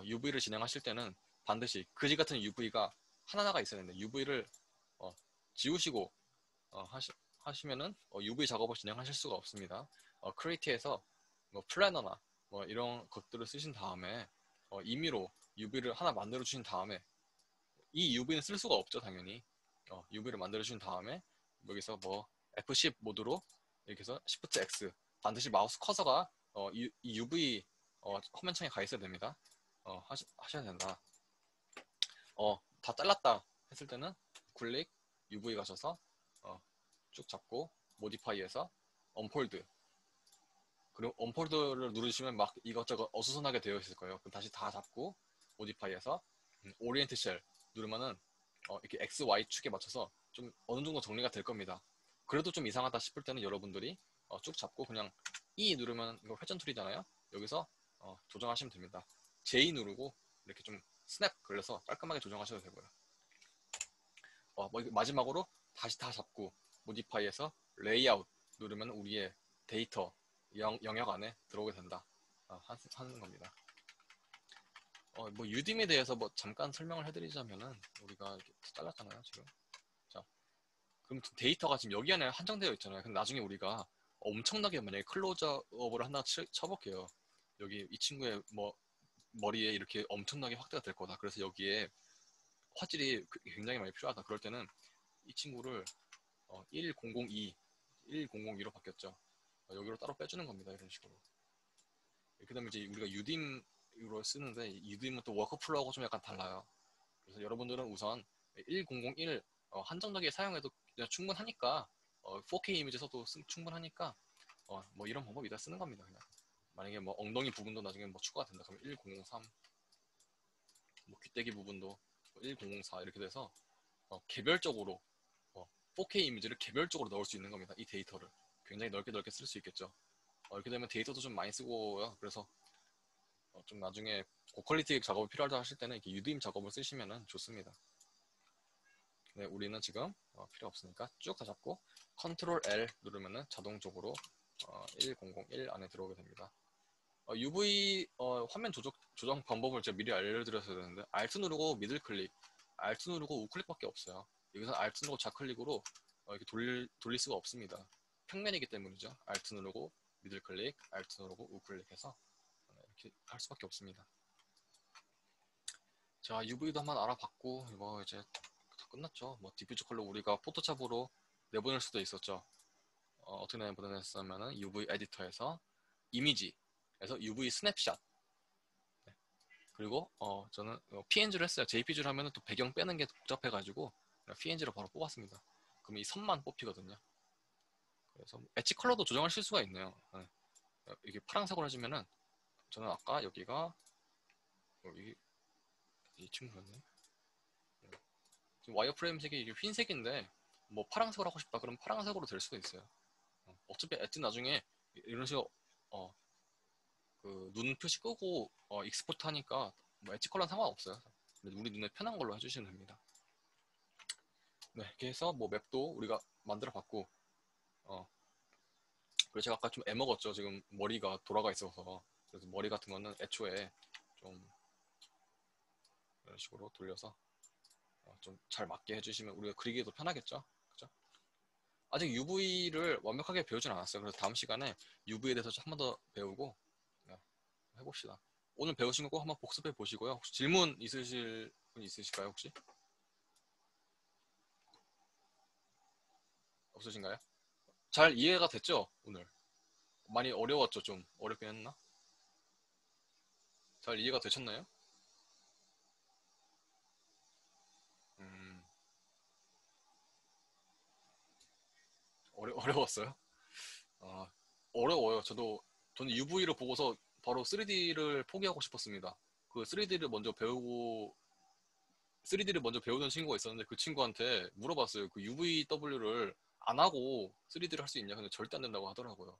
UV를 진행하실 때는 반드시 그지 같은 UV가 하나가 있어야 되는데 UV를 지우시고 하시면은 UV 작업을 진행하실 수가 없습니다. 크리에이트에서 뭐 플래너나 뭐 이런 것들을 쓰신 다음에 임의로 UV를 하나 만들어 주신 다음에 이 UV는 쓸 수가 없죠, 당연히. UV를 만들어 주신 다음에 여기서 뭐 F10 모드로 이렇게 해서 Shift X 반드시 마우스 커서가 이 UV 화면 창에 가 있어야 됩니다. 하셔야 된다. 다 잘랐다 했을 때는 클릭 UV 가셔서 쭉 잡고 모디파이에서 언폴드 그리고 언폴드를 누르시면 막 이것저것 어수선하게 되어 있을 거예요. 그럼 다시 다 잡고 모디파이에서 오리엔트 쉘 누르면은 이렇게 X, Y 축에 맞춰서 좀 어느 정도 정리가 될 겁니다. 그래도 좀 이상하다 싶을 때는 여러분들이 쭉 잡고 그냥 E 누르면 이거 회전 툴이잖아요. 여기서 조정하시면 됩니다. J 누르고 이렇게 좀 스냅 걸려서 깔끔하게 조정하셔도 되고요. 뭐 마지막으로 다시 다 잡고 모디파이에서 레이아웃 누르면 우리의 데이터 영역 안에 들어오게 된다 하는 겁니다. 뭐 유딤에 대해서 뭐 잠깐 설명을 해드리자면은 우리가 이렇게 잘랐잖아요 지금. 자, 그럼 데이터가 지금 여기 안에 한정되어 있잖아요. 근데 나중에 우리가 엄청나게 만약에 클로즈업을 하나 쳐볼게요. 여기 이 친구의 뭐 머리에 이렇게 엄청나게 확대가 될 거다. 그래서 여기에 화질이 굉장히 많이 필요하다. 그럴 때는 이 친구를 1002, 1002로 바뀌었죠. 여기로 따로 빼주는 겁니다. 이런 식으로. 이렇게 되면 이제 우리가 유딤으로 쓰는데 유딤은 또 워크플로우하고 좀 약간 달라요. 그래서 여러분들은 우선 1001 한정적이게 사용해도 그냥 충분하니까 4K 이미지에서도 충분하니까 뭐 이런 방법이다 쓰는 겁니다. 그냥. 만약에 뭐 엉덩이 부분도 나중에 뭐 추가가 된다 그러면 1003, 뭐 귀때기 부분도 1004 이렇게 돼서 개별적으로 4K 이미지를 개별적으로 넣을 수 있는 겁니다. 이 데이터를 굉장히 넓게 쓸 수 있겠죠. 이렇게 되면 데이터도 좀 많이 쓰고요. 그래서 좀 나중에 고퀄리티 작업이 필요하다 하실 때는 이렇게 유드임 작업을 쓰시면 좋습니다. 네, 우리는 지금 필요 없으니까 쭉 다 잡고 컨트롤 L 누르면 자동적으로 1001 안에 들어오게 됩니다. UV 화면 조정 방법을 제가 미리 알려드렸어야 되는데 Alt 누르고 미들 클릭, Alt 누르고 우클릭밖에 없어요. 여기서 Alt 누르고 좌클릭으로 이렇게 돌릴 수가 없습니다. 평면이기 때문이죠. Alt 누르고 미들 클릭, Alt 누르고 우클릭해서 이렇게 할 수밖에 없습니다. 자, UV도 한번 알아봤고 이거 이제 다 끝났죠. 뭐 디퓨저 컬러 우리가 포토샵으로 내보낼 수도 있었죠. 어떻게 보냈었냐면은 UV 에디터에서 이미지에서 UV 스냅샷, 그리고 저는 PNG를 했어요. JPG를 하면은 또 배경 빼는 게 복잡해가지고 PNG로 바로 뽑았습니다. 그럼 이 선만 뽑히거든요. 그래서 엣지 컬러도 조정하실 수가 있네요. 네. 이게 파란색으로 해주면은 저는 아까 여기가 여기 이 친구였네. 지금 와이어프레임 색이 이게 흰색인데 뭐 파란색으로 하고 싶다 그러면 파란색으로 될 수도 있어요. 어차피 엣지 나중에 이런 식으로 그눈 표시 끄고 익스포트 하니까 뭐 엣지 컬러는 상관없어요. 우리 눈에 편한 걸로 해주시면 됩니다. 네, 이렇게 해서 뭐 맵도 우리가 만들어 봤고, 그리고 제가 아까 좀 애먹었죠. 지금 머리가 돌아가 있어서. 그래서 머리 같은 거는 애초에 좀 이런 식으로 돌려서 좀 잘 맞게 해주시면 우리가 그리기도 편하겠죠. 그죠? 아직 UV를 완벽하게 배우진 않았어요. 그래서 다음 시간에 UV에 대해서 한 번 더 배우고 해봅시다. 오늘 배우신 거 꼭 한번 복습해 보시고요. 혹시 질문 있으실 분 있으실까요? 혹시? 없으신가요? 잘 이해가 됐죠? 오늘. 많이 어려웠죠? 좀 어렵긴 했나? 잘 이해가 되셨나요? 음, 어려웠어요? 아, 어려워요. 저는 UV를 보고서 바로 3D를 포기하고 싶었습니다. 그 3D를 먼저 배우고 3D를 먼저 배우던 친구가 있었는데 그 친구한테 물어봤어요. 그 UVW를 안 하고 3D를 할 수 있냐? 근데 절대 안 된다고 하더라고요.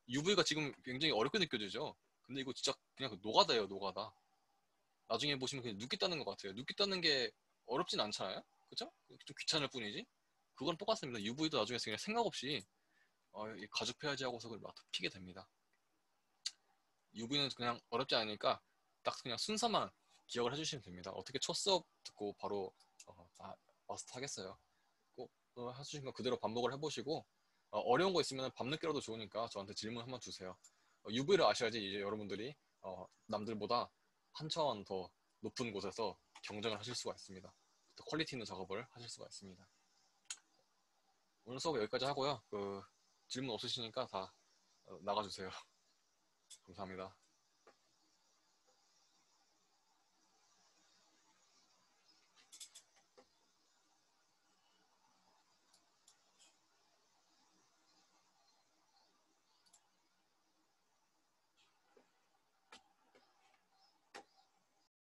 UV가 지금 굉장히 어렵게 느껴지죠? 근데 이거 진짜 그냥 노가다예요, 노가다. 나중에 보시면 그냥 눕기 따는 것 같아요. 눕기 따는 게 어렵진 않잖아요? 그죠? 좀 귀찮을 뿐이지. 그건 똑같습니다. UV도 나중에 그냥 생각 없이 가죽 페어지 하고서 막 피게 됩니다. UV는 그냥 어렵지 않으니까 딱 그냥 순서만 기억을 해주시면 됩니다. 어떻게 첫 수업 듣고 바로 다 마스터 하겠어요. 꼭 해주신 거 그대로 반복을 해보시고 어려운 거 있으면 밤늦게라도 좋으니까 저한테 질문 한번 주세요. UV를 아셔야지 이제 여러분들이 남들보다 한 차원 더 높은 곳에서 경쟁을 하실 수가 있습니다. 더 퀄리티 있는 작업을 하실 수가 있습니다. 오늘 수업 여기까지 하고요. 질문 없으시니까 다 나가주세요. 감사합니다.